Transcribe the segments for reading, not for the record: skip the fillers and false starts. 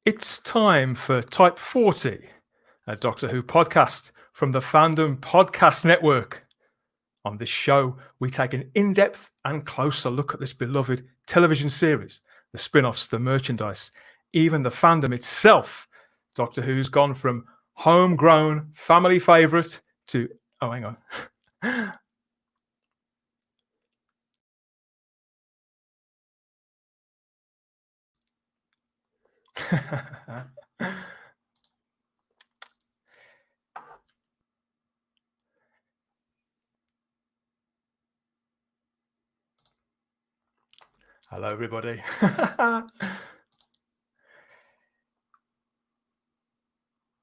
It's time for Type 40, a Doctor Who podcast from the Fandom Podcast Network. On this show, we take an in-depth and closer look at this beloved television series, the spin-offs, the merchandise, even the fandom itself. Doctor Who's gone from homegrown family favourite to... Oh, hang on. Hello, everybody.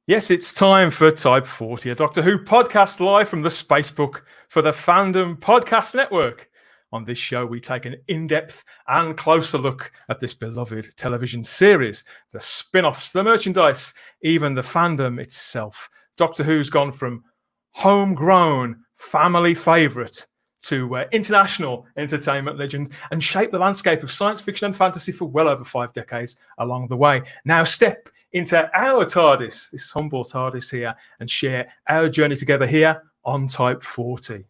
Yes, it's time for Type 40, a Doctor Who podcast live from the Spacebook for the Fandom Podcast Network. On this show, we take an in-depth and closer look at this beloved television series, the spin-offs, the merchandise, even the fandom itself. Doctor Who's gone from homegrown family favourite to international entertainment legend and shaped the landscape of science fiction and fantasy for well over 5 decades along the way. Now step into our Tardis, this humble Tardis here, and share our journey together here on Type 40.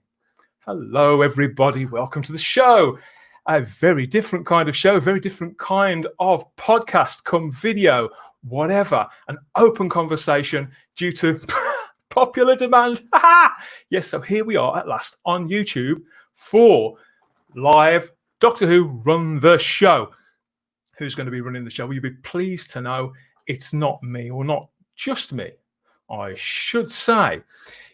Hello, everybody. Welcome to the show. A very different kind of show, a very different kind of podcast, come video, whatever. An open conversation due to popular demand. Yes, so here we are at last on YouTube for live Doctor Who Run the Show. Who's going to be running the show? Will you be pleased to know it's not me, or not just me, I should say.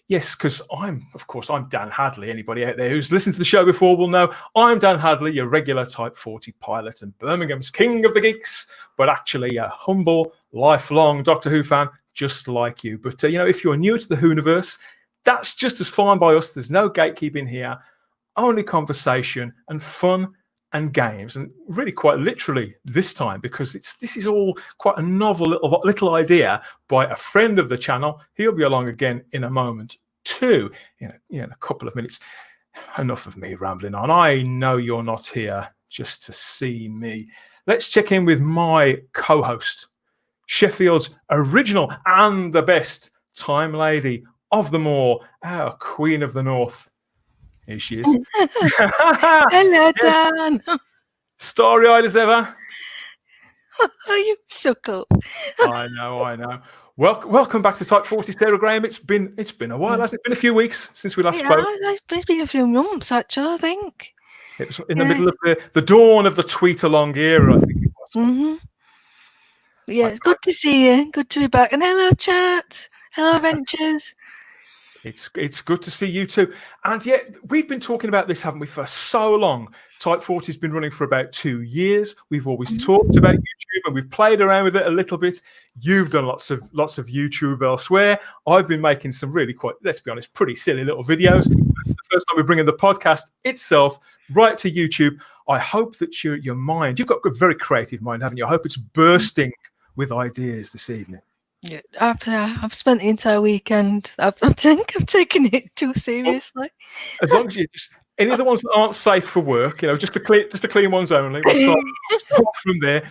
Yes, because I'm Dan Hadley. Anybody out there who's listened to the show before will know I'm Dan Hadley, your regular Type 40 pilot and Birmingham's King of the Geeks, but actually a humble, lifelong Doctor Who fan just like you. But, if you're new to the Whoniverse, that's just as fine by us. There's no gatekeeping here, only conversation and fun and games, and really quite literally this time, because this is all quite a novel little idea by a friend of the channel. He'll be along again in a moment too, in a couple of minutes. Enough of me rambling on. I know you're not here just to see me. Let's check in with my co-host, Sheffield's original and the best time lady of them all, our Queen of the North. Here she is. Hello, Dan. Starry-eyed as ever. Oh, you suckle. I know. Welcome back to Type 40, Sarah Graham. It's been a while, hasn't it? Been a few weeks since we last spoke. It's been a few months, actually, I think. It was in the middle of the dawn of the tweet-along era, I think it was. Mm-hmm. Yeah, it's good to see you. Good to be back. And hello, chat. Hello, Ventures. It's good to see you too. And yet, we've been talking about this, haven't we, for so long. Type 40 has been running for about 2 years. We've always talked about YouTube and we've played around with it a little bit. You've done lots of YouTube elsewhere. I've been making some really quite, let's be honest, pretty silly little videos. The first time we're bringing the podcast itself right to YouTube. I hope that your mind, you've got a very creative mind, haven't you? I hope it's bursting with ideas this evening. Yeah, I've spent the entire weekend. I think I've taken it too seriously. As long as you just any of the ones that aren't safe for work, just the clean ones only. We'll start from there.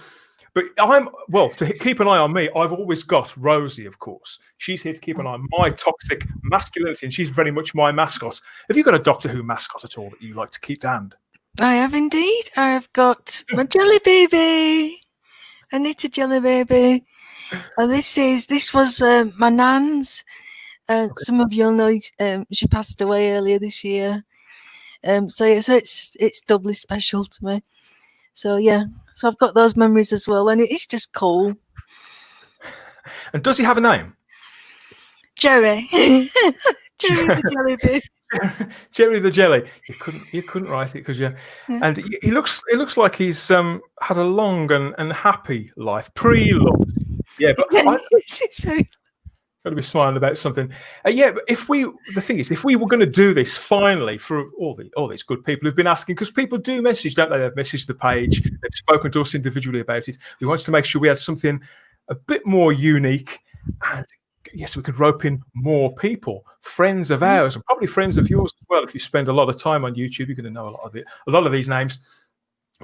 But to keep an eye on me, I've always got Rosie, of course. She's here to keep an eye on my toxic masculinity, and she's very much my mascot. Have you got a Doctor Who mascot at all that you like to keep to hand? I have indeed. I've got my jelly baby. I knit a jelly baby. This was my nan's. Some of you'll know she passed away earlier this year. So it's doubly special to me. So I've got those memories as well, and it's just cool. And does he have a name? Jerry. Jerry the jelly baby. Jerry the jelly. You couldn't write it, could you? Yeah. And he looks like he's had a long and happy life pre-love. Yeah, but it's very. Got to be smiling about something. But if we were going to do this finally for all these good people who've been asking, because people do message, don't they? They've messaged the page, they've spoken to us individually about it. We wanted to make sure we had something a bit more unique, and yes, we could rope in more people, friends of ours, and probably friends of yours as well. If you spend a lot of time on YouTube, you're going to know a lot of these names.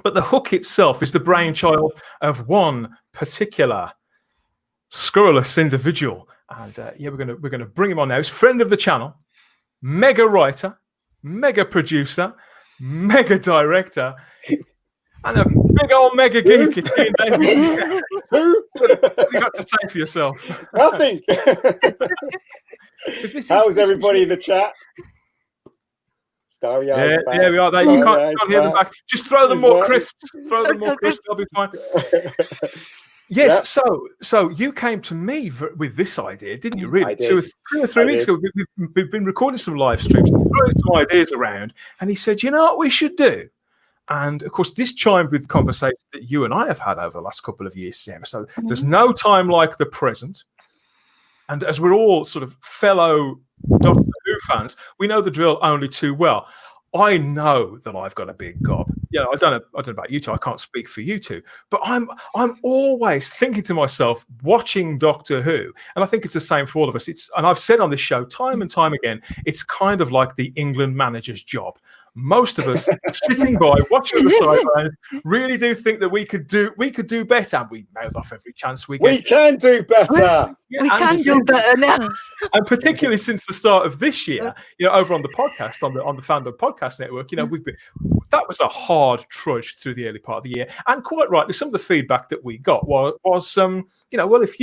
But the hook itself is the brainchild of one particular scurrilous individual, and we're gonna bring him on now. He's friend of the channel, mega writer, mega producer, mega director, and a big old mega geek. It's Ian Davis. Who? What have you got to say for yourself? Nothing. How's everybody in the chat? Starry eyes. Yeah, we are there. You can't hear them back. Just throw them more crisps. Throw them more crisps. They'll be fine. Yes. Yeah. So you came to me with this idea, didn't you? Really, 2 or 3 weeks ago, we've been recording some live streams, throwing some ideas around, and he said, "You know what we should do?" And of course, this chimed with conversations that you and I have had over the last couple of years, Sarah. So there's no time like the present. And as we're all sort of fellow Doctor Who fans, we know the drill only too well. I know that I've got a big gob. Yeah, I don't know about you two. I can't speak for you two, but I'm always thinking to myself, watching Doctor Who, and I think it's the same for all of us. And I've said on this show time and time again, it's kind of like the England manager's job. Most of us sitting by watching the sidelines really do think that we could do better, and we mouth off every chance we get. We can do better. We can do better now. And particularly since the start of this year, over on the podcast, on the Fandom Podcast Network, that was a hard trudge through the early part of the year, and quite rightly, some of the feedback that we got was well, if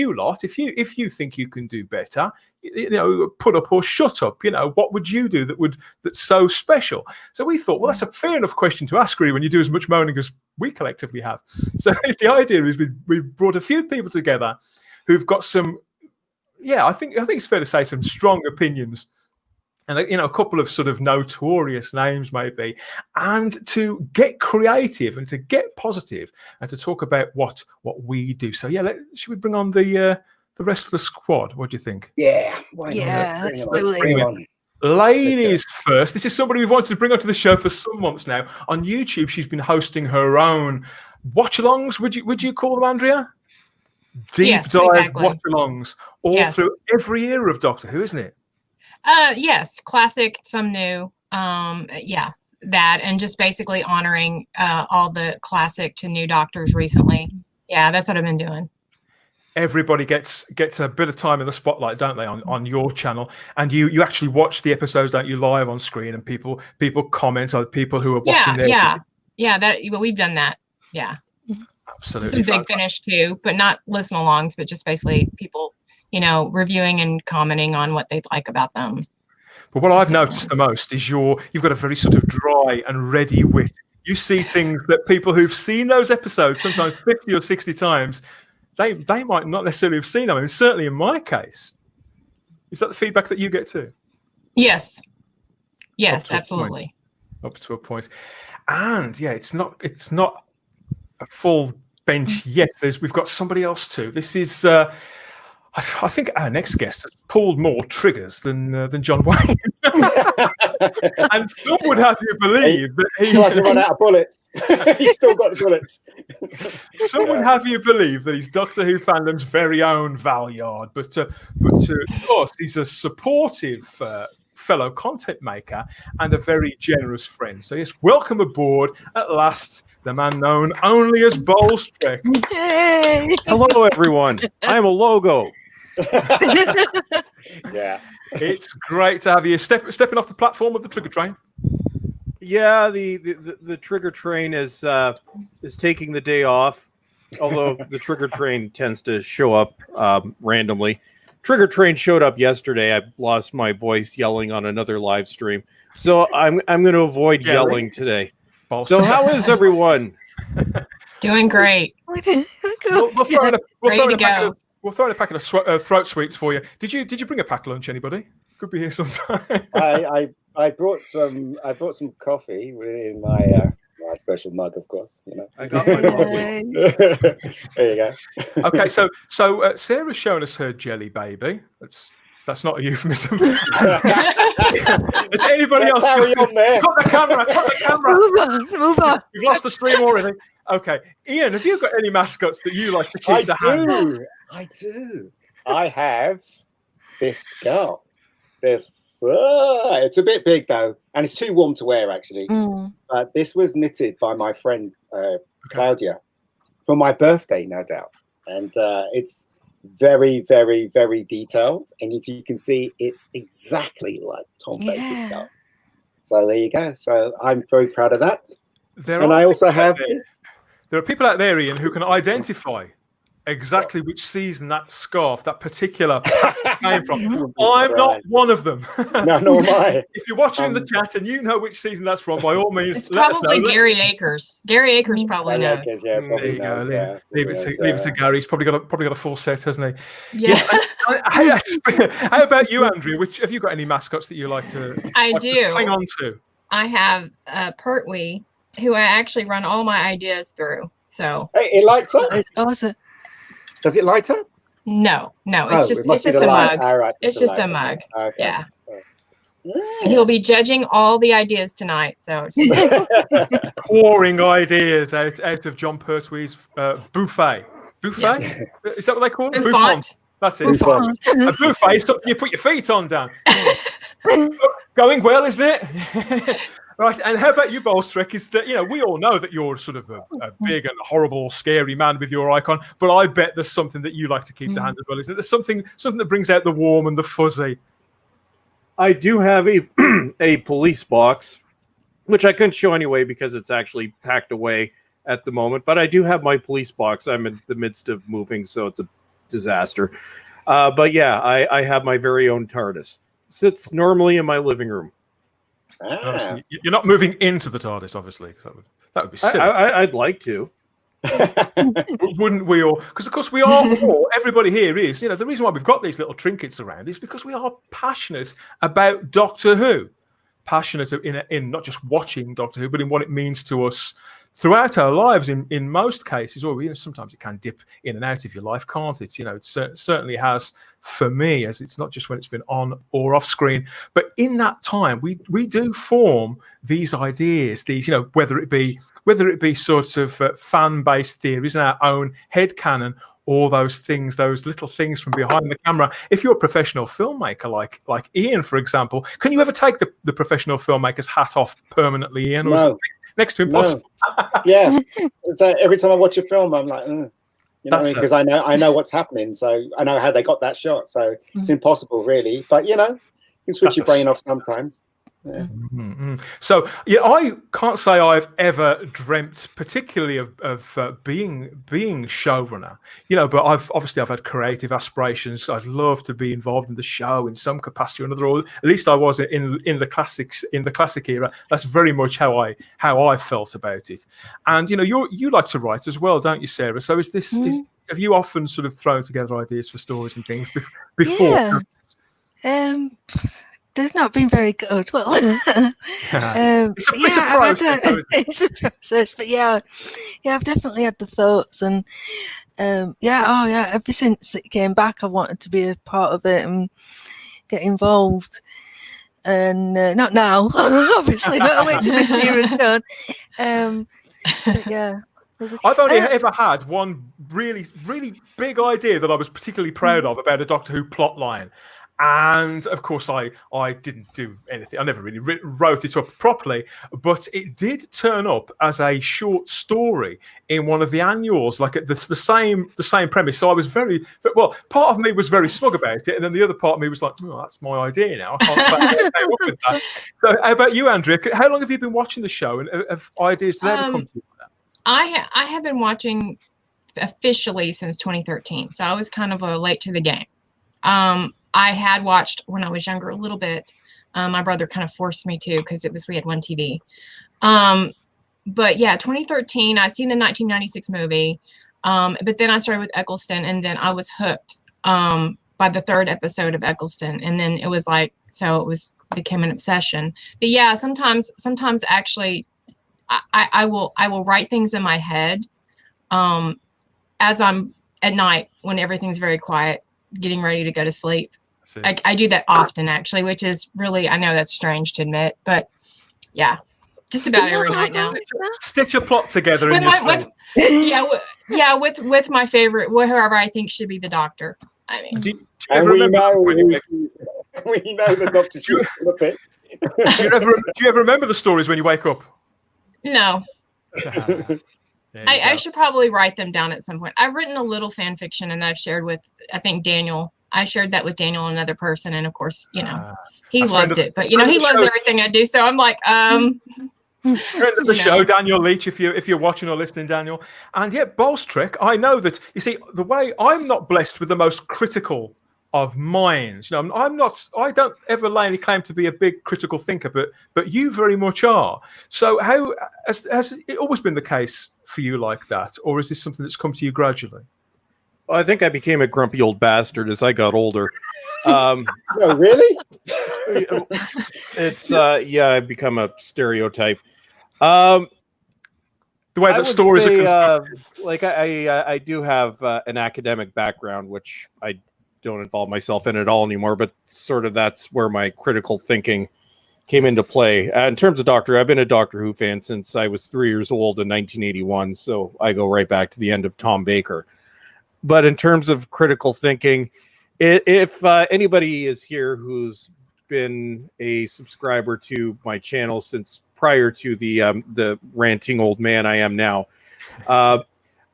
you think you can do better, put up or shut up. What would you do that's so special? So we thought, well, that's a fair enough question to ask, really, when you do as much moaning as we collectively have. So the idea is we brought a few people together who've got some, I think it's fair to say, some strong opinions, and a couple of sort of notorious names maybe, and to get creative and to get positive and to talk about what we do. So should we bring on the rest of the squad? What do you think? Yeah, let's do it. Ladies first. This is somebody we've wanted to bring onto the show for some months now. On YouTube, she's been hosting her own watch-alongs. Would you call them, Andrea? Deep dive watch-alongs through every era of Doctor Who, isn't it? Yes, classic, some new. That, and just basically honoring all the classic to new Doctors recently. Yeah, that's what I've been doing. Everybody gets a bit of time in the spotlight, don't they, on your channel? And you actually watch the episodes, don't you, live on screen, and people comment on people who are watching their we've done that. Yeah. Absolutely. Some Big Finish too, but not listen-alongs, but just basically people, reviewing and commenting on what they'd like about them. But what I've noticed the most is you've got a very sort of dry and ready wit. You see things that people who've seen those episodes sometimes 50 or 60 times, they might not necessarily have seen them. I mean, certainly in my case. Is that the feedback that you get too? Yes. Yes, absolutely. Up to a point. And it's not a full bench yet. We've got somebody else too. This is I think our next guest has pulled more triggers than John Wayne. And some would have you believe that he hasn't run out of bullets. He's still got the bullets. Some would have you believe that he's Doctor Who fandom's very own Valyard, but of course he's a supportive fellow content maker and a very generous friend. So yes, welcome aboard at last, the man known only as Bolstrek. Yay! Hello, everyone. I'm a logo. Yeah, it's great to have you stepping off the platform of the Trigger Train. Yeah, the Trigger Train is taking the day off, although the Trigger Train tends to show up randomly. Trigger Train showed up yesterday. I lost my voice yelling on another live stream, so I'm going to avoid yelling today. So how is everyone? Doing great. We'll throw in a packet of throat sweets for you. Did you bring a pack lunch? Anybody? Could be here sometime. I brought some coffee in my special mug, of course. I got my coffee. There you go. Okay, so Sarah's showing us her jelly baby. That's not a euphemism. Is anybody else? Carry on there. Cut the camera. Move on. We've lost the stream already. Okay, Ian, have you got any mascots that you like to keep to hand? I do. I have this scarf. It's a bit big though, and it's too warm to wear actually. This was knitted by my friend Claudia for my birthday, no doubt. And it's very, very, very detailed, and as you can see, it's exactly like Tom Baker's skull. So there you go. So I'm very proud of that. And I also have this. There are people out there, Ian, who can identify exactly which season that scarf, that particular came from. I'm not one of them. No, nor am I. If you're watching in the chat and you know which season that's from, by all means, it's probably Gary Akers. Gary Akers probably knows. Akers, yeah, probably knows. Leave it to Gary. He's probably got a full set, hasn't he? Yeah. Yes. How about you, Andrea? Have you got any mascots that you like to? I do. Hang on to. I have Pertwee, who I actually run all my ideas through. So it lights up. It's awesome. Does it light up? No, it's just a mug. Right, it's just a mug. Okay. Yeah. And he'll be judging all the ideas tonight. So pouring ideas out of John Pertwee's buffet. Buffet? Yes. Is that what they call it? Buffet. That's it. Buffet. A buffet is something you put your feet on, Dan. Going well, isn't it? Right, and how about you, Bolstrek? Is that, we all know that you're sort of a big and horrible, scary man with your icon, but I bet there's something that you like to keep to hand as well, isn't it? There's something that brings out the warm and the fuzzy. I do have a police box, which I couldn't show anyway because it's actually packed away at the moment. But I do have my police box. I'm in the midst of moving, so it's a disaster. But yeah, I have my very own TARDIS. Sits normally in my living room. You're not moving into the TARDIS, obviously. That would be silly. I'd like to. Wouldn't we all? Because of course we are all. Everybody here is. The reason why we've got these little trinkets around is because we are passionate about Doctor Who. Passionate in not just watching Doctor Who, but in what it means to us throughout our lives. In most cases, or sometimes it can dip in and out of your life, can't it? It certainly has for me, as it's not just when it's been on or off screen. But in that time, we do form these ideas. These, whether it be sort of fan-based theories in our own headcanon, all those things, those little things from behind the camera. If you're a professional filmmaker like Ian, for example, can you ever take the professional filmmaker's hat off permanently, Ian? Or no. Next to impossible. No. Yeah. So every time I watch a film, I'm like, because I know what's happening. So I know how they got that shot. So it's impossible, really. But you can switch your brain off sometimes. Yeah. Mm-hmm. So I can't say I've ever dreamt particularly of being showrunner, but I've had creative aspirations. I'd love to be involved in the show in some capacity or another, or at least I was in the classic era. That's very much how I felt about it. And you like to write as well, don't you, Sarah? So have you often sort of thrown together ideas for stories and things before? Yeah. They've not been very good. Well, it's a process, but I've definitely had the thoughts, and ever since it came back, I wanted to be a part of it and get involved. And not now, obviously, not I'll wait till this year is done. But yeah. I've only ever had one really, really big idea that I was particularly proud of about a Doctor Who plot line. And of course, I didn't do anything. I never really wrote it up properly, but it did turn up as a short story in one of the annuals, like the same premise. So I was very well. Part of me was very smug about it, and then the other part of me was like, "Oh, that's my idea now. I can't back up with that." So, how about you, Andrea? How long have you been watching the show, and have ideas do they ever come to you? I have been watching officially since 2013, so I was kind of late to the game. I had watched when I was younger a little bit. My brother kind of forced me to because we had one TV. But yeah, 2013, I'd seen the 1996 movie. But then I started with Eccleston, and then I was hooked by the third episode of Eccleston. And then it was became an obsession. But yeah, sometimes actually I will write things in my head as I'm at night when everything's very quiet, getting ready to go to sleep. I do that often, actually, which is really, I know that's strange to admit, but yeah, just about every night now. Stitch a plot together in your sleep. With my favorite, whoever I think should be the Doctor. I mean, we know the Doctor should flip it. Do you ever remember the stories when you wake up? No. I should probably write them down at some point. I've written a little fan fiction and I've shared with, I think, Daniel. I shared that with Daniel and another person. And of course, he loved it. But, he loves everything I do. So I'm like, friend of the show, Daniel Leach, if you're watching or listening, Daniel. And yeah, Bolstrek, I know that, you see, the way I'm not blessed with the most critical of minds. I don't ever lay any claim to be a big critical thinker, but you very much are. So how has it always been the case for you like that, or is this something that's come to you gradually? Well, I think I became a grumpy old bastard as I got older. No, really? It's I've become a stereotype. The way that stories are like I do have an academic background, which I don't involve myself in at all anymore, but sort of that's where my critical thinking came into play. In terms of Doctor, I've been a Doctor Who fan since I was 3 years old in 1981, so I go right back to the end of Tom Baker. But in terms of critical thinking, if anybody is here who's been a subscriber to my channel since prior to the ranting old man I am now,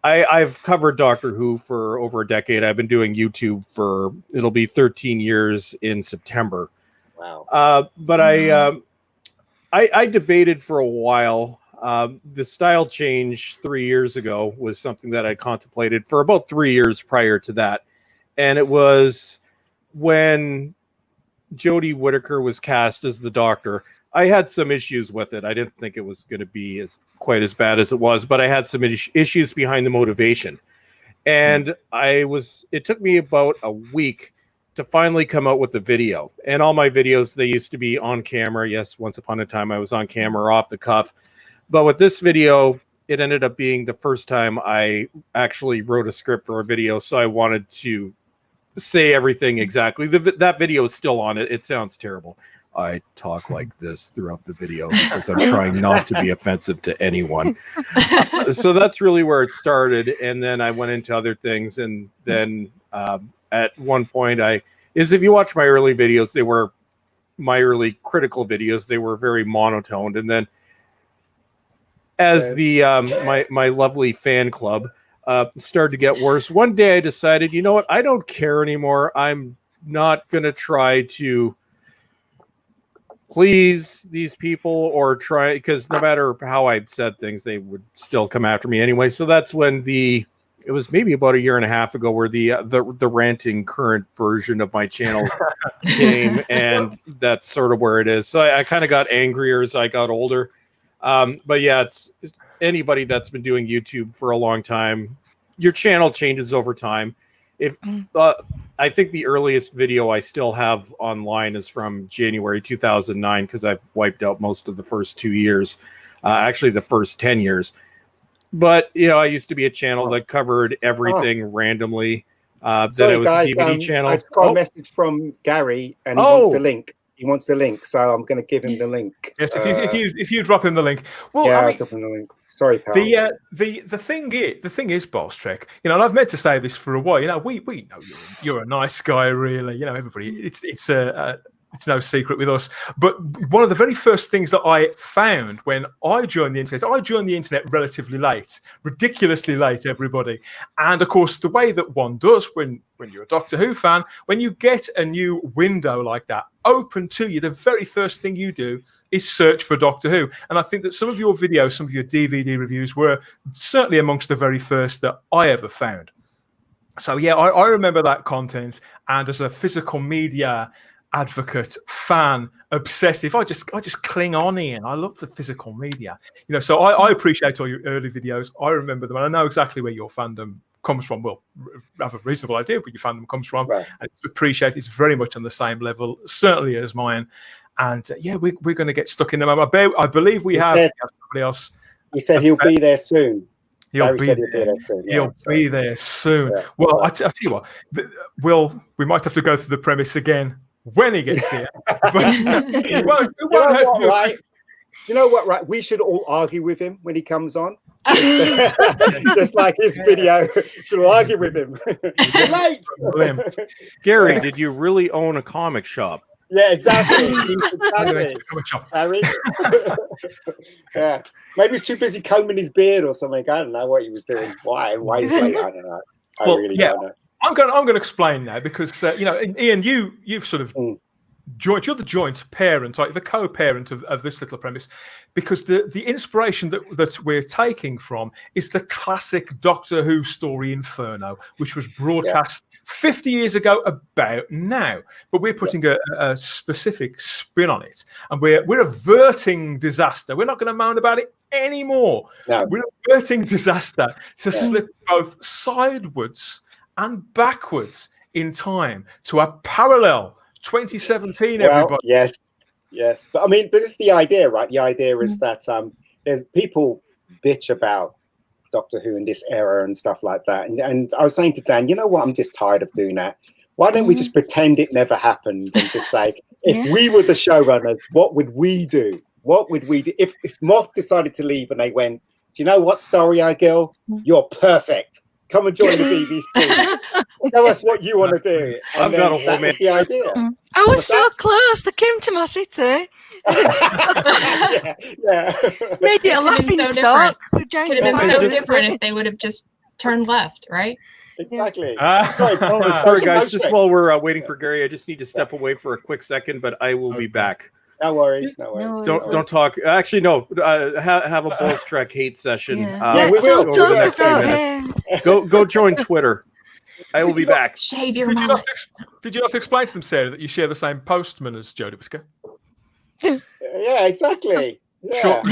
I've covered Doctor Who for over a decade. I've been doing YouTube for, it'll be 13 years in September. Wow. But I debated for a while. The style change 3 years ago was something that I contemplated for about 3 years prior to that. And it was when Jodie Whittaker was cast as the Doctor. I had some issues with it. I didn't think it was going to be quite as bad as it was, but I had some issues behind the motivation. And it took me about a week to finally come out with the video. And all my videos, they used to be on camera. Yes, once upon a time I was on camera off the cuff. But with this video, it ended up being the first time I actually wrote a script for a video. So I wanted to say everything exactly. That video is still on it. It sounds terrible. I talk like this throughout the video because I'm trying not to be offensive to anyone. So that's really where it started. And then I went into other things. And then at one point, if you watch my early videos, they were my early critical videos. They were very monotoned. And then as my lovely fan club started to get worse, one day I decided, you know what? I don't care anymore. I'm not going to try to please these people or try, because no matter how I said things, they would still come after me anyway. So that's when it was maybe about a year and a half ago where the ranting current version of my channel came, and that's sort of where it is. So I kind of got angrier as I got older. But yeah, it's anybody that's been doing YouTube for a long time, your channel changes over time. I think the earliest video I still have online is from January 2009, because I've wiped out most of the first 2 years, actually the first 10 years. But, I used to be a channel that covered everything randomly. Then it was a DVD channel. I just got a message from Gary, and he wants the link. He wants the link, so I'm going to give him the link. Yes, if you drop him the link. Well, yeah, I'll drop him the link. Sorry, pal. The thing is, Bolstrek, and I've meant to say this for a while. We know you're a nice guy, really. Everybody. It's no secret with us. But one of the very first things that I found when I joined the internet relatively late, ridiculously late, everybody. And of course, the way that one does when you're a Doctor Who fan, when you get a new window like that open to you, the very first thing you do is search for Doctor Who. And I think that some of your videos, some of your DVD reviews were certainly amongst the very first that I ever found. So yeah, I remember that content. And as a physical media advocate, fan, obsessive, I just cling on, Ian. I love the physical media. So I appreciate all your early videos. I remember them, and I know exactly where your fandom comes from. Well, I have a reasonable idea where your fandom comes from. Right. And it's appreciated. It's very much on the same level, certainly as mine. And yeah, we're going to get stuck in them. I believe we have somebody else. He said he'll be there soon. He'll be there soon. He'll be there soon. Yeah. Well, I tell you what, we might have to go through the premise again when he gets here. But it won't right? You know what, right? We should all argue with him when he comes on. Just like his video. Should argue with him. You're late. Gary, did you really own a comic shop? Yeah, exactly. Harry. Yeah, maybe he's too busy combing his beard or something. I don't know what he was doing. Why he's late? I don't know. I really don't know. I'm going to explain now because Ian, you've sort of joint. You're the joint parent, like the co-parent of this little premise, because the inspiration that we're taking from is the classic Doctor Who story Inferno, which was broadcast 50 years ago about now. But we're putting a specific spin on it, and we're averting disaster. We're not going to moan about it anymore. No. We're averting disaster to slip both sidewards and backwards in time to a parallel 2017, everybody. Yes. But I mean, this is the idea, right? The idea is that there's people bitch about Doctor Who in this era and stuff like that. And I was saying to Dan, you know what? I'm just tired of doing that. Why don't we just pretend it never happened and just say, if we were the showrunners, what would we do? What would we do? If Moff decided to leave and they went, do you know what, Starry-Eye Girl? You're perfect. Come and join the BBC. Tell us what you want to do. I've got a woman. The idea. I was so close. They came to my city. Made it a laughing stock. Could have been so different if they would have just turned left, right? Exactly. Sorry, guys. Just while we're waiting for Gary, I just need to step away for a quick second, but I will be back. No worries. Don't talk. Actually, no. Have a Bulls Trek hate session. We will talk about it. Go join Twitter. I will be back. Shave your mullet. Did you not explain to them, Sarah, that you share the same postman as Jodie Whittaker? Yeah, exactly. Yeah.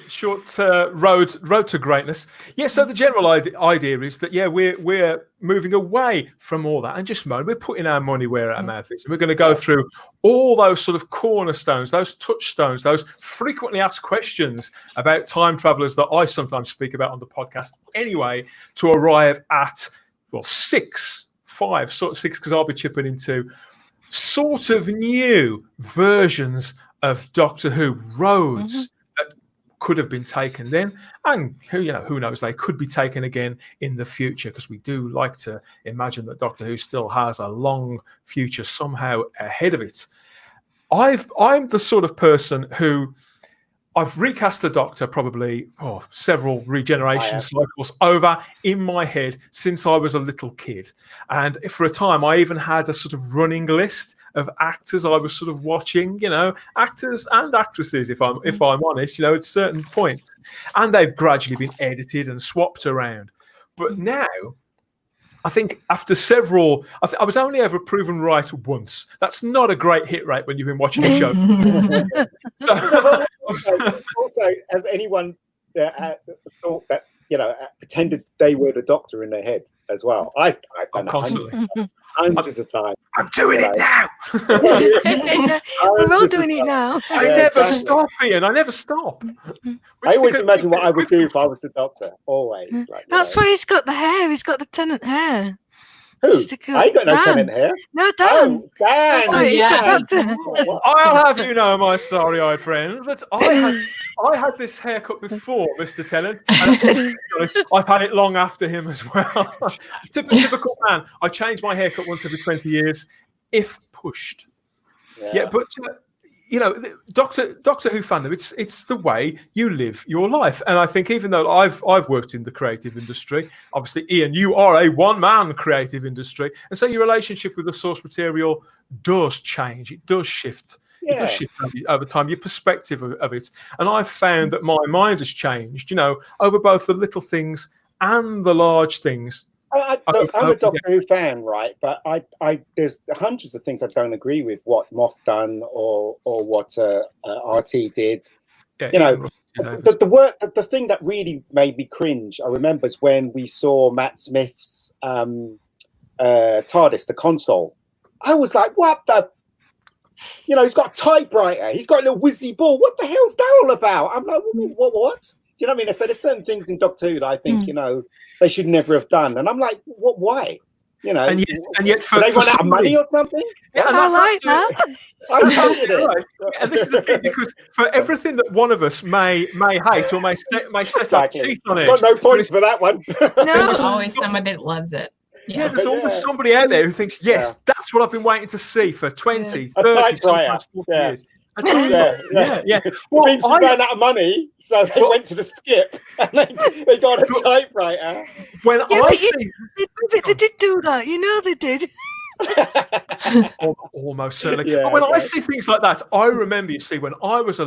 Short road to greatness. Yeah. So the general idea is that we're moving away from all that and just we're putting our money where our mouth is. And we're going to go through all those sort of cornerstones, those touchstones, those frequently asked questions about time travelers that I sometimes speak about on the podcast anyway, to arrive at six because I'll be chipping into sort of new versions of Doctor Who roads. Could have been taken then, and who knows, they could be taken again in the future, because we do like to imagine that Doctor Who still has a long future somehow ahead of it. I'm the sort of person who I've recast the Doctor probably several regeneration cycles over in my head since I was a little kid. And for a time, I even had a sort of running list of actors I was sort of watching, actors and actresses, if I'm honest, at certain points. And they've gradually been edited and swapped around. But now, I think after several, I was only ever proven right once. That's not a great hit rate when you've been watching the show. Also, has anyone thought that, pretended they were the Doctor in their head as well? I've done that hundreds of times. I'm doing it now. We're all doing it now. I never stop, Ian. I never stop. I always imagine what I would do if I was the Doctor. Always. That's why he's got the hair. He's got the Tennant hair. Who? I ain't got no Tennant hair. No, Dan. Oh, Dan. That's why he's got Doctor. I'll have you know, my starry-eyed friend, that I had this haircut before Mr. Tennant. And I've had it long after him as well. Typical man. I change my haircut once every 20 years, if pushed. Yeah, but Doctor Who fandom, it's the way you live your life. And I think even though I've worked in the creative industry, obviously, Ian, you are a one-man creative industry, and so your relationship with the source material does change. It does shift. It does shift over time, your perspective of it. And I've found that my mind has changed, over both the little things and the large things. I'm a Doctor Who fan, right? But I there's hundreds of things I don't agree with what Moff done or what RT did. The thing that really made me cringe, I remember, is when we saw Matt Smith's TARDIS, the console. I was like, what the? He's got a typewriter. He's got a little whizzy ball. What the hell's that all about? I'm like, what? Do you know what I mean? So there's certain things in Doctor Who that I think, they should never have done. And I'm like, what? Why? And yet for they run out of money or something? Yeah, I like that. I hated it. Right. And this is the thing, because for everything that one of us may hate or may set up teeth on it. Got no points for that one. No. There's always somebody that loves it. Yeah, there's always somebody out there who thinks, yes, that's what I've been waiting to see for 20, 30, sometimes 40 years. Yeah. Well, Vince ran out of money, so they went to the skip and they got a typewriter. When they did do that, they did. Almost certainly. But when I see things like that, I remember. You see, when I was a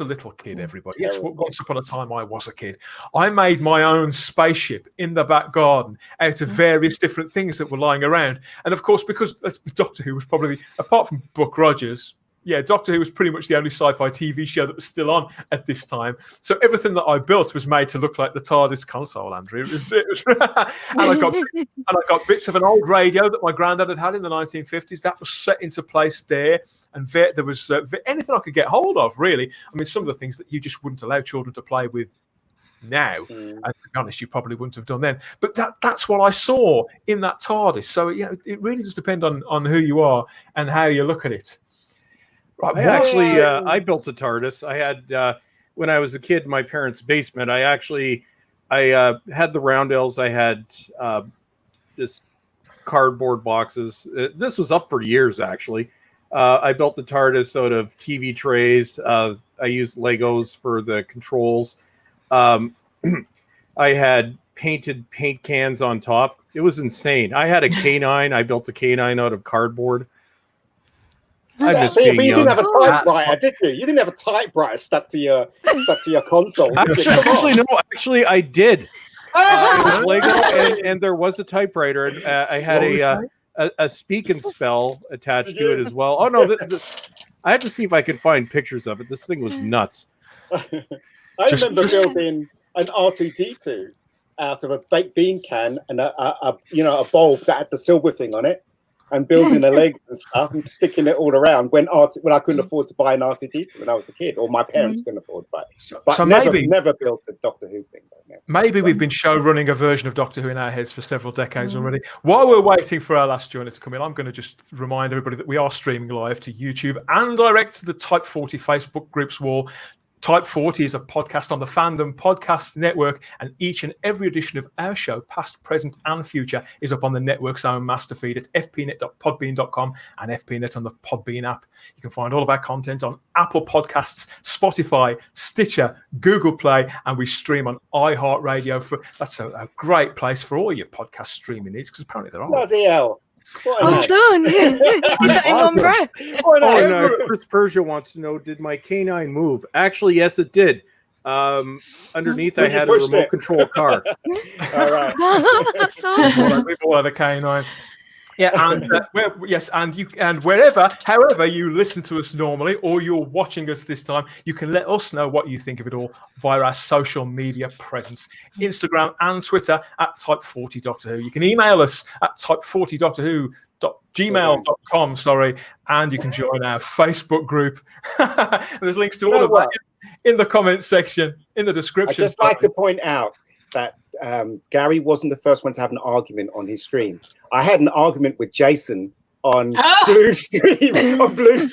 little kid, everybody. Yes, once upon a time I was a kid. I made my own spaceship in the back garden out of various different things that were lying around. And of course, because Doctor Who was probably, apart from Buck Rogers. Yeah, Doctor Who was pretty much the only sci-fi TV show that was still on at this time. So everything that I built was made to look like the TARDIS console, Andrew. It was and I got bits of an old radio that my granddad had in the 1950s. That was set into place there, and there was anything I could get hold of. Really, I mean, some of the things that you just wouldn't allow children to play with now, and to be honest, you probably wouldn't have done then. But that's what I saw in that TARDIS. So it really does depend on who you are and how you look at it. Right, I built a TARDIS. I had when I was a kid in my parents' basement. I had the roundels. I had just cardboard boxes. This was up for years, actually. I built the TARDIS out of TV trays. I used Legos for the controls. I had painted paint cans on top. It was insane. I had a canine. I built a canine out of cardboard. I miss being young. You didn't have a typewriter, did you? You didn't have a typewriter stuck to your console. Actually, I did. It was Lego, and there was a typewriter, and I had a speak and spell attached to it as well. Oh no, I had to see if I could find pictures of it. This thing was nuts. I remember building an R2D2 out of a baked bean can and a bulb that had the silver thing on it. And building the legs and stuff and sticking it all around when I couldn't afford to buy an R2D2 when I was a kid, or my parents couldn't afford to buy it. But so never built a Doctor Who thing. Maybe we've been show running a version of Doctor Who in our heads for several decades already. While we're waiting for our last joiner to come in, I'm going to just remind everybody that we are streaming live to YouTube and direct to the Type 40 Facebook groups wall. Type 40 is a podcast on the Fandom Podcast Network, and each and every edition of our show, past, present, and future, is up on the network's own master feed at fpnet.podbean.com and fpnet on the Podbean app. You can find all of our content on Apple Podcasts, Spotify, Stitcher, Google Play, and we stream on iHeartRadio. That's a great place for all your podcast streaming needs, because apparently there are. Bloody hell. Well done. You did that in one breath. Chris Persia wants to know, did my canine move? Actually, yes, it did. Underneath, I had a remote control car. All right. That's awesome. We've all had a canine. Yeah, and wherever, however you listen to us normally, or you're watching us this time, you can let us know what you think of it all via our social media presence, Instagram and Twitter at Type40 Doctor Who. You can email us at type40doctorwho.gmail.com, and you can join our Facebook group. And there's links to all of that in the comments section, in the description. I'd just like to point out that Gary wasn't the first one to have an argument on his stream. I had an argument with Jason on Blue Stream. Which one was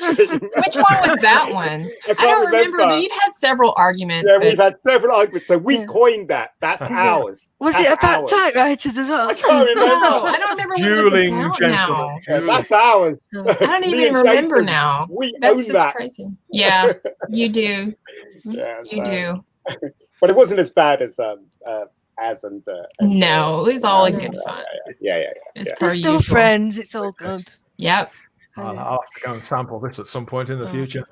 that one? I don't remember. You've had several arguments. Yeah, we've had several arguments. So we coined that. That's ours. Was it about typewriters as well? I can't remember. No, I don't remember Dueling what it was about now. Yeah, that's ours. I don't even remember now. We That's own just that. crazy. Yeah, you do. Yeah, You do. But it wasn't as bad as No, it was all in good fun. Yeah. They're still friends. It's all good. Yep. I'll have to go and sample this at some point in the future.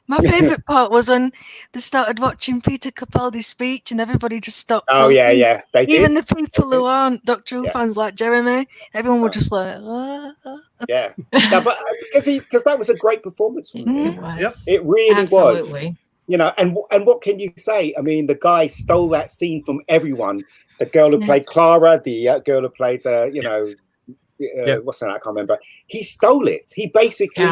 My favourite part was when they started watching Peter Capaldi's speech and everybody just stopped. Oh, talking. yeah. They did. Even the people who aren't Doctor Who fans, like Jeremy, everyone was just like, Yeah. But because that was a great performance from him. It really Absolutely. was. You know, and what can you say? I mean, the guy stole that scene from everyone. The girl who played Clara, the girl who played, what's that? I can't remember. He stole it. He basically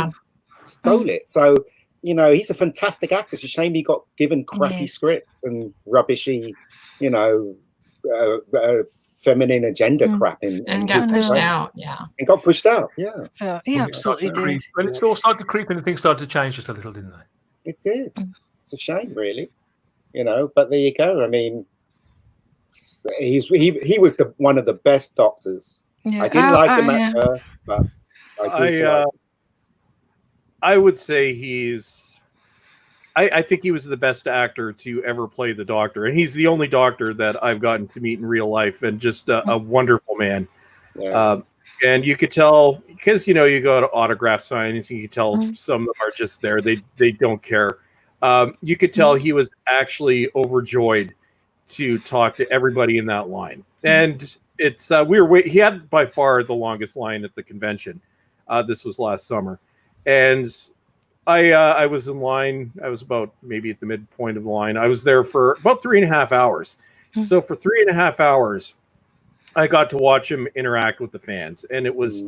stole it. So, you know, he's a fantastic actor. It's a shame he got given crappy scripts and rubbishy, feminine agenda crap and got pushed out. Yeah, and got pushed out. Yeah, he absolutely did. When it all started to creep in and things started to change just a little, didn't they? It did. It's a shame, really. But there you go. I mean, he was one of the best doctors. Yeah. I didn't like him at first, but I would say I think he was the best actor to ever play the Doctor, and he's the only Doctor that I've gotten to meet in real life, and just a wonderful man. Yeah. And you could tell, because you go to autograph signings, and you could tell some of them are just there; they don't care. You could tell he was actually overjoyed to talk to everybody in that line, and it's he had by far the longest line at the convention. This was last summer, and I was in line. I was about maybe at the midpoint of the line. I was there for about 3.5 hours. So for 3.5 hours, I got to watch him interact with the fans, and it was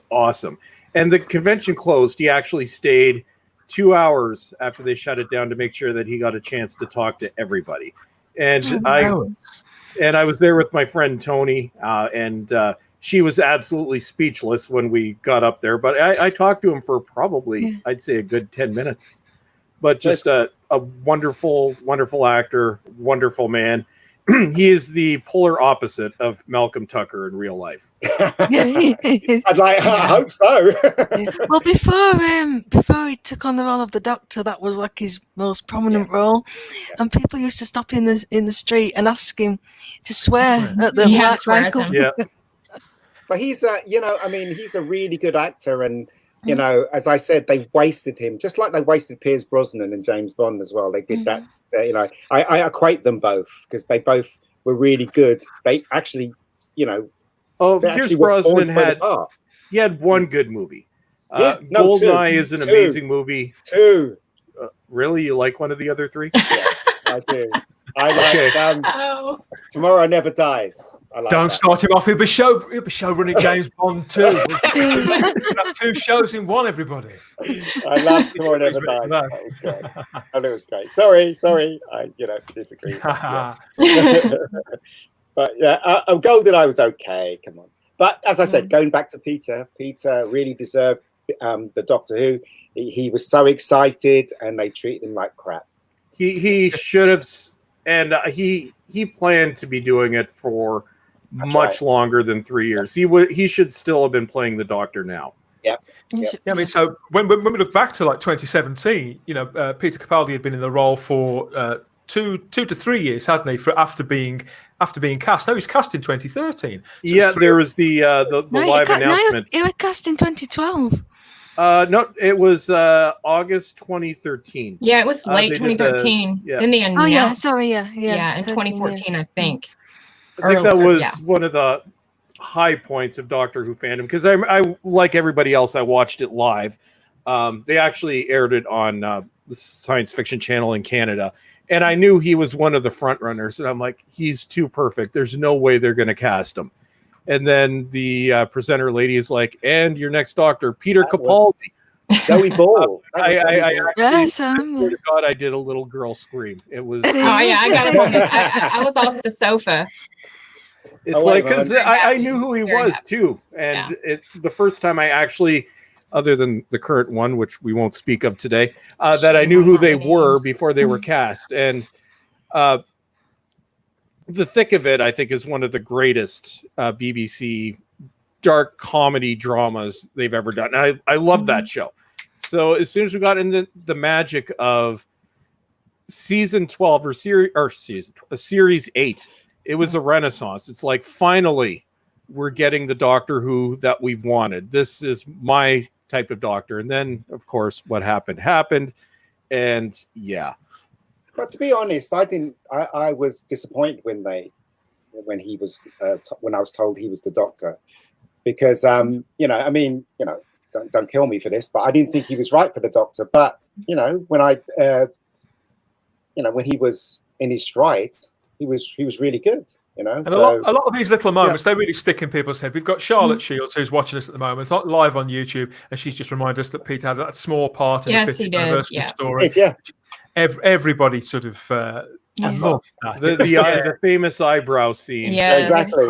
awesome. And the convention closed. He actually stayed 2 hours after they shut it down to make sure that he got a chance to talk to everybody. And I was there with my friend Tony, and she was absolutely speechless when we got up there. But I talked to him for probably, I'd say, a good 10 minutes. But just a wonderful, wonderful actor, wonderful man. He is the polar opposite of Malcolm Tucker in real life. I hope so. Well, before he took on the role of the Doctor, that was like his most prominent role, and people used to stop in the street and ask him to swear at them. Yeah. But he's he's a really good actor, and as I said, they wasted him just like they wasted Pierce Brosnan and James Bond as well. They did that. I equate them both because they both were really good. They actually, Pierce Brosnan had one good movie. Goldeneye is an amazing movie. Two. Really, you like one of the other three? Yes, I do. I like Tomorrow Never Dies. Don't start him off. He'll be show running James Bond 2. We'll have 2 shows in one, everybody. I love Tomorrow Never Dies. That was great. And it was great. Sorry. I disagree. But GoldenEye was okay. Come on. But as I said, going back to Peter really deserved the Doctor Who. He was so excited, and they treated him like crap. He should have. And he planned to be doing it for much longer than 3 years. He should still have been playing the Doctor now. Yeah. I mean, so when we look back to like 2017, Peter Capaldi had been in the role for 2 to 3 years, hadn't he? After being cast. No, he was cast in 2013. So there was the live announcement. He was cast in 2012. No, it was August 2013. Yeah, it was late 2013. Then they announced. Oh yeah, sorry, yeah, in 2014, I think. I think that was one of the high points of Doctor Who fandom, because I like everybody else, I watched it live. They actually aired it on the Science Fiction Channel in Canada, and I knew he was one of the front runners, and I'm like, he's too perfect. There's no way they're going to cast him. And then the presenter lady is like, and your next Doctor, Peter Capaldi. Zoe Ball. I swear to God, I did a little girl scream. It was. Oh yeah, I got it. I was off the sofa. It's because I knew who he was too, and the first time I actually, other than the current one, which we won't speak of today, that I knew who they were before they were cast, and The Thick of It, I think, is one of the greatest BBC dark comedy dramas they've ever done. And I love that show. So as soon as we got into the magic of season 12 or series 8, it was a renaissance. It's like, finally, we're getting the Doctor Who that we've wanted. This is my type of Doctor. And then, of course, what happened. And yeah. But to be honest, I was disappointed when I was told he was the Doctor, because don't kill me for this, but I didn't think he was right for the Doctor. But when he was in his stride, he was really good. And a lot of these little moments, they really stick in people's head. We've got Charlotte Shields, who's watching us at the moment, live on YouTube, and she's just reminded us that Peter had that small part in the 50th anniversary story. Everybody sort of loved that. The famous eyebrow scene. Yes. Exactly.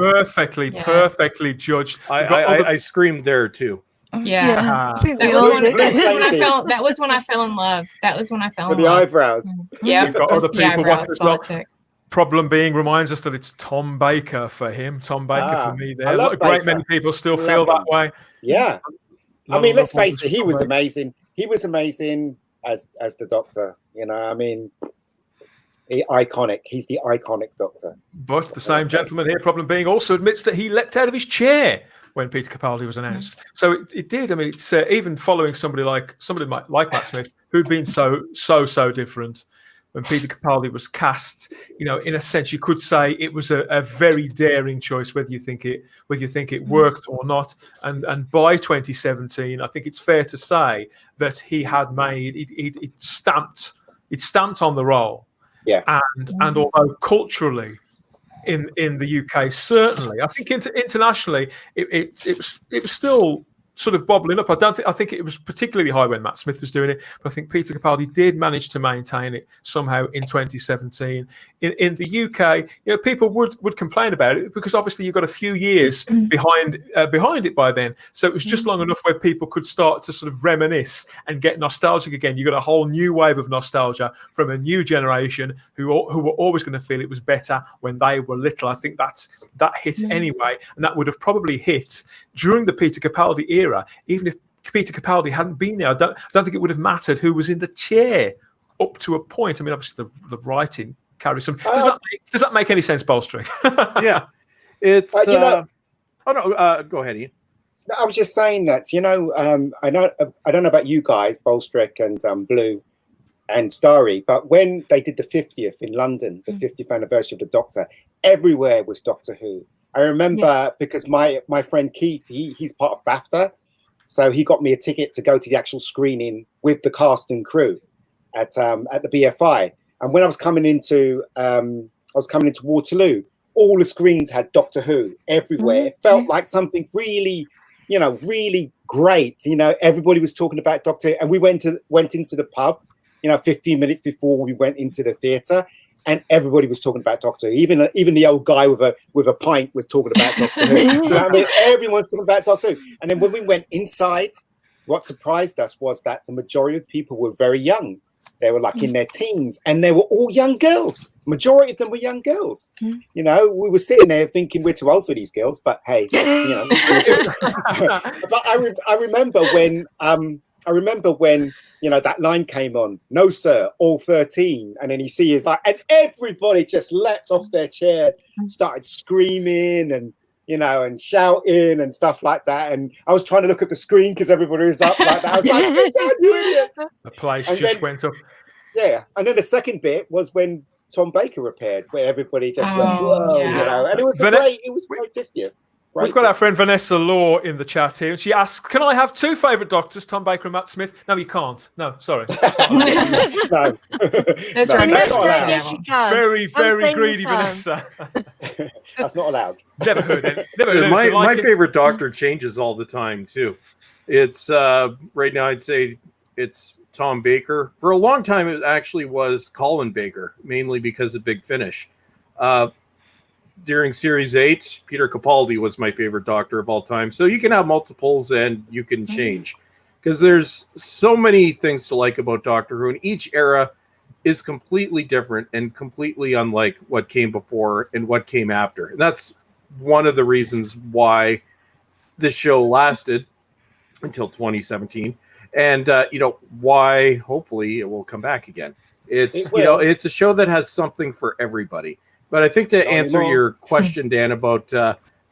Perfectly judged. I screamed there too. Yeah. That was when I fell in love. That was when I fell in love. With the eyebrows. Yeah. We've got other people watching as well. Problem being reminds us that it's Tom Baker for him. Tom Baker for me there. I love A great Baker. many people still feel that way. Yeah. I mean, let's face it, he was Baker. amazing. He was amazing as the Doctor. You know, I mean, iconic. He's the iconic Doctor. But the same gentleman here, problem being, also admits that he leapt out of his chair when Peter Capaldi was announced. So it did. I mean, it's even following somebody like Matt Smith, who'd been so different. When Peter Capaldi was cast, you know, in a sense, you could say it was a very daring choice, whether you think it worked or not. And by 2017, I think it's fair to say that he had made it stamped on the role. Yeah. And although culturally, in the UK, certainly, I think internationally, it was still sort of bobbling up. I think it was particularly high when Matt Smith was doing it, but I think Peter Capaldi did manage to maintain it somehow in 2017. In the UK, you know, people would complain about it because obviously you've got a few years behind it by then. So it was just long enough where people could start to sort of reminisce and get nostalgic again. You got a whole new wave of nostalgia from a new generation who were always going to feel it was better when they were little. I think that hit anyway, and that would have probably hit during the Peter Capaldi era. Even if Peter Capaldi hadn't been there, I don't think it would have mattered who was in the chair up to a point. I mean, obviously the writing carries some. Does that make any sense, Bolstring? Yeah, it's. Go ahead, Ian. I was just saying that, you know, I don't know about you guys, Bolstrick and Blue and Starry, but when they did the 50th in London, the 50th anniversary of the Doctor, everywhere was Doctor Who. I remember because my friend Keith, he's part of BAFTA, so he got me a ticket to go to the actual screening with the cast and crew at the BFI. And when I was coming into Waterloo, all the screens had Doctor Who everywhere. It felt like something really, you know, really great. You know, everybody was talking about Doctor Who, and we went into the pub, you know, 15 minutes before we went into the theatre. And everybody was talking about Doctor Who. Even the old guy with a pint was talking about Doctor Who. You know what I mean, everyone's talking about Doctor Who. And then when we went inside, what surprised us was that the majority of people were very young. They were like in their teens, and they were all young girls. Majority of them were young girls. You know, we were sitting there thinking we're too old for these girls, but hey, you know. But I remember when. You know, that line came on, "No, sir, all 13." And then you see his like, and everybody just leapt off their chair, started screaming and, you know, and shouting and stuff like that. And I was trying to look at the screen because everybody was up like that. I was like, "Sit down, you idiot." The place just went up. Yeah. And then the second bit was when Tom Baker appeared, where everybody just went, "Whoa," you know, and it was great 50th. Right. We've got our friend Vanessa Law in the chat here, and she asks, "Can I have two favourite Doctors, Tom Baker and Matt Smith?" No, you can't. No, sorry. No. That's right. Yes, you can. Very greedy, Vanessa. That's not allowed. Never heard it. My favorite Doctor changes all the time too. It's right now I'd say it's Tom Baker. For a long time, it actually was Colin Baker, mainly because of Big Finish. During Series 8, Peter Capaldi was my favorite Doctor of all time. So you can have multiples and you can change. Because there's so many things to like about Doctor Who, and each era is completely different and completely unlike what came before and what came after. And that's one of the reasons why this show lasted until 2017. And, you know, why hopefully it will come back again. It's, you know, it's a show that has something for everybody. But I think to answer your question, Dan, about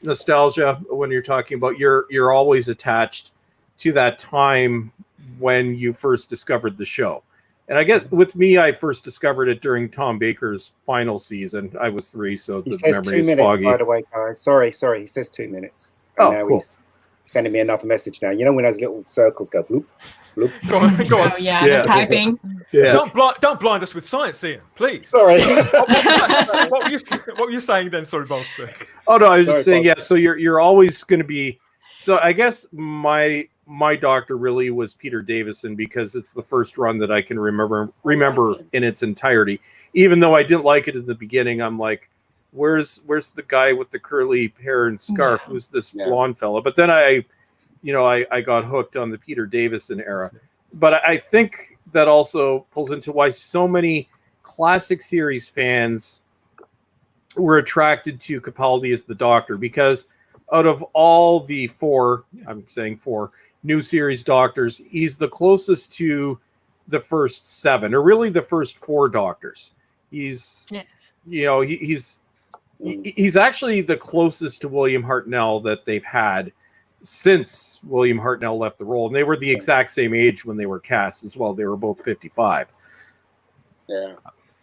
nostalgia, when you're talking about you're always attached to that time when you first discovered the show. And I guess with me, I first discovered it during Tom Baker's final season. I was 3, so the memory is foggy. By the way, guys. Sorry. He says 2 minutes. And now he's sending me another message now. You know when those little circles go bloop, bloop. Go on. Oh, yeah. Typing. Yeah. Don't blind us with science, Ian, please. Sorry. What were you saying then? Sorry, Bolster. Oh no, I was just saying, yeah. So you're always going to be. So I guess my Doctor really was Peter Davison, because it's the first run that I can remember in its entirety. Even though I didn't like it at the beginning, I'm like, where's the guy with the curly hair and scarf? Who's this blonde fella? But then I got hooked on the Peter Davison era. But I think that also pulls into why so many classic series fans were attracted to Capaldi as the Doctor, because out of all the four new series Doctors, he's the closest to the first seven, or really the first four Doctors. He's actually the closest to William Hartnell that they've had since William Hartnell left the role, and they were the exact same age when they were cast as well. They were both 55. Yeah.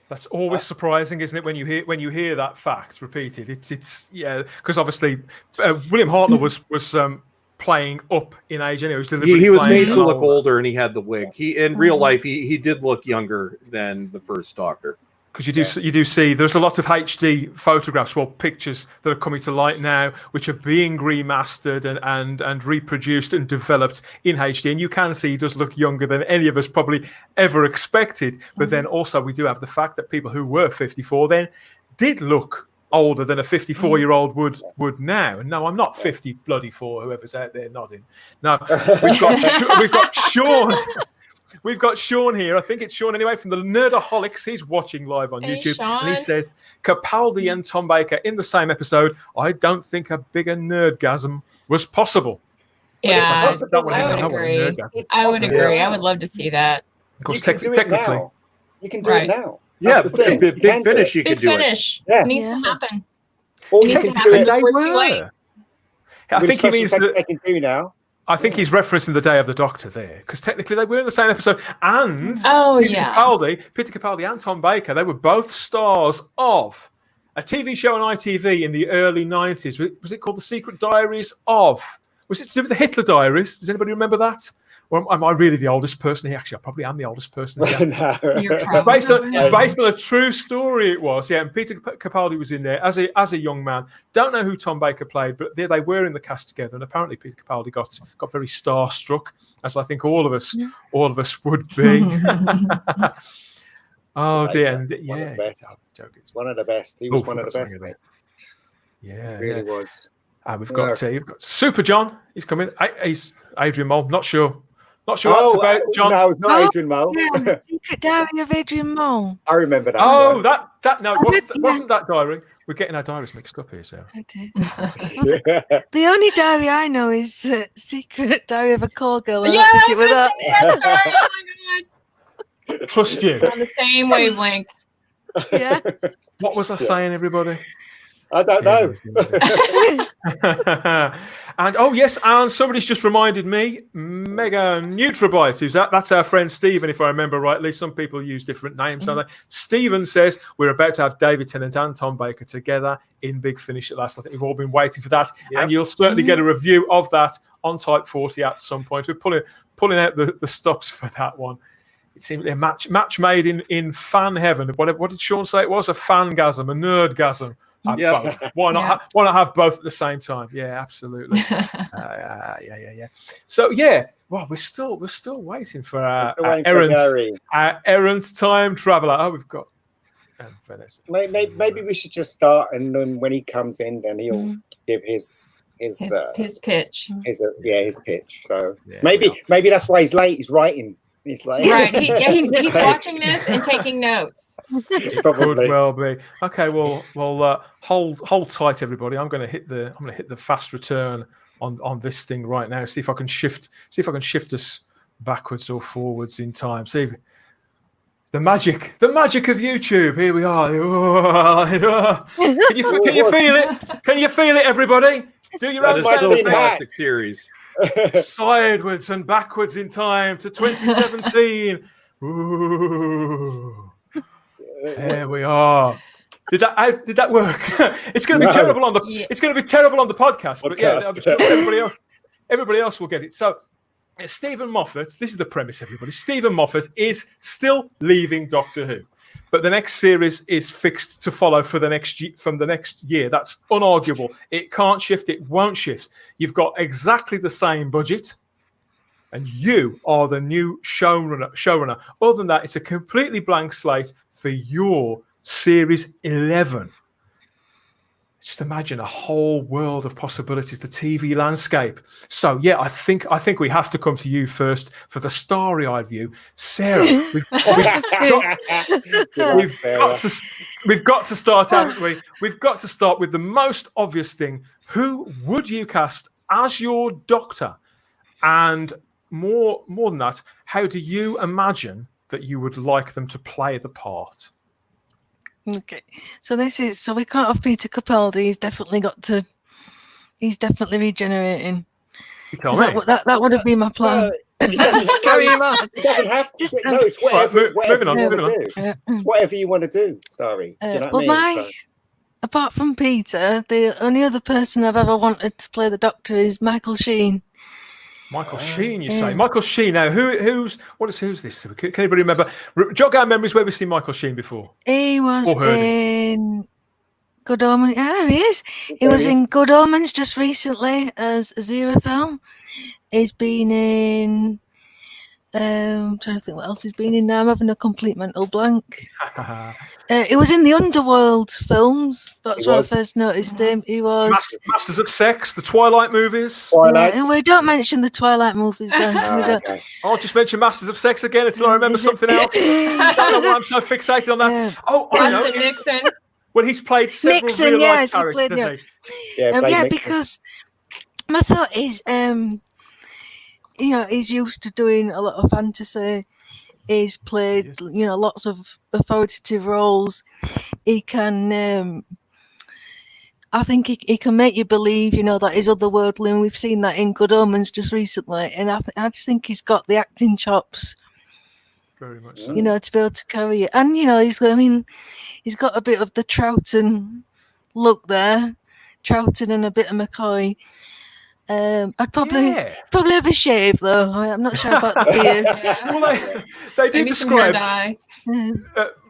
That's always surprising, isn't it? When you hear that fact repeated, it's because obviously William Hartnell was playing up in age anyway. He was made to look older, and he had the wig. He in real life he did look younger than the first Doctor. Because you do see there's a lot of HD photographs, pictures that are coming to light now, which are being remastered and reproduced and developed in HD, and you can see he does look younger than any of us probably ever expected. But then also we do have the fact that people who were 54 then did look older than a 54-year-old would now. And no, I'm not 54, whoever's out there nodding. No, we've got Sean. We've got Sean here. I think it's Sean anyway from the Nerdaholics. He's watching live on YouTube. Sean. And he says, Capaldi and Tom Baker in the same episode. I don't think a bigger nerdgasm was possible. Yeah, I I would agree. I would love to see that. Of course, technically. You can do it now. Yeah, That's the thing. big finish. You Big could do finish. Yeah. It needs to happen. Or It you needs can to do happen it. before it's too late. I think he means that that. they can do now. I think he's referencing the Day of the Doctor there, because technically they were in the same episode. And Peter Capaldi and Tom Baker, they were both stars of a TV show on ITV in the early 90s. Was it called The Secret Diaries of? Was it to do with the Hitler Diaries? Does anybody remember that? Or am I really the oldest person here? Actually, I probably am the oldest person here. No. Based on a true story, it was. Yeah, and Peter Capaldi was in there as a young man. Don't know who Tom Baker played, but they were in the cast together. And apparently, Peter Capaldi got very starstruck, as I think all of us would be. Oh dear, and It's one of the best. He was one of the best. Yeah, he really was. We've got Super John. He's coming. He's Adrian Mole. Not sure that's about John. No, it's not Adrian Mole. Yeah, the Secret Diary of Adrian Mole. I remember that. Oh, that no, it wasn't that diary. We're getting our diaries mixed up here, Sarah. The only diary I know is Secret Diary of a Call Girl. Yeah, I think it was that. Oh my God. Trust you. On the same wavelength. Yeah. What was I saying, everybody? I don't know. And yes, and somebody's just reminded me, Mega Nutribite, that's our friend Stephen, if I remember rightly. Some people use different names, don't they? Stephen says we're about to have David Tennant and Tom Baker together in Big Finish at last. I think we've all been waiting for that, and you'll certainly get a review of that on Type 40 at some point. We're pulling out the stops for that one. It seemed a match made in fan heaven. What did Sean say it was? A fangasm, a nerdgasm. Both. Why not have both at the same time? Yeah, absolutely. Yeah. So we're still waiting for our errant time traveler. Oh, we've got Venice. Maybe we should just start, and then when he comes in, then he'll give his pitch. His pitch. So maybe that's why he's late. He's writing. He's late. Right. He's watching this and taking notes. Could well be. Okay. Well. Hold tight, everybody. I'm going to hit the fast return on this thing right now. See if I can shift us backwards or forwards in time. See the magic of YouTube. Here we are. Can you feel it? Can you feel it, everybody? Do your own fantastic series. Sideways and backwards in time to 2017. Ooh. There we are. Did that work? It's going to be terrible on the it's going to be terrible on the podcast, but I'm sure everybody else will get it. So Stephen Moffat, this is the premise, everybody. Stephen Moffat is still leaving Doctor Who. But the next series is fixed to follow from the next year. That's unarguable. It can't shift. It won't shift. You've got exactly the same budget, and you are the new showrunner. Other than that, it's a completely blank slate for your series 11. just imagine a whole world of possibilities, the TV landscape. So yeah, I think we have to come to you first for the starry-eyed view. Sarah, we've got to start, haven't we? We've got to start with the most obvious thing. Who would you cast as your Doctor? And more than that, how do you imagine that you would like them to play the part? Okay, so we can't have Peter Capaldi. He's definitely regenerating. That would have been my plan. Just carry him on. He doesn't have to. It's whatever you want to do. It's whatever you want to do, Starry. Do you know what I mean? Apart from Peter, the only other person I've ever wanted to play the Doctor is Michael Sheen. Michael Sheen, you say? Michael Sheen. Now, who's this? Can anybody remember? Jog our memories where we've seen Michael Sheen before. He was in Good Omens. Yeah, there he is. He was in Good Omens just recently as Aziraphale. He's been in. I'm trying to think what else he's been in now. I'm having a complete mental blank. He was in the Underworld films. That's where I first noticed him. He was Masters of Sex, the Twilight movies. And we don't mention the Twilight movies, then. Okay. I'll just mention Masters of Sex again until I remember something else. I don't know why I'm so fixated on that. Yeah. Oh, I know. Nixon. Well, he's played several Nixon, real-life characters, hasn't he? Because my thought is, he's used to doing a lot of fantasy. He's played, lots of authoritative roles. He can, I think he can make you believe, that he's otherworldly, and we've seen that in Good Omens just recently. And I just think he's got the acting chops, very much so. To be able to carry it. And he's got a bit of the Troughton look there, Troughton and a bit of McCoy. I'd probably have a shave though. I'm not sure about the beard. Well, they do describe.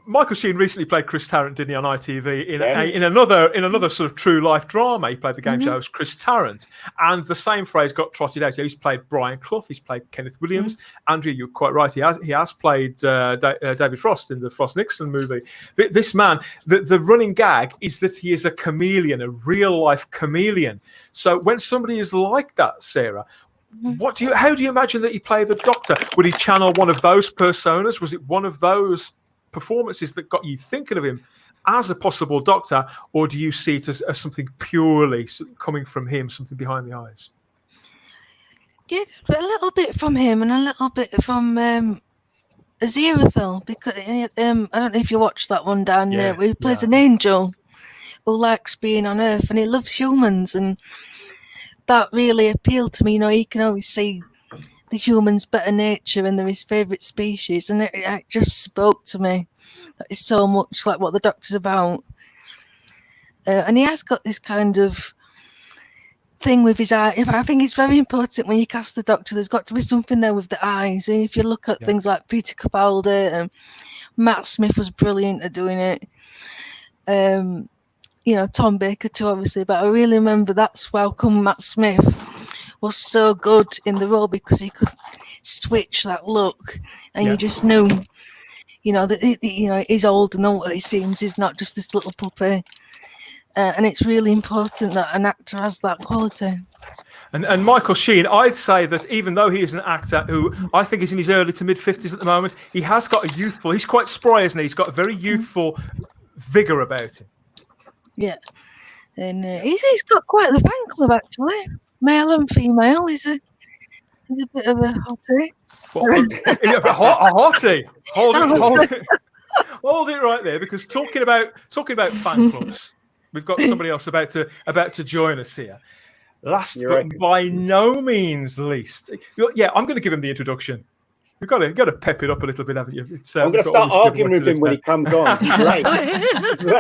Michael Sheen recently played Chris Tarrant, didn't he, on ITV in another sort of true life drama. He played the game show host Chris Tarrant, and the same phrase got trotted out. He's played Brian Clough, he's played Kenneth Williams. Andrea, you're quite right. He has played David Frost in the Frost Nixon movie. This man, the running gag is that he is a chameleon, a real life chameleon. So when somebody is like that, Sarah, how do you imagine that he play the Doctor? Would he channel one of those personas? Was it one of those performances that got you thinking of him as a possible Doctor, or do you see it as something purely coming from him, something behind the eyes? Yeah, a little bit from him and a little bit from Aziraphale, because I don't know if you watched that one, Dan, where he plays an angel who likes being on Earth and he loves humans, and that really appealed to me. He can always see the human's better nature and they're his favourite species, and it just spoke to me. That is so much like what the Doctor's about. And he has got this kind of thing with his eye. I think it's very important when you cast the Doctor, there's got to be something there with the eyes. And if you look at things like Peter Capaldi, and Matt Smith was brilliant at doing it. Tom Baker too, obviously, but I really remember that's how come Matt Smith was so good in the role, because he could switch that look, and you just knew, that he's old and what he seems. He's not just this little puppy, and it's really important that an actor has that quality. And Michael Sheen, I'd say that even though he is an actor who I think is in his early to mid 50s at the moment, he has got he's quite spry, isn't he? He's got a very youthful vigour about him. Yeah, and he's got quite the fan club, actually. Male and female. He's a bit of a hottie. A hottie. Hold it right there, because talking about fan clubs, we've got somebody else about to join us here. Last but by no means least, I'm going to give him the introduction. You've got to pep it up a little bit, haven't you? I'm going to start arguing with him when he comes on. Right.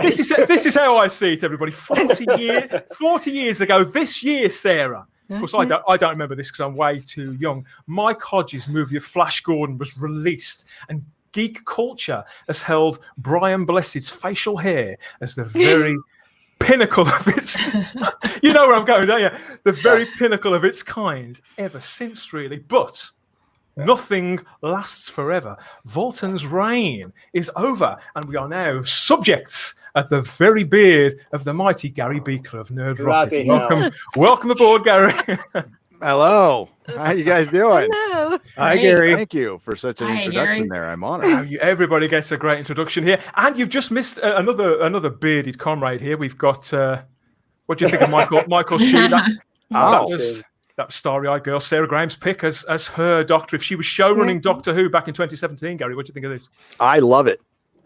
This is how I see it, everybody. 40 years ago this year, Sarah. Of course, I don't remember this because I'm way too young. Mike Hodges' movie of Flash Gordon was released, and geek culture has held Brian Blessed's facial hair as the very pinnacle of its... You know where I'm going, don't you? The very pinnacle of its kind ever since, really. But Nothing lasts forever. Volton's reign is over, and we are now subjects at the very beard of the mighty Gary Beekler of Nerd Bloody Rotted. hell. Welcome aboard, Gary. Hello. How you guys doing? Hello. Hi, Hey. Gary. Thank you for such an Hi, introduction Gary. there. I'm honored. Everybody gets a great introduction here, and you've just missed another bearded comrade here. We've got what do you think of Michael Sheen? Oh, That was starry-eyed girl, Sarah Graham's pick as her doctor. If she was showrunning Doctor Who back in 2017, Gary, what do you think of this? I love it.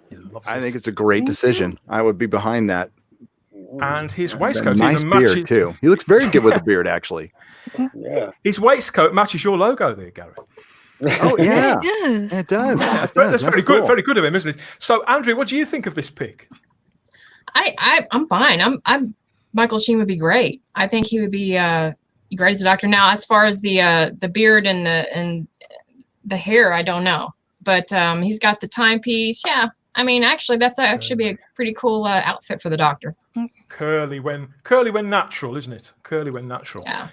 He loves I it. think it's a great decision. I would be behind that. And his A waistcoat nice even beard matches. too. He looks very good with a beard, actually. Yeah. His waistcoat matches your logo there, Gary. Oh yeah, It does. it does. That's It does. very good. Cool. Very good of him, isn't it? So, Andrew, what do you think of this pick? I'm fine. I'm Michael Sheen would be great. I think he would be great as a doctor. Now, as far as the beard and the hair, I don't know, but he's got the timepiece. Yeah, I mean, actually, that's actually be a pretty cool outfit for the doctor. Curly when natural, isn't it? Curly when natural. Yeah.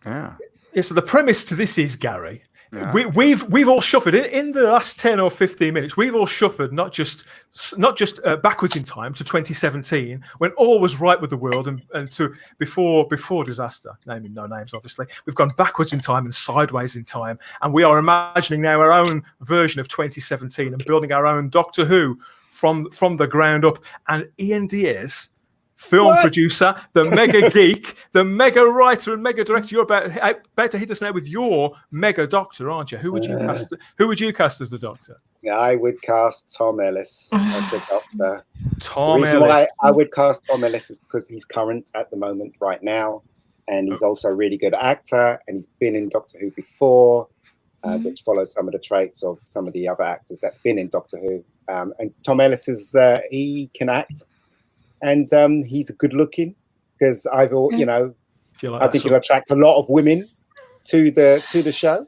Yeah. Yeah, so the premise to this is, Gary, Yeah. we've all shuffled in the last 10 or 15 minutes. We've all shuffled not just backwards in time to 2017 when all was right with the world and to before disaster. Naming no names, obviously. We've gone backwards in time and sideways in time, and we are imagining now our own version of 2017 and building our own Doctor Who from the ground up. And Ian Diaz, film producer, the mega geek, the mega writer and mega director. You're about to hit us now with your mega doctor, aren't you? Who would you cast? Who would you cast as the doctor? Yeah, I would cast Tom Ellis as the doctor. Tom The reason Ellis. why I would cast Tom Ellis is because he's current at the moment right now, and he's also a really good actor, and he's been in Doctor Who before, which follows some of the traits of some of the other actors that's been in Doctor Who. And Tom Ellis he can act. And he's good looking because I think he'll attract a lot of women to the show,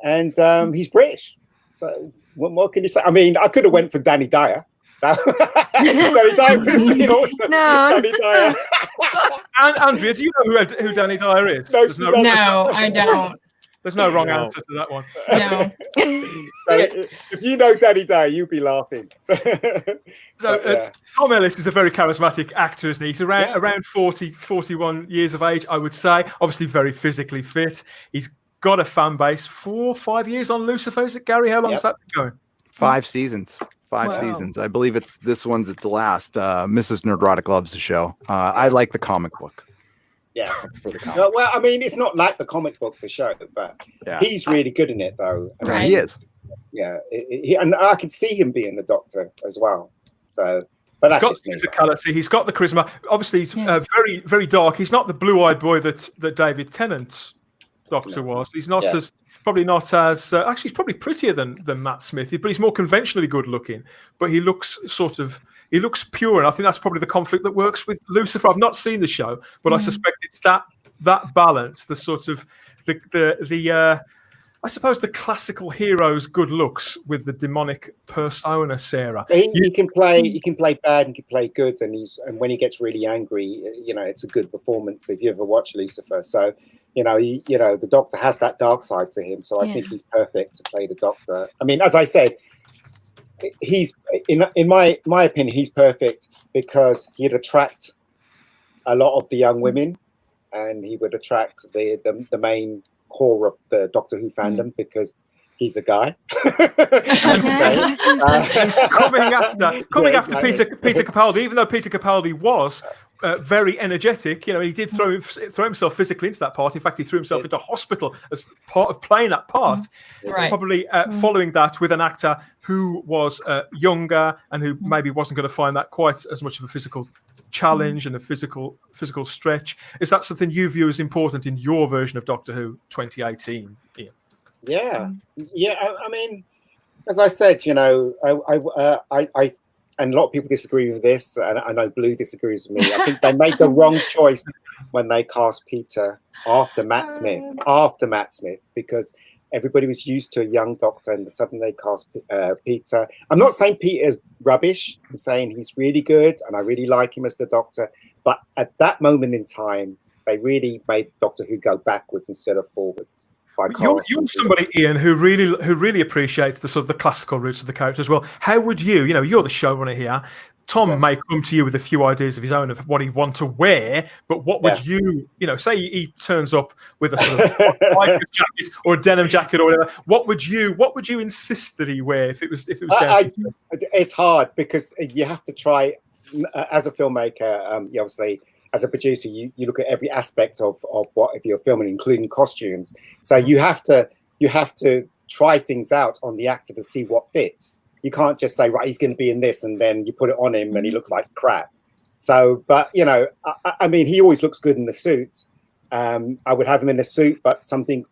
and he's British. So what more can you say? I mean, I could have went for Danny Dyer. Danny Dyer would have been awesome. No. Danny Dyer. And Andrea, do you know who Danny Dyer is? No, No, I don't. There's no wrong No. answer to that one. No. If you know Danny Dyer, you'll be laughing. So Yeah. Tom Ellis is a very charismatic actor, isn't he? He's around 40, 41 years of age, I would say. Obviously very physically fit. He's got a fan base. 4 or 5 years on Lucifer. Is it, Gary? How long has that been going? 5 seasons. 5 Wow. seasons. I believe it's the last. Mrs. Nerdrotic loves the show. I like the comic book. Yeah. Well, I mean, it's not like the comic book, the show, but Yeah. he's really good in it, though. I mean, Right. He is. Yeah, and I could see him being the Doctor as well. So, but that's just me. He's got the physicality. He's got the charisma. Obviously, he's very, very dark. He's not the blue-eyed boy that David Tennant's Doctor was. He's not as actually he's probably prettier than Matt Smith, but he's more conventionally good-looking. But he looks pure, and I think that's probably the conflict that works with Lucifer. I've not seen the show, but I suspect it's that balance, the sort of the I suppose the classical hero's good looks with the demonic persona, Sarah. He can play bad and he can play good, and when he gets really angry, it's a good performance if you ever watch Lucifer. So, the Doctor has that dark side to him. So I think he's perfect to play the Doctor. I mean, as I said, he's in my opinion, he's perfect because he'd attract a lot of the young women, and he would attract the main core of the Doctor Who fandom because he's a guy. coming after Peter Capaldi, even though Peter Capaldi was very energetic, he did throw himself physically into that part. In fact, he threw himself into hospital as part of playing that part. Right. Probably following that with an actor who was younger and who maybe wasn't going to find that quite as much of a physical challenge and a physical stretch. Is that something you view as important in your version of Doctor Who 2018? Ian? Yeah. I mean, as I said, I and a lot of people disagree with this, and I know Blue disagrees with me. I think they made the wrong choice when they cast Peter after Matt Smith, because everybody was used to a young Doctor, and suddenly they cast Peter. I'm not saying Peter's rubbish. I'm saying he's really good, and I really like him as the Doctor. But at that moment in time, they really made Doctor Who go backwards instead of forwards. Carl. You're somebody, Ian, who really appreciates the sort of the classical roots of the character as well. How would you know, you're the showrunner here. Tom may come to you with a few ideas of his own of what he'd want to wear, but what would you say he turns up with a sort of biker jacket or a denim jacket or whatever? What would you insist that he wear if it was down to you? It's hard because you have to try as a filmmaker. You obviously, as a producer, you look at every aspect of what if you're filming, including costumes. So you have to try things out on the actor to see what fits. You can't just say, right, he's going to be in this, and then you put it on him and he looks like crap. So, but I mean, he always looks good in the suit. I would have him in the suit, but something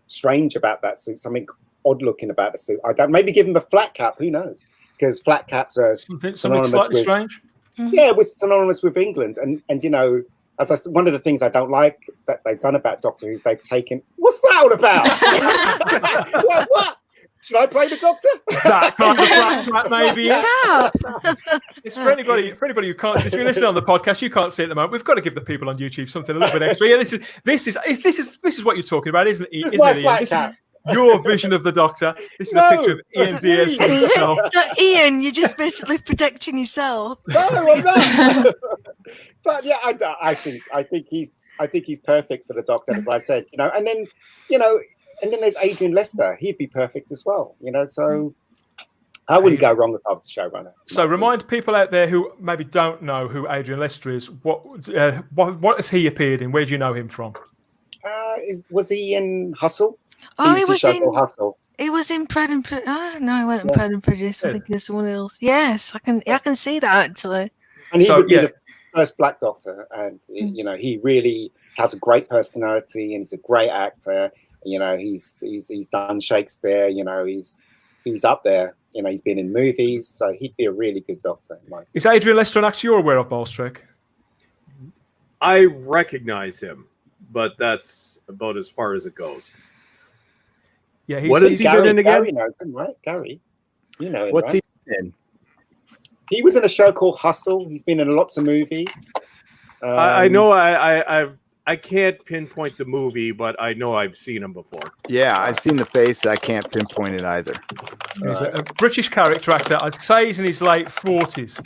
strange about that suit, something odd looking about the suit. Maybe give him a flat cap. Who knows? Because flat caps are something slightly strange. Yeah, it was synonymous with England, and one of the things I don't like that they've done about Doctor Who is they've taken. What's that all about? what? Should I play the Doctor? That kind of flat maybe. Yeah. It's for anybody who can't. If you're listening on the podcast, you can't see it at the moment. We've got to give the people on YouTube something a little bit extra. Yeah, this is what you're talking about, isn't it? Isn't it, Ian? This is your vision of the Doctor. This is a picture of Ian Diaz himself. So, Ian, you're just basically protecting yourself. No, I'm not. But yeah, I think he's perfect for the Doctor, as I said. And then there's Adrian Lester. He'd be perfect as well. So I wouldn't go wrong if I was the showrunner. So remind people out there who maybe don't know who Adrian Lester is. What has he appeared in? Where do you know him from? Was he in Hustle? Oh, he was in Hustle. He was in Pride and Prejudice. Oh, no, he went in Pride and Prejudice. I think there's someone else. Yes, I can see that actually. And he would be the first Black Doctor, and he really has a great personality, and he's a great actor. He's done Shakespeare. He's up there. He's been in movies, so he'd be a really good Doctor. Is Adrian Lester an actor you're aware of, Ballstrick? I recognize him, but that's about as far as it goes. Yeah, what has he been in again? Gary knows him, right? Gary, you know him, What's right? he in? He was in a show called Hustle. He's been in lots of movies. I know. I can't pinpoint the movie, but I know I've seen him before. Yeah, I've seen the face. I can't pinpoint it either. He's a British character actor. I'd say he's in his late 40s.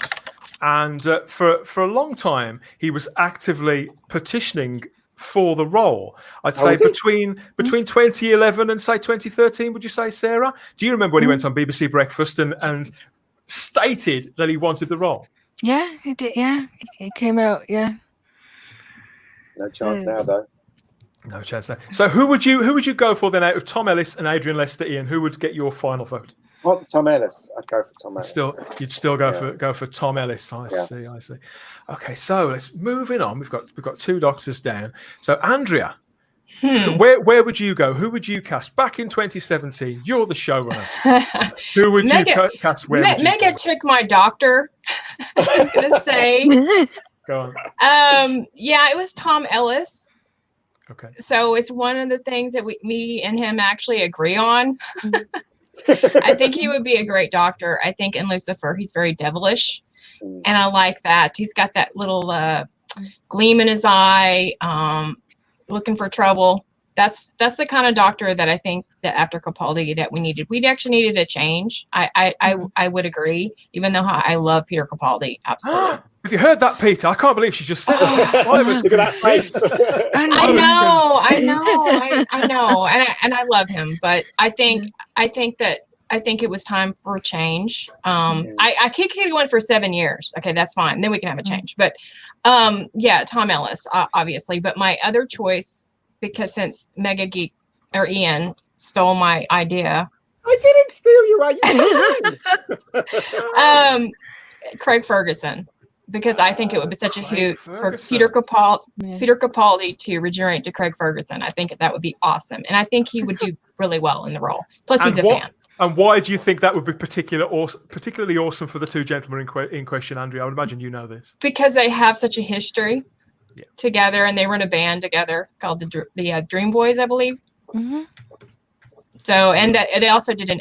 And for a long time, he was actively petitioning for the role. I'd say between 2011 and say 2013, would you say, Sarah? Do you remember when he went on BBC Breakfast and stated that he wanted the role? Yeah, he did. Yeah, it came out. Yeah. No chance now, though. No chance now. So who would you go for then out of Tom Ellis and Adrian Lester, Ian? Who would get your final vote? Oh, Tom Ellis. I'd go for Tom Ellis. You'd still go for Tom Ellis. I see. Okay, so let's moving on. We've got two Doctors down. So Andrea, where would you go? Who would you cast? Back in 2017, you're the showrunner. Who would you cast? Mega took my Doctor. I was gonna say. Go on. Yeah, it was Tom Ellis. Okay. So it's one of the things that me and him actually agree on. I think he would be a great Doctor. I think in Lucifer, he's very devilish. And I like that. He's got that little gleam in his eye, looking for trouble. That's the kind of Doctor that I think that after Capaldi that we needed. We actually needed a change. I would agree, even though I love Peter Capaldi. Absolutely. Have you heard that, Peter? I can't believe she just said that. Look at that face. I know, and I love him, but I think it was time for a change. I keep going for 7 years. Okay, that's fine. Then we can have a change. But yeah, Tom Ellis, obviously. But my other choice, because since Mega Geek or Ian stole my idea, I didn't steal your idea. Craig Ferguson. Because I think it would be such a hoot for Peter Capaldi to regenerate to Craig Ferguson. I think that would be awesome. And I think he would do really well in the role. Plus, he's a fan. And why do you think that would be particularly awesome for the two gentlemen in question, Andrea? I would imagine you know this. Because they have such a history together, and they were in a band together called the Dream Boys, I believe. Mm-hmm. So, and they also did had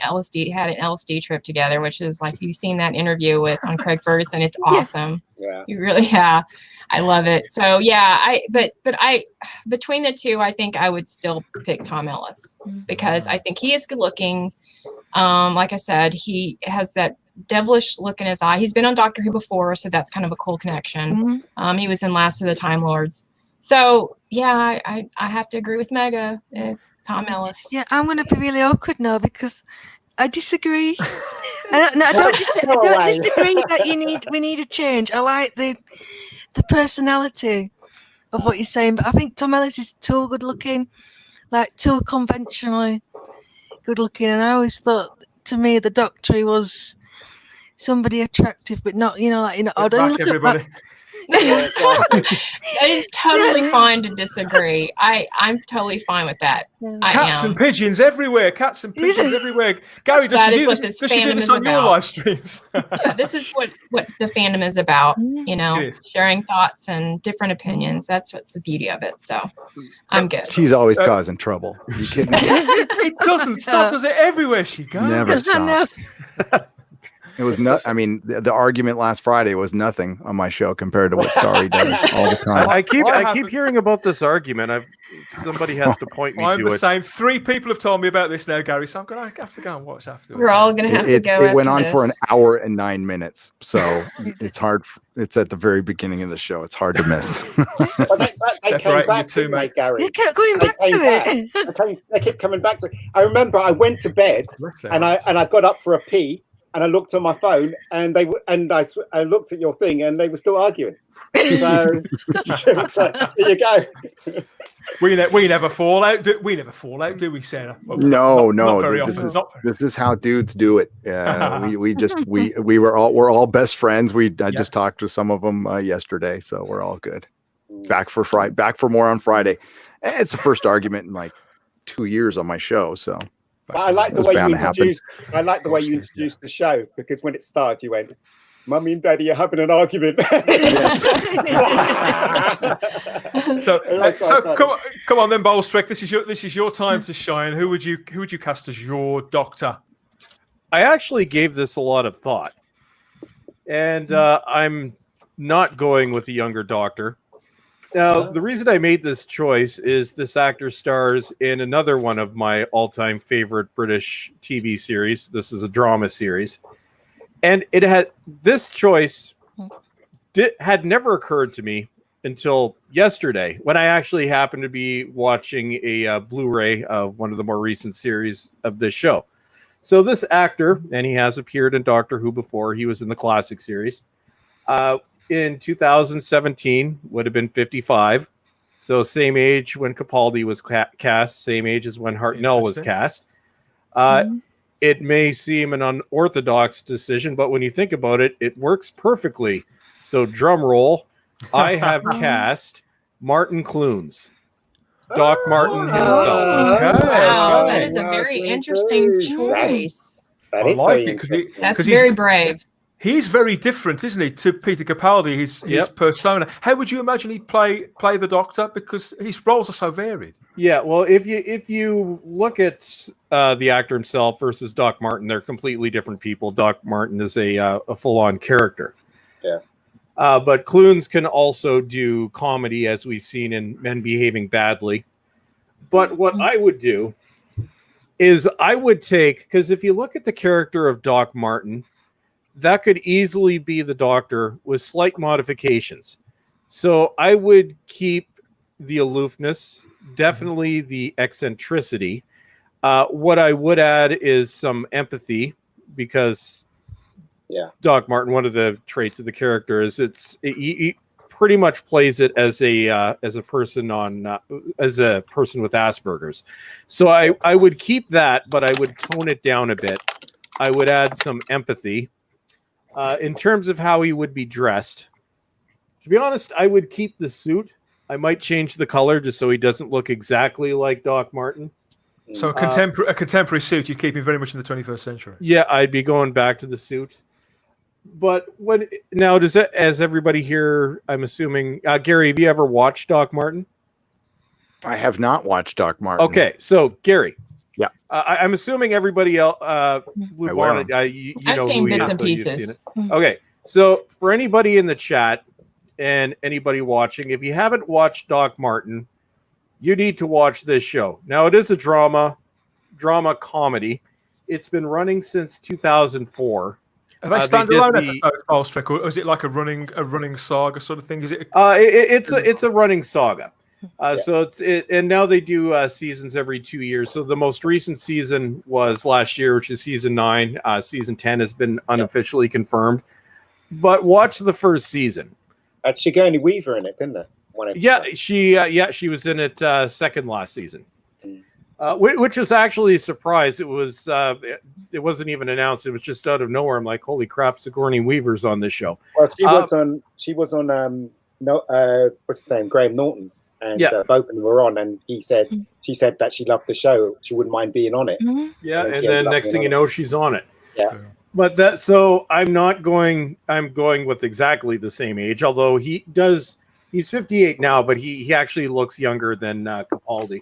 an LSD trip together, which is like, you've seen that interview on Craig Ferguson. It's awesome. Yeah. You really, yeah. I love it. So yeah, but I between the two, I think I would still pick Tom Ellis because I think he is good looking. Like I said, he has that devilish look in his eye. He's been on Doctor Who before, so that's kind of a cool connection. He was in Last of the Time Lords. So yeah, I have to agree with Mega. It's Tom Ellis. Yeah, I'm going to be really awkward now because I disagree. I don't disagree that we need a change. I like the personality of what you're saying, but I think Tom Ellis is too good looking, like too conventionally good looking. And I always thought, to me, the Doctor was somebody attractive, but not, I don't look at that. That is totally fine to disagree. I'm totally fine with that. Yeah. Cats and pigeons everywhere. Cats and pigeons everywhere. Gary, does she do this on your live streams? Yeah, this is what the fandom is about. Sharing thoughts and different opinions. That's what's the beauty of it. So I'm good. She's always causing trouble. Are you kidding me? It doesn't stop, does it? Everywhere she goes. Never stops. It was not. I mean, the argument last Friday was nothing on my show compared to what Starry does all the time. I keep hearing about this argument. Somebody has to point me to it. I'm the same. 3 people have told me about this now, Gary. So I'm going to have to go and watch afterwards. We're all going to have to go. It went on for an hour and 9 minutes, so it's hard. It's at the very beginning of the show. It's hard to miss. They came back to me, Gary. They kept going back to it. They kept coming back to it. I remember I went to bed and I got up for a pee. And I looked on my phone, and I looked at your thing, and they were still arguing. So, there you go. We never fall out. We never fall out, do we, Sarah? Well, no. Not very often. This is how dudes do it. We're all best friends. I just talked to some of them yesterday, so we're all good. Back for more on Friday. It's the first argument in like 2 years on my show, so. I like the way you introduced. I like the way you introduced the show, because when it started, you went, "Mummy and Daddy are having an argument." So come on then, Bolstrick. This is your time to shine. Who would you cast as your Doctor? I actually gave this a lot of thought, and I'm not going with the younger Doctor. Now, the reason I made this choice is this actor stars in another one of my all-time favorite British TV series. This is a drama series. And this choice had never occurred to me until yesterday, when I actually happened to be watching a Blu-ray of one of the more recent series of this show. So this actor, and he has appeared in Doctor Who before, he was in the classic series. In 2017, would have been 55. So same age when Capaldi was cast, same age as when Hartnell was cast. It may seem an unorthodox decision, but when you think about it, it works perfectly. So drum roll, I have cast Martin Clunes. Doc Martin himself. Wow, that is a very interesting choice. That is very interesting. That's very brave. He's very different, isn't he, to Peter Capaldi, his persona. How would you imagine he'd play the Doctor? Because his roles are so varied. Yeah, well, if you look at the actor himself versus Doc Martin, they're completely different people. Doc Martin is a full-on character. Yeah. But Clunes can also do comedy, as we've seen in Men Behaving Badly. But what I would do is I would take, because if you look at the character of Doc Martin, that could easily be the Doctor with slight modifications. So I would keep the aloofness, definitely the eccentricity. What I would add is some empathy, because Doc Martin, one of the traits of the character is he pretty much plays it as a person with Asperger's. So I would keep that, but I would tone it down a bit. I would add some empathy. In terms of how he would be dressed, to be honest, I would keep the suit. I might change the color just so he doesn't look exactly like Doc Martin. So a contemporary suit, you keep him very much in the 21st century. Yeah, I'd be going back to the suit. But as everybody here, I'm assuming, Gary, have you ever watched Doc Martin? I have not watched Doc Martin. Okay, so Gary. Yeah, I'm assuming everybody else, Blue Bonnet, you know seen who he bits is, and but you've pieces. seen it. Okay, so for anybody in the chat, and anybody watching, if you haven't watched Doc Martin, you need to watch this show. Now, it is a drama comedy. It's been running since 2004. Are they standalone episodes, Bolstrick, or is it like a running saga sort of thing? Is it? It's a running saga. So and now they do seasons every 2 years. So the most recent season was last year, which is season 9. Season 10 has been unofficially confirmed. But watch the first season. Had Sigourney Weaver in it, didn't there? She was in it second last season, which was actually a surprise. It wasn't even announced. It was just out of nowhere. I'm like, holy crap, Sigourney Weaver's on this show. Well, she was on what's his name, Graham Norton, and both of them were on. And she said that she loved the show. She wouldn't mind being on it. Yeah, and then next thing you know, she's on it. Yeah. But so I'm not going. I'm going with exactly the same age, although he's 58 now, but he actually looks younger than Capaldi.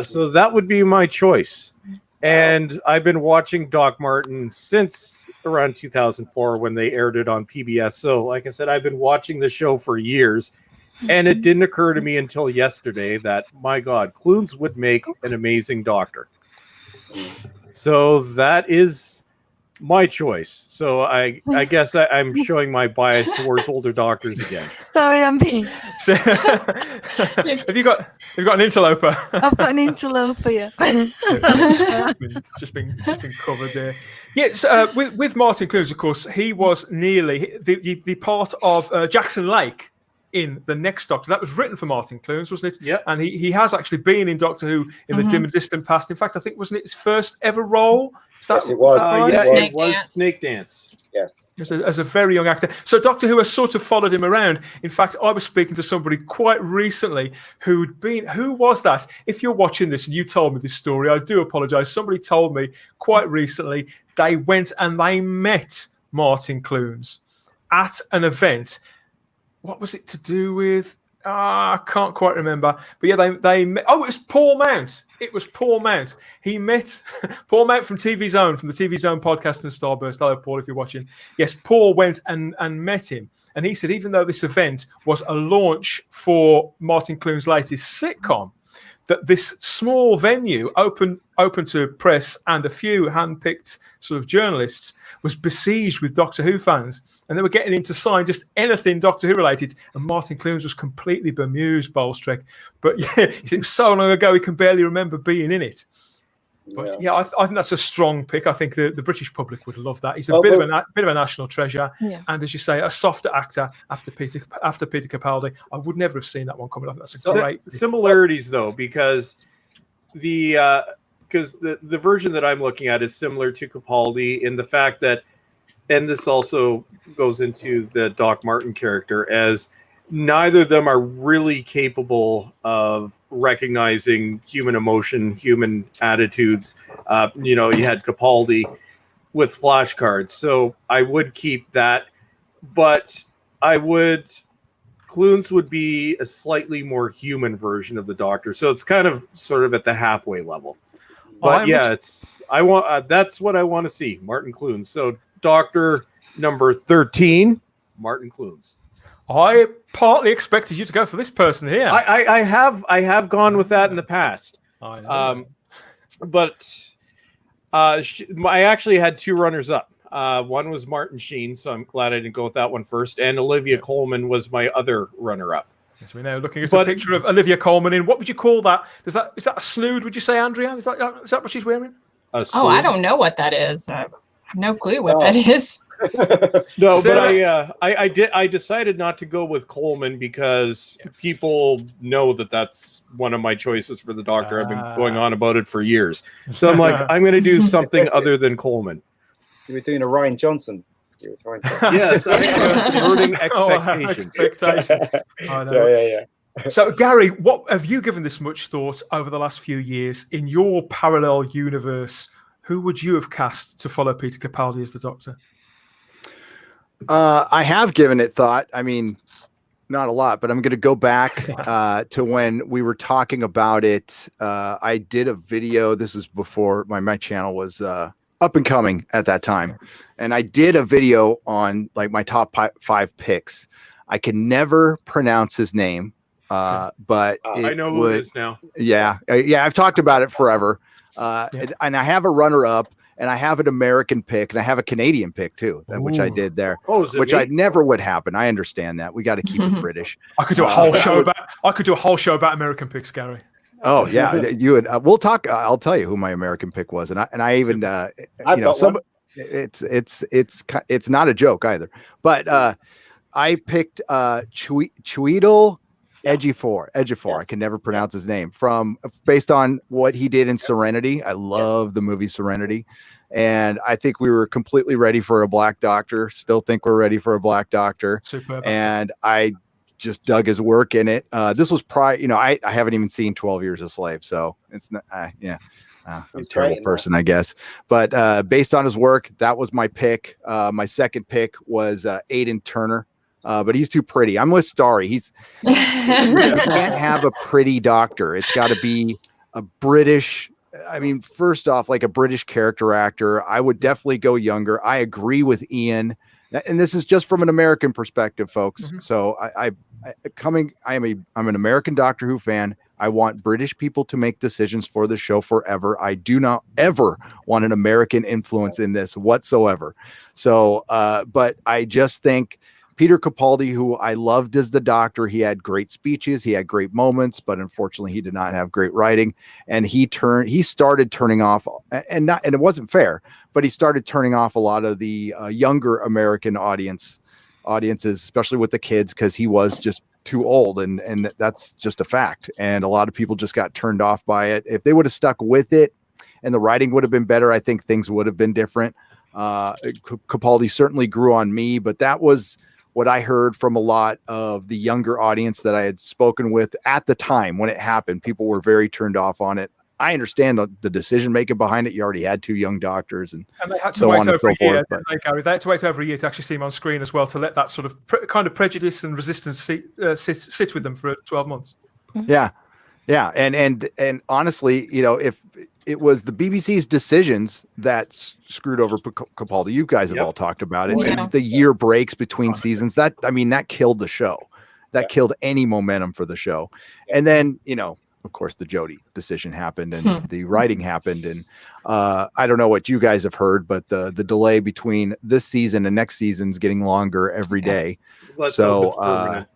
So that would be my choice. And I've been watching Doc Martin since around 2004 when they aired it on PBS. So like I said, I've been watching the show for years, and it didn't occur to me until yesterday that, my God, Clunes would make an amazing doctor. So that is my choice. So I guess I'm showing my bias towards older doctors again. Sorry, I'm being. Have you got an interloper? I've got an interloper, yeah. just been covered there. Yes, with Martin Clunes, of course, he was nearly the part of Jackson Lake in the next Doctor. That was written for Martin Clunes, wasn't it? Yeah. And he has actually been in Doctor Who in the dim and distant past. In fact, I think wasn't it his first ever role? Yes, it was. It was Snake Dance. Yes. As a very young actor. So Doctor Who has sort of followed him around. In fact, I was speaking to somebody quite recently who was that? If you're watching this and you told me this story, I do apologise. Somebody told me quite recently they went and they met Martin Clunes at an event. What was it to do with? I can't quite remember. But yeah, they met. Oh, it was Paul Mount. It was Paul Mount. He met Paul Mount from TV Zone, from the TV Zone podcast and Starburst. Hello, Paul, if you're watching. Yes, Paul went and met him. And he said, even though this event was a launch for Martin Clunes' latest sitcom, that this small venue, open to press and a few handpicked sort of journalists, was besieged with Doctor Who fans, and they were getting him to sign just anything Doctor Who related. And Martin Clunes was completely bemused, Bolstrick. But yeah, it was so long ago he can barely remember being in it. But yeah, I think that's a strong pick. I think the British public would love that. He's a bit of a national treasure, and as you say, a softer actor after Peter Capaldi. I would never have seen that one coming. I think that's a great similarities though, because the version that I'm looking at is similar to Capaldi in the fact that, and this also goes into the Doc Martin character, as neither of them are really capable of recognizing human emotion, human attitudes. You had Capaldi with flashcards, so I would keep that. But Clunes would be a slightly more human version of the Doctor, so it's kind of sort of at the halfway level. But that's what I want to see, Martin Clunes. So Doctor number 13, Martin Clunes. I partly expected you to go for this person here. I have gone with that in the past. I know. But I actually had two runners up. One was Martin Sheen, so I'm glad I didn't go with that one first. And Olivia Colman was my other runner up. Yes, we're now looking at a picture of Olivia Colman in, what would you call that? Is that a snood, would you say, Andrea? Is that what she's wearing? I don't know what that is. I have no clue what that is. No, but I decided not to go with Coleman because people know that's one of my choices for the Doctor. I've been going on about it for years. So I'm like, I'm going to do something other than Coleman. You were doing a Ryan Johnson. You were trying to. Yes, hurting expectations. I know. Yeah. So, Gary, what have you given this much thought over the last few years in your parallel universe? Who would you have cast to follow Peter Capaldi as the Doctor? I have given it thought. I mean, not a lot, but I'm going to go back to when we were talking about it. I did a video. This is before my channel was up and coming at that time. And I did a video on like my top 5 picks. I can never pronounce his name, but I know who it is now. Yeah, I've talked about it forever, and I have a runner-up, and I have an American pick, and I have a Canadian pick too, which I did there, which I never would happen. I understand that we got to keep it British. I could do a whole show about. I could do a whole show about American picks, Gary. Oh yeah, you would. We'll talk. I'll tell you who my American pick was, and I even it's not a joke either. But I picked Chiwetel Ejiofor. Yes. I can never pronounce his name. Based on what he did in Serenity. I love the movie Serenity, and I think we were completely ready for a Black Doctor. Still think we're ready for a Black Doctor. Superb. And I just dug his work in it. This was I haven't even seen 12 Years a Slave, so it's not. I'm a terrible person, I guess. But based on his work, that was my pick. My second pick was Aidan Turner. But he's too pretty. I'm with Starry. You can't have a pretty doctor. It's got to be a British. I mean, first off, like a British character actor. I would definitely go younger. I agree with Ian, and this is just from an American perspective, folks. Mm-hmm. So I'm an American Doctor Who fan. I want British people to make decisions for the show forever. I do not ever want an American influence in this whatsoever. So, but I just think Peter Capaldi, who I loved as the Doctor, he had great speeches, he had great moments, but unfortunately he did not have great writing. And he started turning off, and it wasn't fair, but he started turning off a lot of the younger American audiences, especially with the kids, because he was just too old, and that's just a fact. And a lot of people just got turned off by it. If they would have stuck with it and the writing would have been better, I think things would have been different. Capaldi certainly grew on me, but that was what I heard from a lot of the younger audience that I had spoken with at the time when it happened. People were very turned off on it. I understand the decision making behind it. You already had two young doctors, and they had to wait over a year. They had to wait over a year to actually see him on screen as well, to let that sort of kind of prejudice and resistance sit with them for 12 months. Yeah, and honestly, if it was the BBC's decisions that screwed over Capaldi, you guys have all talked about it. Yeah. The year breaks between seasons, that killed the show. That killed any momentum for the show. And then, of course, the Jodie decision happened, and the writing happened. And I don't know what you guys have heard, but the delay between this season and next season's getting longer every day. Let's hope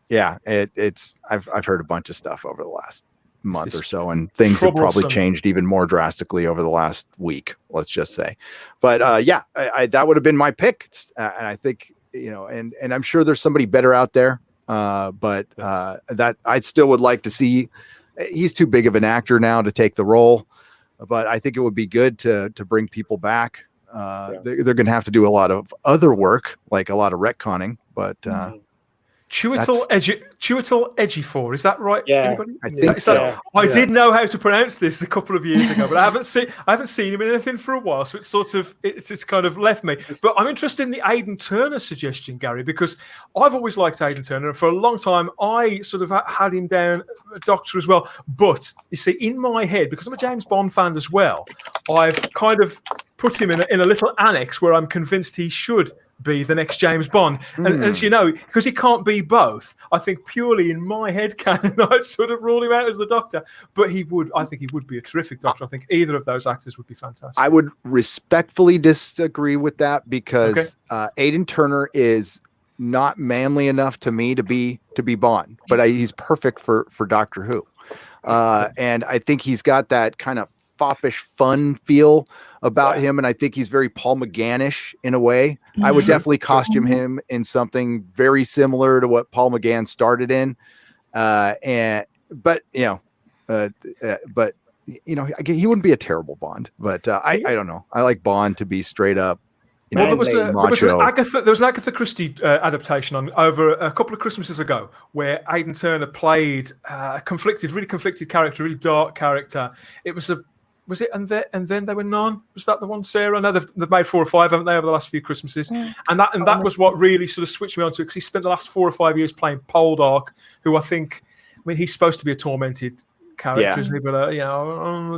it's I've heard a bunch of stuff over the last month or so, and things have probably changed even more drastically over the last week, let's just say. But I that would have been my pick. And I think, and I'm sure there's somebody better out there. But that I still would like to see. He's too big of an actor now to take the role, but I think it would be good to bring people back. They're going to have to do a lot of other work, like a lot of retconning, but Chiwetel Ejiofor, is that right? Yeah, anybody? I think so. I did know how to pronounce this a couple of years ago, but I haven't seen him in anything for a while, so it's kind of left me. But I'm interested in the Aidan Turner suggestion, Gary, because I've always liked Aidan Turner, and for a long time I sort of had him down a Doctor as well. But you see, in my head, because I'm a James Bond fan as well, I've kind of put him in a little annex where I'm convinced he should be the next James Bond. And as you know, because he can't be both, I think purely in my head canon, I'd sort of rule him out as the Doctor. But I think he would be a terrific Doctor. I think either of those actors would be fantastic. I would respectfully disagree with that, because Aidan Turner is not manly enough to me to be Bond, but he's perfect for Doctor Who. And I think he's got that kind of foppish fun feel about him, and I think he's very Paul McGann-ish in a way. I would definitely costume him in something very similar to what Paul McGann started in, but he wouldn't be a terrible Bond. But I don't know. I like Bond to be straight up. There was an Agatha Christie adaptation on over a couple of Christmases ago, where Aidan Turner played a really conflicted character, really dark character. Was it and then there were none? Was that the one, Sarah? I know they've made 4 or 5, haven't they, over the last few Christmases? Yeah. And that was what really sort of switched me onto it, because he spent the last 4 or 5 years playing Poldark, who he's supposed to be a tormented character, isn't he? But I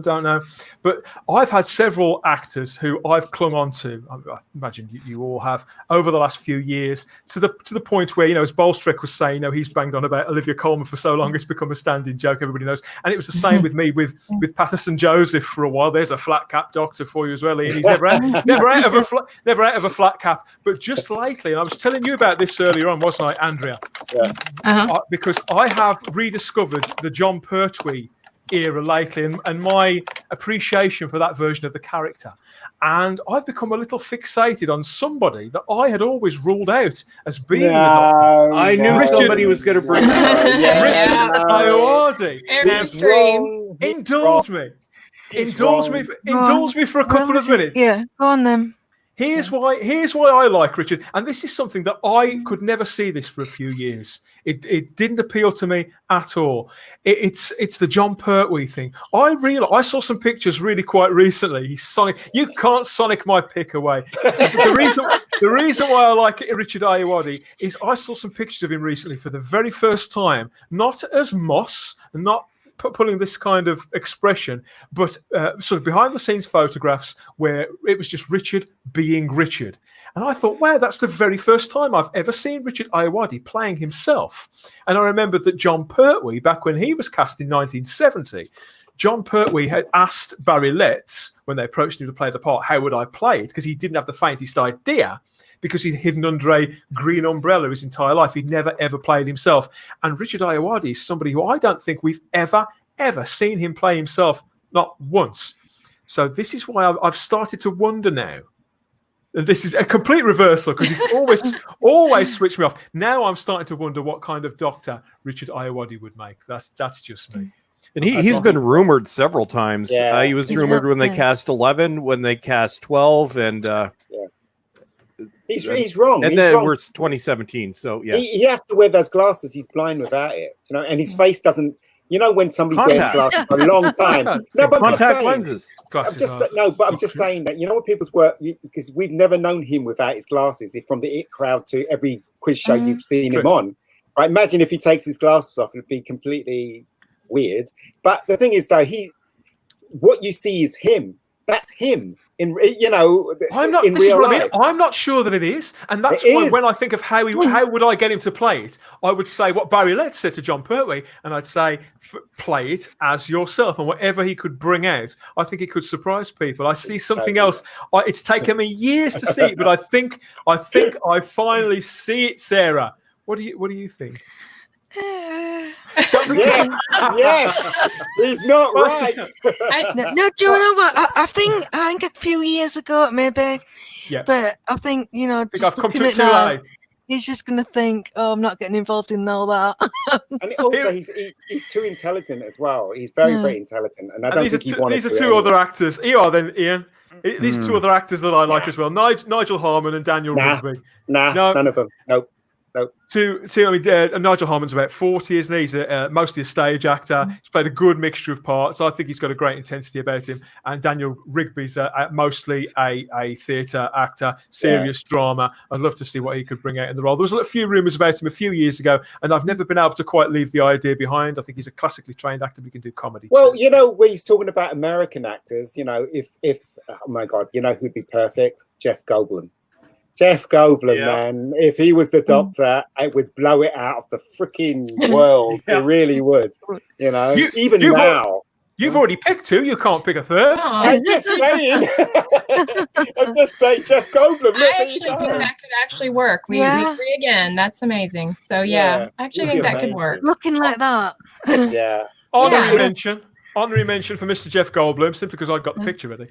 don't know. But I've had several actors who I've clung on to. I imagine you all have over the last few years, to the point where, as Bolstrick was saying, he's banged on about Olivia Colman for so long it's become a standing joke. Everybody knows, and it was the same with me with Patterson Joseph for a while. There's a flat cap doctor for you as well, Ian. He's never out of a flat cap. But just lately, and I was telling you about this earlier on, wasn't I, Andrea? Yeah. Because I have rediscovered the John Pertwee era lately, and my appreciation for that version of the character. And I've become a little fixated on somebody that I had always ruled out as being. I knew somebody was going to bring that up. Richard Ayoade. Indulge me for a couple of minutes. Yeah, go on then. Here's why I like Richard, and this is something that I could never see this for a few years. It didn't appeal to me at all. It's the John Pertwee thing. I saw some pictures really quite recently. He's Sonic. You can't Sonic my pick away. The reason why I like Richard Ayoade is I saw some pictures of him recently for the very first time, not as Moss, not pulling this kind of expression, but sort of behind the scenes photographs where it was just Richard being Richard. And I thought, wow, that's the very first time I've ever seen Richard Ayoade playing himself. And I remembered that John Pertwee, back when he was cast in 1970, John Pertwee had asked Barry Letts, when they approached him to play the part, how would I play it? Because he didn't have the faintest idea, because he'd hidden under a green umbrella his entire life. He'd never, ever played himself. And Richard Ayoade is somebody who I don't think we've ever seen him play himself, not once. So this is why I've started to wonder now. And this is a complete reversal, because he's always switched me off. Now I'm starting to wonder what kind of doctor Richard Ayoade would make. That's just me. And he's been rumored several times. Yeah. He was rumored when they cast 11, when they cast 12, and he's wrong. And then we're 2017, so yeah. He has to wear those glasses. He's blind without it, and his face doesn't. When somebody wears glasses for a long time. No, but contact lenses. I'm just saying that what people's work, because we've never known him without his glasses. From the It Crowd to every quiz show you've seen him on. Right? Imagine if he takes his glasses off, it'd be completely weird. But the thing is, though, what you see is him. That's him. In real life. I'm not sure that it is, and that's why when I think of how would I get him to play it, I would say what Barry Letts said to John Pertwee, and I'd say play it as yourself, and whatever he could bring out, I think he could surprise people. I see something else. It's taken me years to see it, but I think I finally see it. Sarah, what do you think? Yes, he's not right. No, do you know what? I think a few years ago, maybe. Yeah. But I think I've come to it too late. He's just going to think, "Oh, I'm not getting involved in all that." And also, he's too intelligent as well. He's very, very intelligent, and I don't think he wanted to. These are two other actors. You are then, Ian. These are two other actors that I like as well. Nigel Harman and Daniel Rigby. No, none of them. Nope. Nigel Harman's about 40, isn't he? He's mostly a stage actor. He's played a good mixture of parts. I think he's got a great intensity about him. And Daniel Rigby's mostly a theatre actor, serious drama. I'd love to see what he could bring out in the role. There was a few rumours about him a few years ago, and I've never been able to quite leave the idea behind. I think he's a classically trained actor, but he can do comedy. Well, when he's talking about American actors, if oh my God, who'd be perfect? Jeff Goldblum. Jeff Goldblum, man. If he was the doctor, it would blow it out of the freaking world. It really would. Even now. You've already picked two. You can't pick a third. I'm just saying. I'm just saying Jeff Goldblum. I actually think that could actually work. We agree again. That's amazing. So, I actually think that could work. Looking like that. Yeah. Honorary mention for Mr. Jeff Goldblum, simply because I got the picture ready.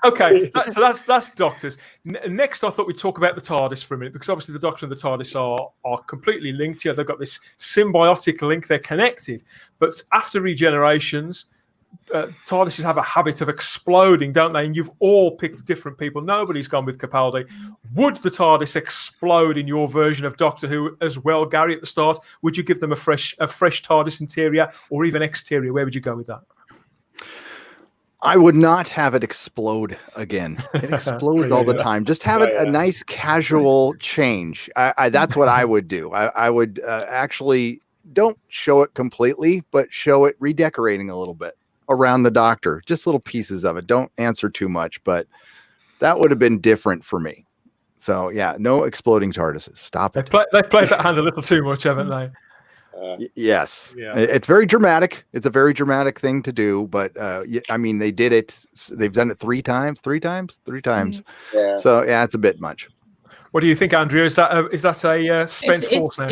Okay, so that's doctors. Next, I thought we'd talk about the TARDIS for a minute, because obviously the Doctor and the TARDIS are completely linked here. They've got this symbiotic link. They're connected. But after regenerations, TARDISes have a habit of exploding, don't they? And you've all picked different people. Nobody's gone with Capaldi. Would the TARDIS explode in your version of Doctor Who as well, Gary, at the start? Would you give them a fresh TARDIS interior or even exterior? Where would you go with that? I would not have it explode again. It explodes all the time. Just have it a nice casual change. That's what I would do. I would actually don't show it completely, but show it redecorating a little bit around the Doctor, just little pieces of it. Don't answer too much, but that would have been different for me. So yeah, no exploding TARDISes. Stop it. They've played that hand a little too much, haven't they? Yes. Yeah. It's very dramatic. It's a very dramatic thing to do, but I mean, they did it. They've done it three times. Yeah. So yeah, it's a bit much. What do you think, Andrea? Is that a spent force now?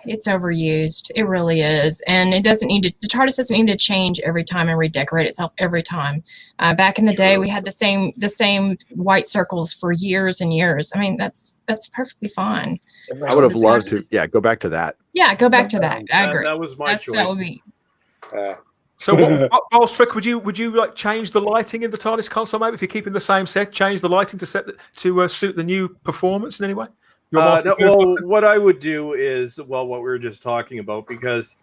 It's overused. It really is, and it doesn't need to. The TARDIS doesn't need to change every time and redecorate itself every time. Back in the day, we had the same white circles for years and years. I mean, that's perfectly fine. I would have loved to. Yeah, go back to that. Yeah, go back to that. I agree. That was my choice. That would be. So, what Bolstrick, would you like change the lighting in the TARDIS console, maybe if you're keeping the same set, change the lighting to suit the new performance in any way? What I would do is what we were just talking about, because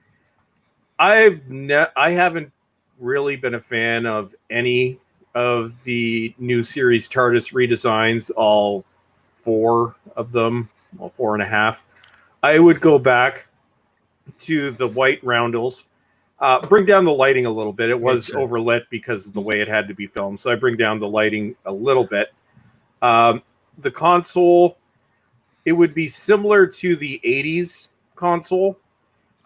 I haven't really been a fan of any of the new series TARDIS redesigns, all 4 of them, well, 4.5. I would go back to the white roundels. Bring down the lighting a little bit. It was overlit because of the way it had to be filmed. So I bring down the lighting a little bit. The console, it would be similar to the 80s console.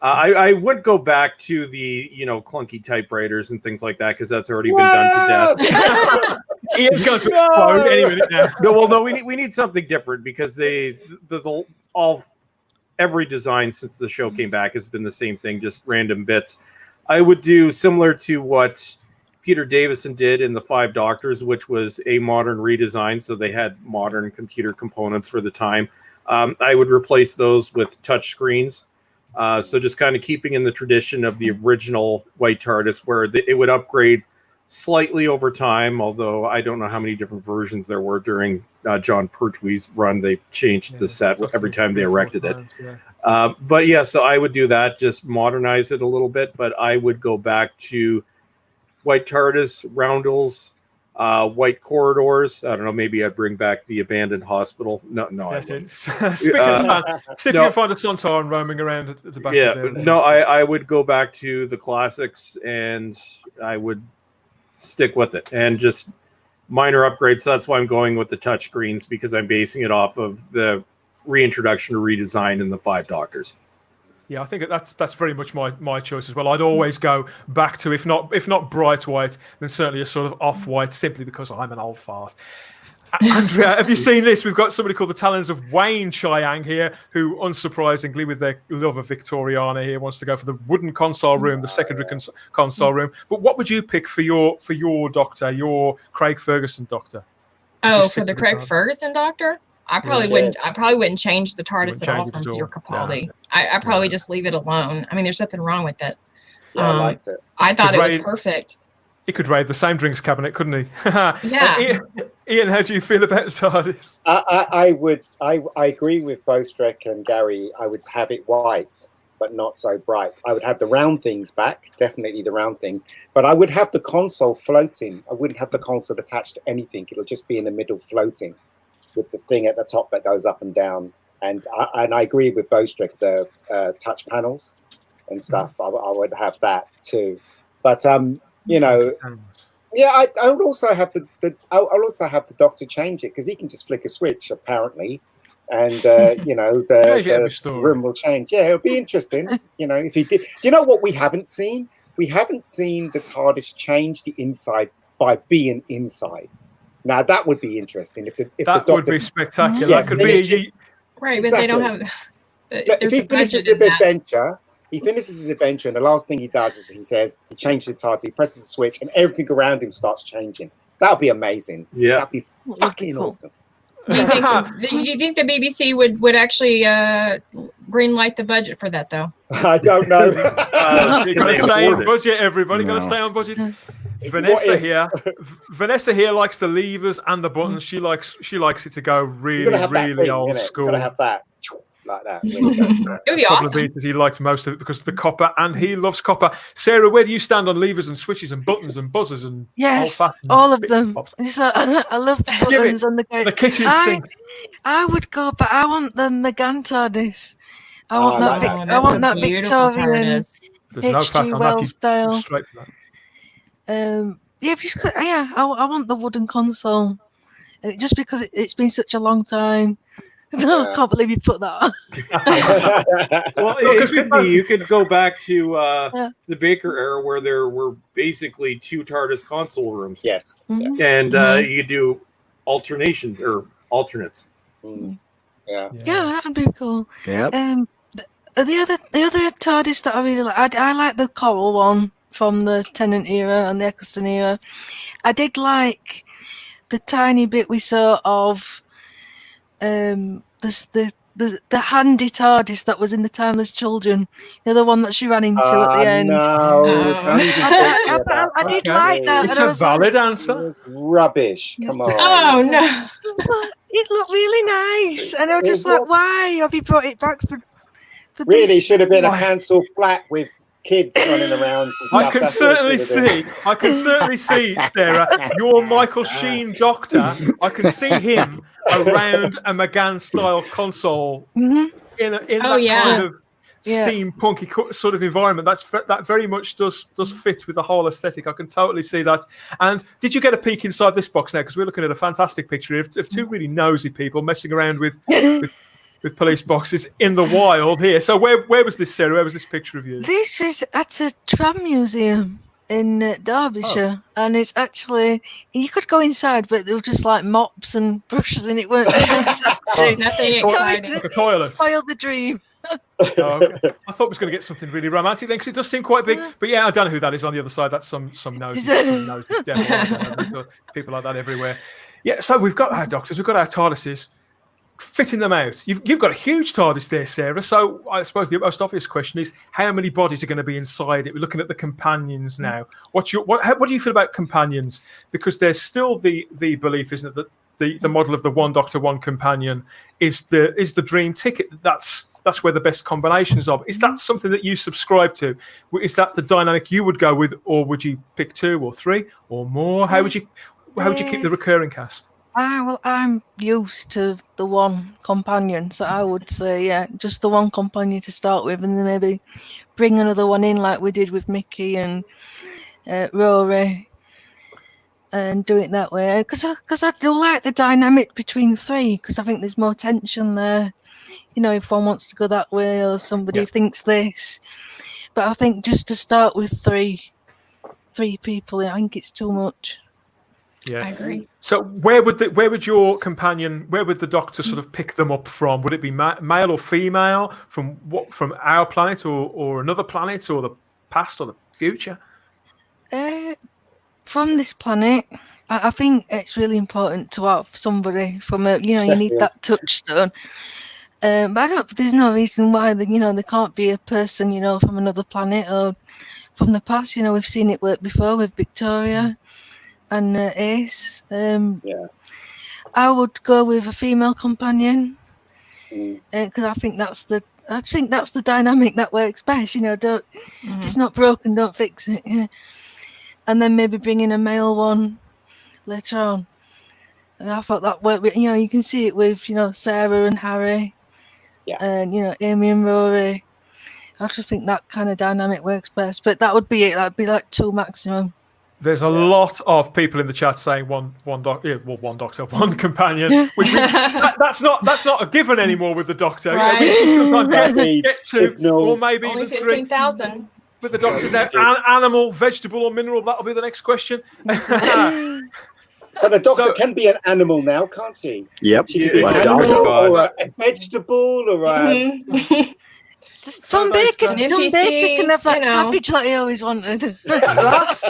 I would go back to the, clunky typewriters and things like that, because that's already been done to death. Ian's going to explode any minute now. No, we need something different, because every design since the show came back has been the same thing, just random bits. I would do similar to what Peter Davison did in the 5 Doctors, which was a modern redesign. So they had modern computer components for the time. I would replace those with touch screens. So just kind of keeping in the tradition of the original white TARDIS, where it would upgrade slightly over time, although I don't know how many different versions there were during John Pertwee's run. They changed the set every time they erected it. But yeah, so I would do that, just modernize it a little bit, but I would go back to white TARDIS, roundels, white corridors. I don't know, maybe I'd bring back the abandoned hospital. No, yes, see if you can find a Sontaran roaming around at the back. I would go back to the classics, and I would stick with it, and just minor upgrades. So that's why I'm going with the touch screens, because I'm basing it off of the reintroduction or redesign in the 5 Doctors. Yeah, I think that's very much my choice as well. I'd always go back to, if not bright white, then certainly a sort of off-white, simply because I'm an old fart. Andrea, have you seen this? We've got somebody called the Talons of Wayne Chiang here, who, unsurprisingly, with their love of Victoriana here, wants to go for the wooden console room, the secondary console room. But what would you pick for your Doctor, your Craig Ferguson Doctor? Oh, for the Craig Ferguson Doctor? I probably wouldn't change the TARDIS at all from Peter Capaldi. Yeah. I probably just leave it alone. I mean, there's nothing wrong with it. Yeah, I liked it. I thought it was perfect. He could raid the same drinks cabinet, couldn't he? Yeah. Ian, how do you feel about the TARDIS? I agree with Bostrick and Gary. I would have it white, but not so bright. I would have the round things back, definitely the round things. But I would have the console floating. I wouldn't have the console attached to anything. It'll just be in the middle floating, with the thing at the top that goes up and down. And I agree with Bostrick, the touch panels and stuff. I would have that too. But I would also have I'll also have the Doctor change it, because he can just flick a switch apparently, and the room will change. Yeah, it'll be interesting. If he did. Do you know what we haven't seen? We haven't seen the TARDIS change the inside by being inside. Now that would be interesting. If the Doctor would be spectacular. That could be right, but they don't have. If he finishes his adventure. He finishes his adventure, and the last thing he does is he changes the TARDIS, he presses a switch, and everything around him starts changing. That would be amazing. Yeah. That would be fucking awesome. Do you think the BBC would actually greenlight the budget for that, though? I don't know. You've got to stay on budget, everybody. Got to stay on budget. Vanessa here likes the levers and the buttons. She likes it to go really old school. Gotta have that. Like that. It would be awesome. He likes most of it because of the copper, and he loves copper. Sarah, where do you stand on levers and switches and buttons and buzzers and all of them? I love the buttons on the kitchen sink. I would go, but I want the McGann TARDIS. I want that. I want that Victorian H.G. Wells style. Yeah, I want the wooden console. Just because it's been such a long time. I can't believe you put that on. Well, it could be. You could go back to the Baker era where there were basically 2 TARDIS console rooms. Yes. Mm-hmm. And you could do alternations or alternates. Mm. Yeah, that'd be cool. Yep. The other TARDIS that I really like, I like the coral one from the Tennant era and the Eccleston era. I did like the tiny bit we saw of the handy TARDIS that was in the Timeless Children, the one that she ran into at the end. No, I did like that. It's a valid answer. Rubbish. Come on. Oh no! But it looked really nice, and I was just like, "Why have you brought it back for really this?" should have been a council flat with kids running around. I can certainly see, Sarah, your Michael Sheen Doctor. I can see him around a McGann-style console in that kind of steampunky sort of environment. That very much does fit with the whole aesthetic. I can totally see that. And did you get a peek inside this box now? Because we're looking at a fantastic picture of 2 really nosy people messing around with police boxes in the wild here. So where was this, Sarah? Where was this picture of you? This is at a tram museum in Derbyshire, and it's actually, you could go inside, but they were just like mops and brushes, and it weren't exciting. Nothing exciting. Like a toilet. Spoiled the dream. Okay. I thought it was going to get something really romantic then, because it does seem quite big. But yeah, I don't know who that is on the other side. That's some nosy devil. People like that everywhere. Yeah, so we've got our doctors, we've got our TARDISes. Fitting them out. You've got a huge TARDIS there, Sarah. So I suppose the most obvious question is how many bodies are going to be inside it? We're looking at the companions now. What do you feel about companions? Because there's still the belief, isn't it, that the model of the 1 Doctor, 1 companion is the dream ticket. That's where the best combinations are. Is that something that you subscribe to? Is that the dynamic you would go with, or would you pick 2 or 3 or more? How would you keep the recurring cast? Well, I'm used to the 1 companion, so I would say, just the 1 companion to start with, and then maybe bring another one in like we did with Mickey and Rory, and do it that way. Because I do like the dynamic between 3, because I think there's more tension there. If one wants to go that way or somebody thinks this. But I think just to start with 3 people, I think it's too much. Yeah, I agree. So where would the Doctor sort of pick them up from? Would it be male or female from our planet or another planet, or the past or the future? From this planet, I think it's really important to have somebody from you need that touchstone. But there's no reason why there can't be a person from another planet or from the past. We've seen it work before with Victoria and Ace. I would go with a female companion because I think that's the dynamic that works best. If it's not broken, don't fix it. Yeah. And then maybe bring in a male one later on. And I thought that worked. You can see it with Sarah and Harry, and Amy and Rory. I just think that kind of dynamic works best. But that would be it. That'd be like 2 maximum. There's a lot of people in the chat saying one Doctor, 1 companion. That's not a given anymore with the Doctor. Right. We sometimes get 2 or maybe only even 15,000 with the Doctors now. Animal, vegetable, or mineral? That'll be the next question. But a Doctor can be an animal now, can't she? Yep. She can be an animal or a vegetable or a... Tom Baker can have that cabbage that he always wanted. Last.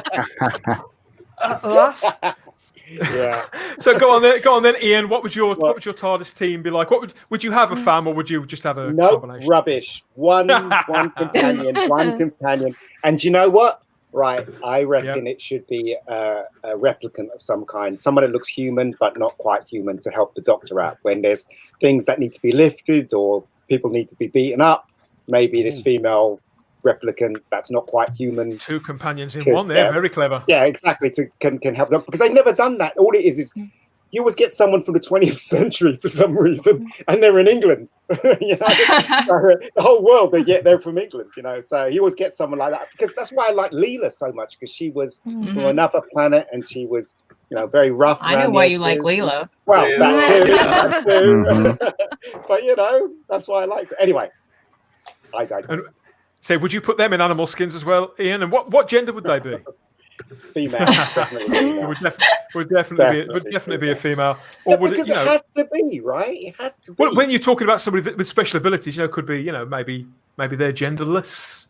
Yeah. So go on then, Ian. What would your TARDIS team be like? Would you have a fam, or would you just have a combination? Rubbish. One companion. And you know what? Right, I reckon it should be a replicant of some kind, someone that looks human but not quite human, to help the Doctor out when there's things that need to be lifted or people need to be beaten up. Maybe this female replicant that's not quite human. 2 companions in one there, very clever. Yeah, exactly. Can help them, because they've never done that. All it is you always get someone from the 20th century for some reason, and they're in England. You know, so the whole world they're from England. You know, so you always get someone like that, because that's why I like Leela so much, because she was from another planet and she was, you know, very rough. I know why you like Leela. Well, Yeah. that too. But you know, that's why I liked it. Anyway, I digress. So, would you put them in animal skins as well, Ian? And what gender would they be? Female. Definitely female. would definitely be a female. Or would because it has to be, right? It has to be. Well, when you're talking about somebody with special abilities, you know, could be, you know, maybe they're genderless.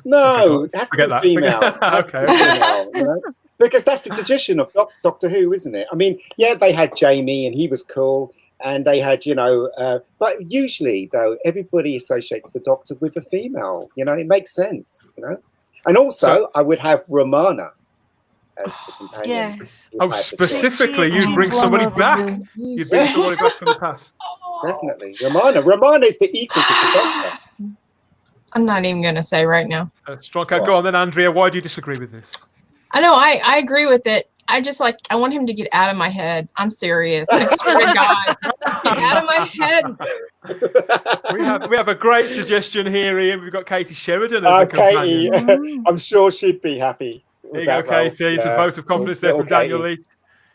No, it has to be female. Okay. Female, you know? Because that's the tradition of Doctor Who, isn't it? I mean, yeah, they had Jamie and he was cool, and they had, you know, but usually though, everybody associates the Doctor with a female. You know, it makes sense. You know, and also I would have Romana as the companion. Yes. Oh, specifically, you'd bring somebody back. You'd bring somebody back from the past. Definitely, Romana is the equal to the Doctor. I'm not even going to say right now. Strong. Go on then, Andrea. Why do you disagree with this? I know. I agree with it. I just I want him to get out of my head. I'm serious. I swear to God. Get out of my head. We have a great suggestion here, Ian. We've got Katie Sheridan as a companion. Katie, I'm sure she'd be happy. There you go, Katie. It's a vote of confidence there from Daniel Lee.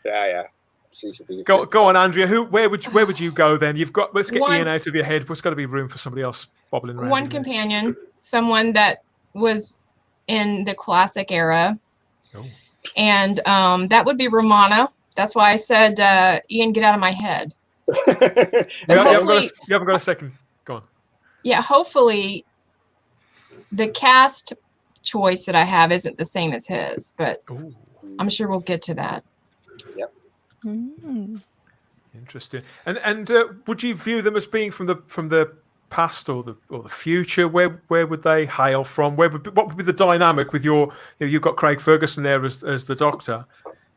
Yeah. She should be. Go on, Andrea. Where would you go then? Let's get Ian out of your head. There's got to be room for somebody else bobbling around. One companion, someone that was in the classic era. Oh. And that would be Romana. That's why I said, Ian, get out of my head. You haven't got a second. Go on. Yeah, hopefully the cast choice that I have isn't the same as his, but I'm sure we'll get to that. Yep. Interesting. And would you view them as being from the past or the future? Where would they hail from? What would be the dynamic with you've got Craig Ferguson there as the Doctor?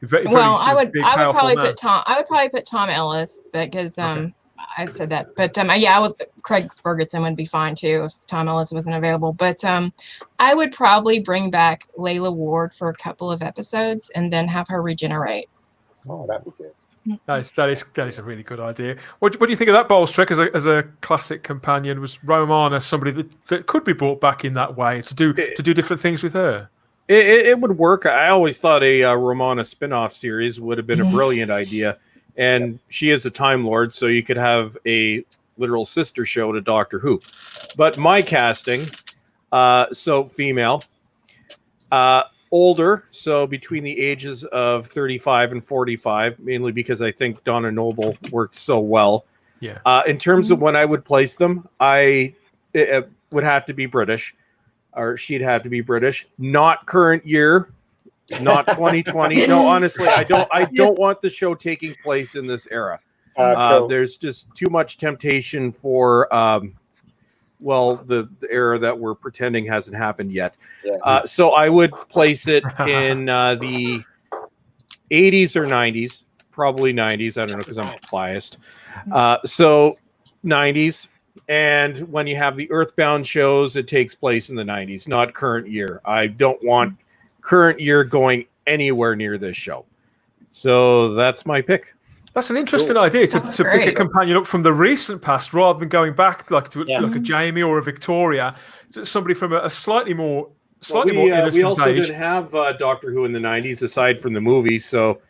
I would probably put Tom Ellis, because I said that, but I would. Craig Ferguson would be fine too if Tom Ellis wasn't available. But I would probably bring back Layla Ward for a couple of episodes and then have her regenerate. Oh, that'd be good. That is a really good idea. What do you think of that, Bolstrek, as a classic companion? Was Romana somebody that could be brought back in that way to do different things with her? It would work. I always thought a Romana spin-off series would have been a brilliant idea. And she is a Time Lord, so you could have a literal sister show to Doctor Who. But my casting, so female, older, so between the ages of 35 and 45, mainly because I think Donna Noble worked so well. Yeah. In terms of when I would place them, it would have to be British, or she'd have to be British. Not current year, not 2020. No, honestly, I don't want the show taking place in this era. Cool. There's just too much temptation for the era that we're pretending hasn't happened yet. Yeah. So I would place it in the 80s or 90s, probably 90s. I don't know, because I'm biased. So 90s. And when you have the Earthbound shows, it takes place in the 90s, not current year. I don't want current year going anywhere near this show. So that's my pick. That's an interesting idea to pick a companion up from the recent past rather than going back like a Jamie or a Victoria, somebody from a slightly more innocent we also age. didn't have Doctor Who in the 90s aside from the movie, so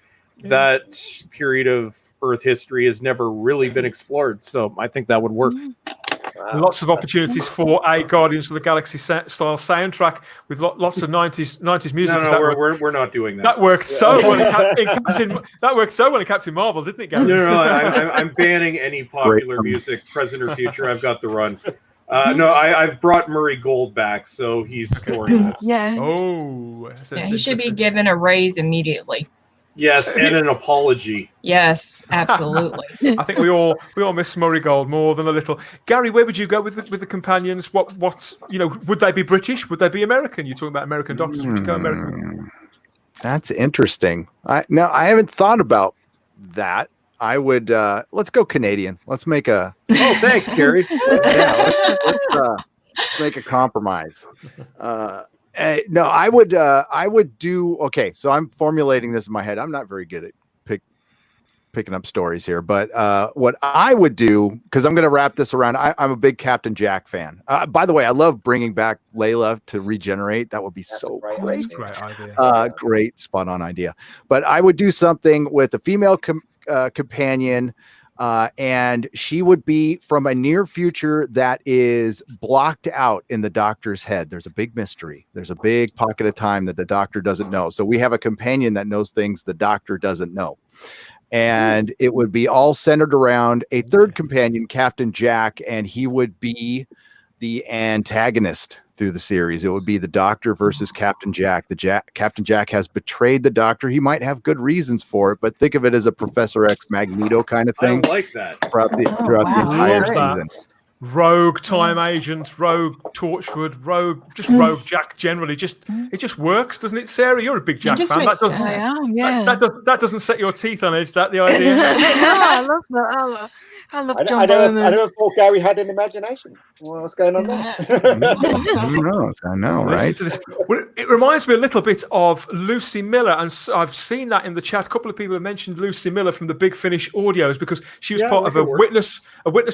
that period of Earth history has never really been explored. So I think that would work. Wow. Lots of opportunities for a Guardians of the Galaxy style soundtrack with lots of 90s music. No, we're not doing that. That worked so well in Captain Marvel, didn't it, Gary? No, I'm banning any popular music, present or future. I've got the run. I've brought Murray Gold back, so he's scoring this. Yeah. Oh, he should be given a raise immediately. Yes, and an apology. Yes, absolutely. I think we all miss Murray Gold more than a little. Gary, where would you go with the companions? What would they be British? Would they be American? You're talking about American Doctors. Would you go American? That's interesting. I haven't thought about that. I would let's go Canadian. Let's make a thanks, Gary. let's make a compromise. No, I would do okay. So I'm formulating this in my head. I'm not very good at picking up stories here, but what I would do, because I'm going to wrap this around, I'm a big Captain Jack fan. By the way, I love bringing back Layla to regenerate. That would be so great. Great idea. Great spot on idea. But I would do something with a female companion, and she would be from a near future that is blocked out in the Doctor's head. There's a big mystery. There's a big pocket of time that the Doctor doesn't know. So we have a companion that knows things the Doctor doesn't know. And it would be all centered around a third companion, Captain Jack, and he would be the antagonist through the series. It would be the Doctor versus Captain Jack. Captain Jack has betrayed the Doctor. He might have good reasons for it, but think of it as a Professor X Magneto kind of thing. I like that throughout the entire season. Rogue time agent, rogue Torchwood, rogue Jack generally. It just works, doesn't it, Sarah? You're a big Jack fan. That doesn't set your teeth on edge. That the idea? No, I love that. I love John Bowman. I never thought Gary had an imagination. What's going on there? I know, right? Well, it reminds me a little bit of Lucy Miller, and I've seen that in the chat. A couple of people have mentioned Lucy Miller from the Big Finish audios because she was part of a witness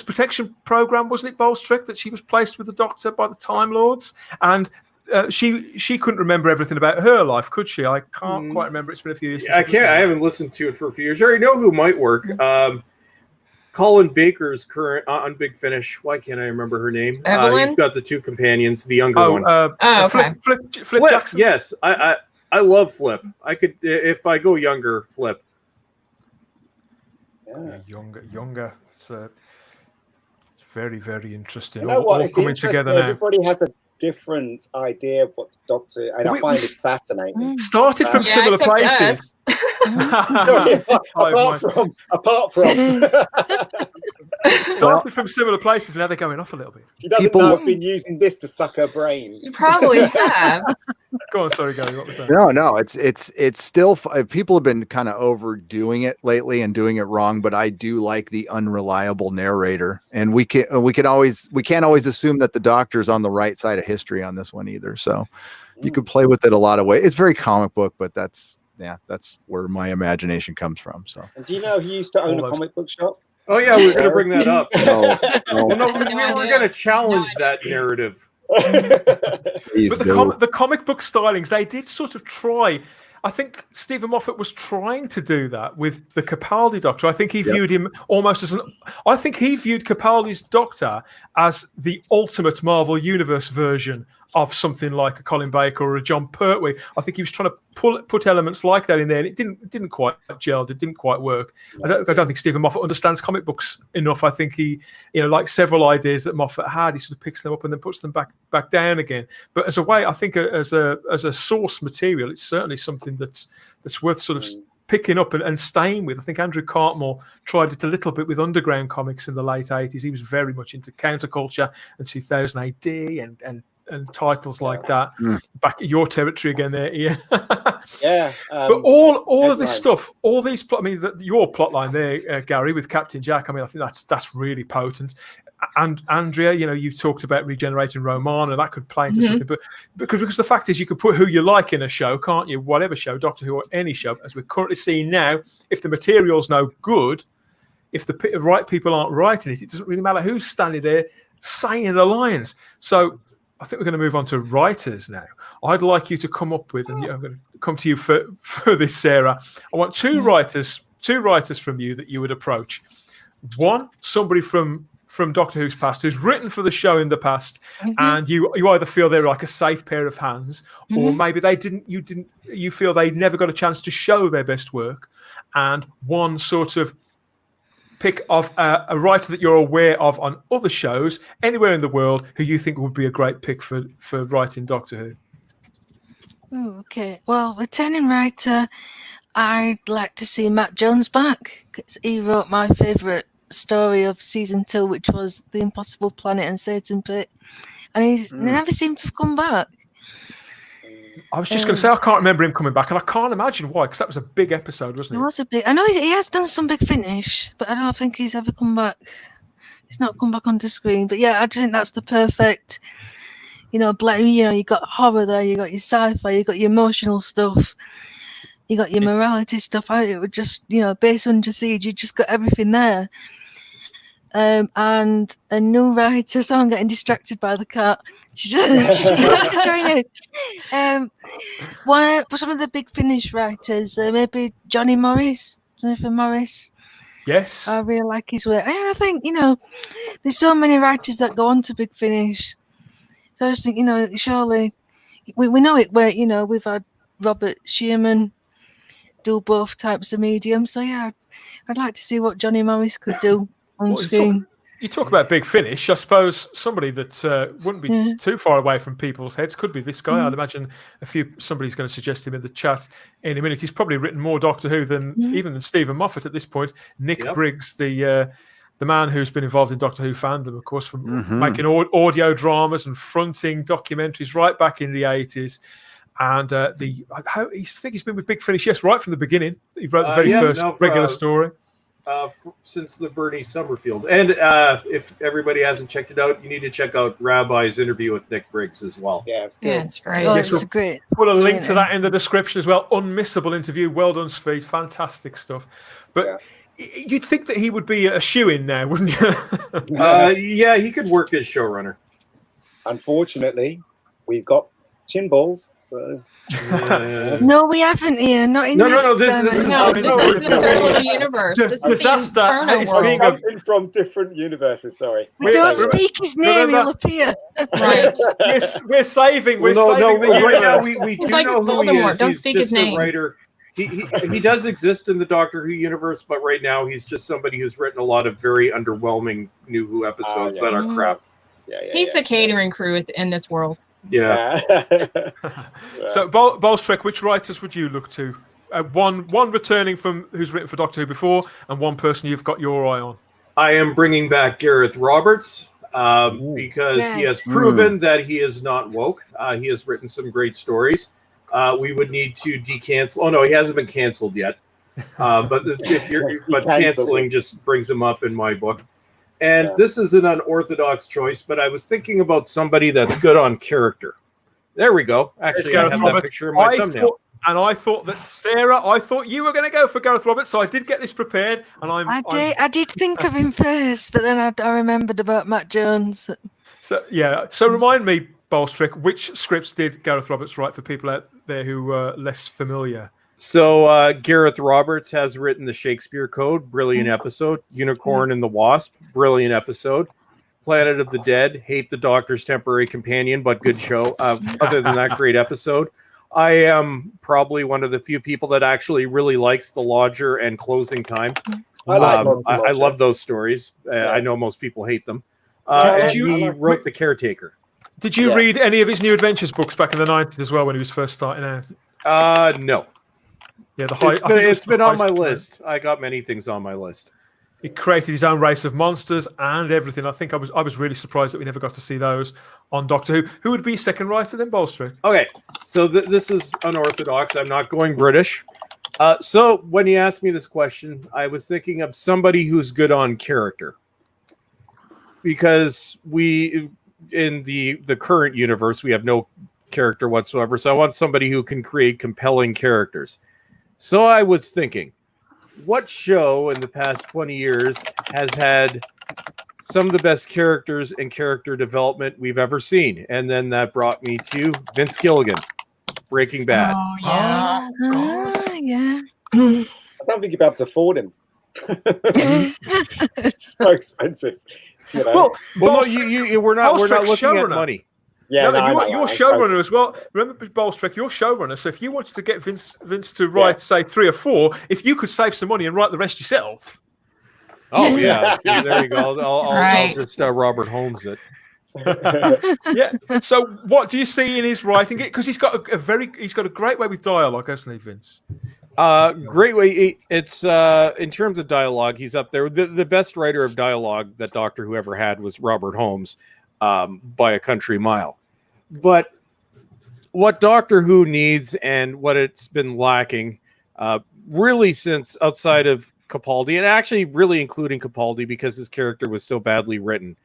protection program, wasn't it, Bolstrick, that she was placed with the Doctor by the Time Lords, and she couldn't remember everything about her life, could she? I can't quite remember. It's been a few years. I haven't listened to it for a few years. I already know who might work. Colin Baker's current on Big Finish. Why can't I remember her name? He's got the two companions, the younger one. Okay. Flip Jackson. Yes, I love Flip. I could, if I go younger, Flip. Younger. It's very, very interesting. You know what? All it's coming interesting. together now. Everybody has a different idea of what the Doctor, and I find it fascinating. Started from similar places. Sorry, apart from started from similar places, and now they're going off a little bit. She doesn't know I've been using this to suck her brain. You probably have. Go on, sorry, Gary. What was that? No, it's still. People have been kind of overdoing it lately and doing it wrong, but I do like the unreliable narrator, and we can't always assume that the Doctor's on the right side of history on this one either. So you could play with it a lot of ways. It's very comic book, but that's where my imagination comes from. So, and do you know he used to own a comic book shop? Oh yeah, we were going to bring that up. No. We were going to challenge that narrative. But the comic book stylings, they did sort of try. I think Stephen Moffat was trying to do that with the Capaldi Doctor. I think he viewed him almost as I think he viewed Capaldi's Doctor as the ultimate Marvel Universe version of something like a Colin Baker or a John Pertwee. I think he was trying to put elements like that in there, and it didn't quite gel. It didn't quite work. I don't think Stephen Moffat understands comic books enough. I think he, like several ideas that Moffat had, he sort of picks them up and then puts them back down again. But as a way, I think as a source material, it's certainly something that's worth sort of picking up and staying with. I think Andrew Cartmore tried it a little bit with underground comics in the late 80s. He was very much into counterculture and 2000 AD and titles like that. Back at your territory again there, Ian. But all of this stuff, all these your plot line there, Gary, with Captain Jack, I think that's really potent. And Andrea, you've talked about regenerating Romana, that could play into something, but because the fact is you could put who you like in a show, can't you? Whatever show, Doctor Who or any show, as we're currently seeing now, if the material's no good, if the right people aren't writing it doesn't really matter who's standing there saying the lines. So I think we're going to move on to writers now. I'd like you to come up with, and I'm going to come to you for this, Sarah. I want two writers from you that you would approach. One, somebody from Doctor Who's past who's written for the show in the past, and you either feel they're like a safe pair of hands, or maybe you feel they never got a chance to show their best work, and one sort of pick of a writer that you're aware of on other shows anywhere in the world who you think would be a great pick for writing Doctor Who. Oh, okay. Well, returning writer, I'd like to see Matt Jones back because he wrote my favourite story of season 2, which was The Impossible Planet and Satan Pit, and he's never seemed to have come back. I was just going to say I can't remember him coming back, and I can't imagine why, because that was a big episode, wasn't it? It was a big. I know he has done some Big Finish, but I don't think he's ever come back. He's not come back onto screen. But yeah, I just think that's the perfect. You got horror there, you got your sci-fi, you got your emotional stuff. You got your morality stuff out. It was just, base under siege. You just got everything there. And a new writer, so I'm getting distracted by the cat. She just has to join in. For some of the Big Finish writers, maybe Johnny Morris, Jonathan Morris. Yes. I really like his work. I think, there's so many writers that go on to Big Finish. So I just think, surely we know it where, we've had Robert Shearman do both types of medium. So yeah, I'd like to see what Johnny Morris could do on screen. You talk about Big Finish. I suppose somebody that wouldn't be too far away from people's heads could be this guy. I'd imagine somebody's going to suggest him in the chat in a minute. He's probably written more Doctor Who than even Stephen Moffat at this point. Nick Briggs, the man who's been involved in Doctor Who fandom, of course, from making audio dramas and fronting documentaries right back in the 80s. And I think he's been with Big Finish, yes, right from the beginning. He wrote the very first regular story. Since the Bernie Summerfield. And if everybody hasn't checked it out, you need to check out Rabbi's interview with Nick Briggs as well. Yeah, it's good. Yeah, it's great. Oh, it's great. Put a link to that in the description as well. Unmissable interview. Well done, Sfeed. Fantastic stuff. But you'd think that he would be a shoo-in now, wouldn't you? Yeah, he could work as showrunner. Unfortunately, we've got chin balls, so... No, we haven't here. Not in this. This is a parallel universe. This is the Inferno world. From different universes. Sorry, we don't speak his name. He'll appear. Right. We're saving. We're saving. Right now we do like know who he is. Don't He's speak just his name. a writer. He does exist in the Doctor Who universe, but right now he's just somebody who's written a lot of very underwhelming New Who episodes that are crap. He's the catering crew in this world. Yeah. So, Bolstrek, which writers would you look to? One returning from who's written for Doctor Who before, and one person you've got your eye on. I am bringing back Gareth Roberts because he has proven that he is not woke. He has written some great stories. We would need to decancel. Oh no, he hasn't been canceled yet. But canceling just brings him up in my book. And this is an unorthodox choice, but I was thinking about somebody that's good on character. There we go. Actually, I have that picture in my thumbnail. I thought that Sarah, I thought you were going to go for Gareth Roberts, so I did get this prepared. And I did think of him first, but then I remembered about Matt Jones. So remind me, Bolstrek, which scripts did Gareth Roberts write for people out there who were less familiar? So Gareth Roberts has written The Shakespeare Code, brilliant episode. Unicorn and the Wasp, brilliant episode. Planet of the Dead, hate the Doctor's temporary companion, but good show. Other than that, great episode. I am probably one of the few people that actually really likes The Lodger and Closing Time. I love those stories. I know most people hate them. He wrote The Caretaker. Did you read any of his New Adventures books back in the 90s as well when he was first starting out? No. Yeah, it's been on my list. I got many things on my list. He created his own race of monsters and everything. I think I was really surprised that we never got to see those on Doctor Who. Who would be second writer then, Bolstrek? Okay, so this is unorthodox. I'm not going British. So when you asked me this question, I was thinking of somebody who's good on character. Because in the current universe, we have no character whatsoever. So I want somebody who can create compelling characters. So I was thinking, what show in the past 20 years has had some of the best characters and character development we've ever seen? And then that brought me to Vince Gilligan, Breaking Bad. Oh, yeah. Yeah. I don't think you'd be able to afford him. It's so expensive. You know? Well, no, we're not looking at money. Yeah, you're showrunner as well. Remember, Bolstrek, you're showrunner. So if you wanted to get Vince to write, say, 3 or 4, if you could save some money and write the rest yourself. Oh yeah, there you go. I'll just Robert Holmes it. Yeah. So what do you see in his writing? Because he's got a great way with dialogue, hasn't he, Vince? Great way. It's in terms of dialogue, he's up there. The best writer of dialogue that Doctor Who ever had was Robert Holmes, by a country mile. But what Doctor Who needs and what it's been lacking, really since outside of Capaldi, and actually really including Capaldi because his character was so badly written,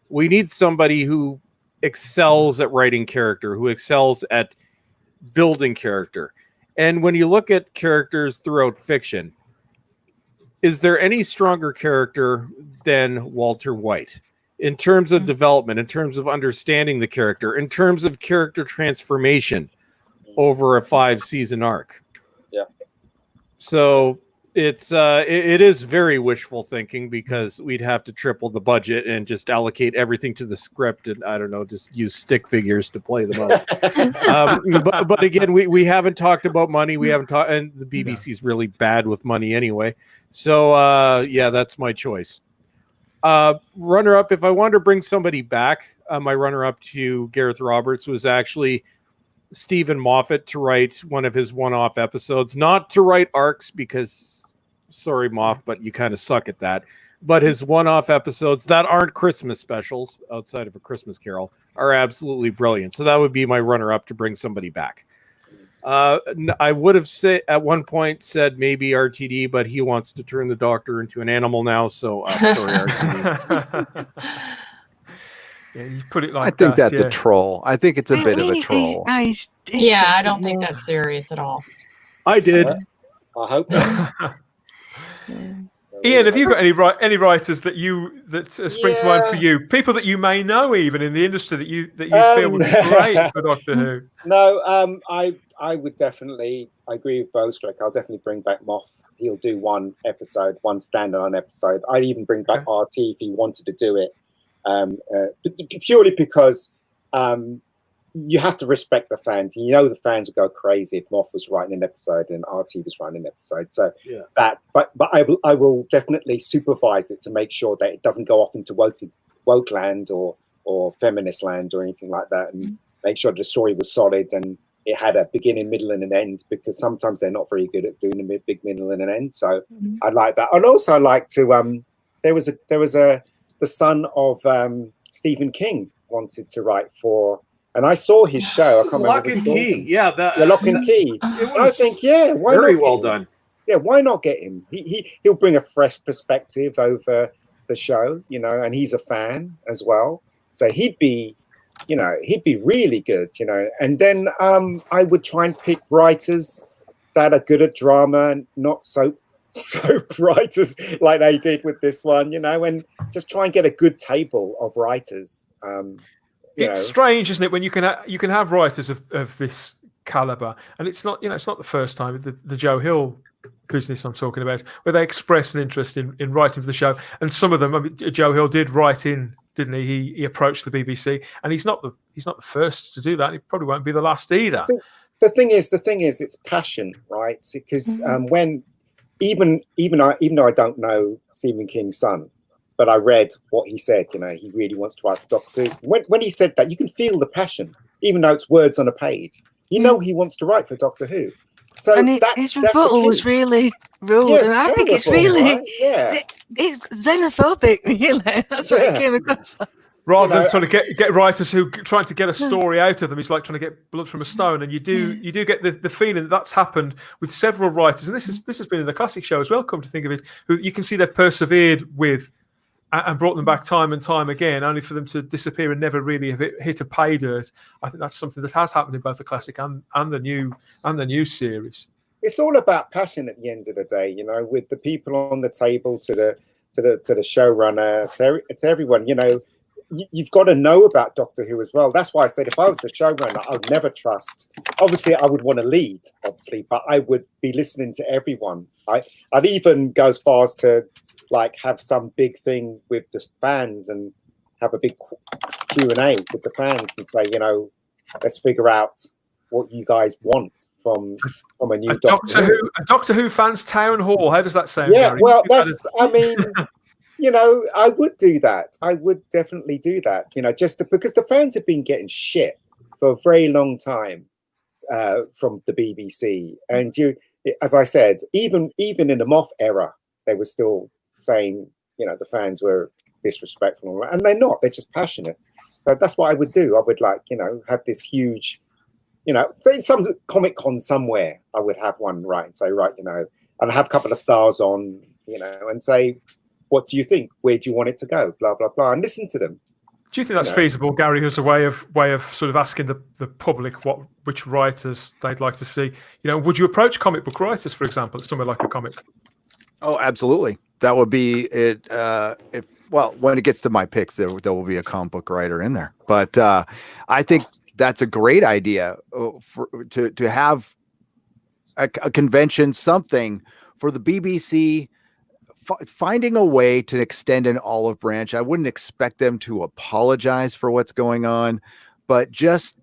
we need somebody who excels at writing character, who excels at building character. And when you look at characters throughout fiction, is there any stronger character than Walter White in terms of development, in terms of understanding the character, in terms of character transformation over a 5-season arc? Yeah. So it is very wishful thinking, because we'd have to triple the budget and just allocate everything to the script, and I don't know, just use stick figures to play them out. But again, we haven't talked about money. We haven't talked, and the BBC's really bad with money anyway. So yeah, that's my choice. Runner up, if I wanted to bring somebody back, my runner up to Gareth Roberts was actually Stephen Moffat, to write one of his one-off episodes, not to write arcs, because sorry, Moff, but you kind of suck at that. But his one-off episodes that aren't Christmas specials, outside of A Christmas Carol, are absolutely brilliant. So that would be my runner-up to bring somebody back. I would have at one point said maybe RTD, but he wants to turn the Doctor into an animal now. So sorry, RTD. Yeah, you put it like I think that, that's a troll. I think it's a bit of a He's troll. nice. Yeah, I don't think that's serious at all. I did. I hope not. Ian, have you got any writers that spring to mind for you? People that you may know, even in the industry, that you feel would be great for Doctor Who? No, I would definitely. I agree with Bowstrick. I'll definitely bring back Moff. He'll do one standalone episode. I'd even bring back RT if he wanted to do it, purely because you have to respect the fans. You know, the fans would go crazy if Moff was writing an episode and RT was writing an episode. So but I will definitely supervise it to make sure that it doesn't go off into woke land or feminist land or anything like that, and make sure the story was solid and it had a beginning, middle, and an end, because sometimes they're not very good at doing a big middle and an end. So I'd like that. I'd also like to. There was the son of Stephen King wanted to write for. And I saw his show. I can't remember. Lock and Key. Yeah, Lock and Key. And I think, why very not well done. Yeah, why not get him? He'll bring a fresh perspective over the show, and he's a fan as well. So he'd be really good, And then I would try and pick writers that are good at drama, not soap writers like they did with this one, and just try and get a good table of writers. It's strange, isn't it, when you can have writers of this caliber, and it's not it's not the first time. The Joe Hill business I'm talking about, where they express an interest in writing for the show, and some of them. I mean, Joe Hill did write in, didn't he? He approached the BBC, and he's not the first to do that. He probably won't be the last either. So the thing is, it's passion, right? Because when even though I don't know Stephen King's son, but I read what he said. He really wants to write for Doctor Who. When he said that, you can feel the passion, even though it's words on a page. He wants to write for Doctor Who. So and his rebuttal was really rude, and I think it's really it's xenophobic. Really, that's what it came across. Rather than sort of get writers who trying to get a story out of them, it's like trying to get blood from a stone. And you do get the feeling that's happened with several writers, and this has been in the classic show as well. Come to think of it, who you can see they've persevered with. And brought them back time and time again, only for them to disappear and never really have hit a pay dirt. I think that's something that has happened in both the classic and the new series. It's all about passion at the end of the day, with the people on the table to the showrunner, to everyone. You've got to know about Doctor Who as well. That's why I said if I was a showrunner, I would never trust. Obviously, I would want to lead, but I would be listening to everyone. I'd even go as far as to have some big thing with the fans and have a big Q&A with the fans and say, let's figure out what you guys want from a new Doctor Who. A Doctor Who fans town hall. How does that sound? Yeah, Gary? well, I would do that. I would definitely do that. Because the fans have been getting shit for a very long time from the BBC, and as I said, even in the Moff era, they were still saying, the fans were disrespectful, and they're not. They're just passionate. So that's what I would do. I would have this huge, in some Comic Con somewhere, I would have one and say, and have a couple of stars on, and say, what do you think? Where do you want it to go? Blah, blah, blah, and listen to them. Do you think that's feasible, Gary, as a way of sort of asking the public which writers they'd like to see? Would you approach comic book writers, for example, at somewhere like a comic? Oh, absolutely. That would be it. When it gets to my picks, there will be a comic book writer in there. But I think that's a great idea to have a convention, something for the BBC. Finding a way to extend an olive branch. I wouldn't expect them to apologize for what's going on, but just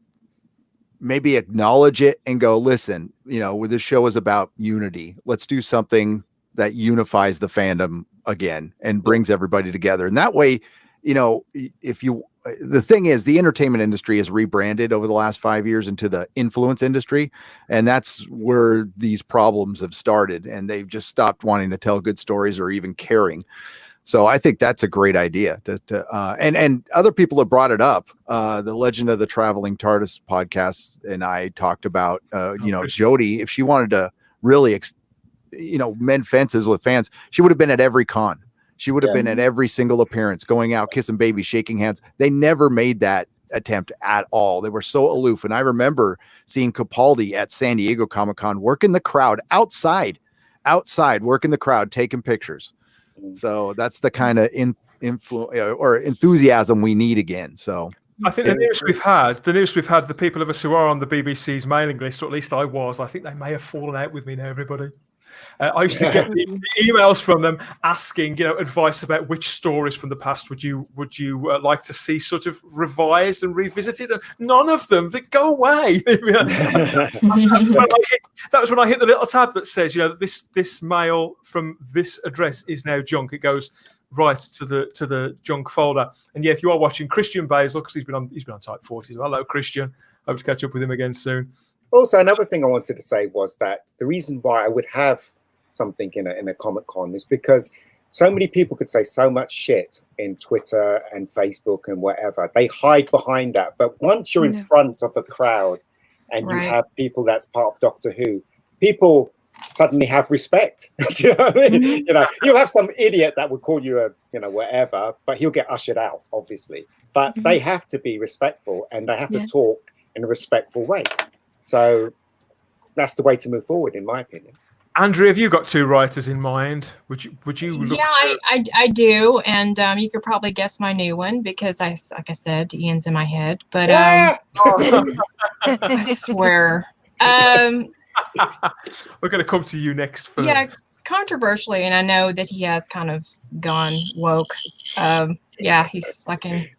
maybe acknowledge it and go, listen, this show is about unity. Let's do something that unifies the fandom again and brings everybody together. And that way, the thing is, the entertainment industry has rebranded over the last 5 years into the influence industry. And that's where these problems have started. And they've just stopped wanting to tell good stories or even caring. So I think that's a great idea. And other people have brought it up. The Legend of the Traveling Tardis podcast and I talked about, Jodie, if she wanted to really, mend fences with fans, she would have been at every con. She would have been at every single appearance, going out, kissing babies, shaking hands. They never made that attempt at all. They were so aloof. And I remember seeing Capaldi at San Diego Comic-Con working the crowd outside, working the crowd, taking pictures. So that's the kind of enthusiasm we need again. So I think the news we've had, the people of us who are on the BBC's mailing list, or at least I was, I think they may have fallen out with me now, everybody. I used to get emails from them asking, advice about which stories from the past would you like to see sort of revised and revisited. And none of them. They go away. That was when I hit the little tab that says, this mail from this address is now junk. It goes right to the junk folder. And if you are watching Christian Basil, because he's been on Type 40. So hello, Christian. Hope to catch up with him again soon. Also, another thing I wanted to say was that the reason why I would have something in a Comic-Con is because so many people could say so much shit in Twitter and Facebook and whatever. They hide behind that. But once you're in front of a crowd and you have people that's part of Doctor Who, people suddenly have respect. Do you know what I mean? You'll have some idiot that would call you whatever, but he'll get ushered out, obviously. But they have to be respectful and they have to talk in a respectful way. So that's the way to move forward, in my opinion. Andrea, have you got two writers in mind? Would you look I do, and you could probably guess my new one because like I said, Ian's in my head. But I swear, we're going to come to you next. Controversially, and I know that he has kind of gone woke. He's sucking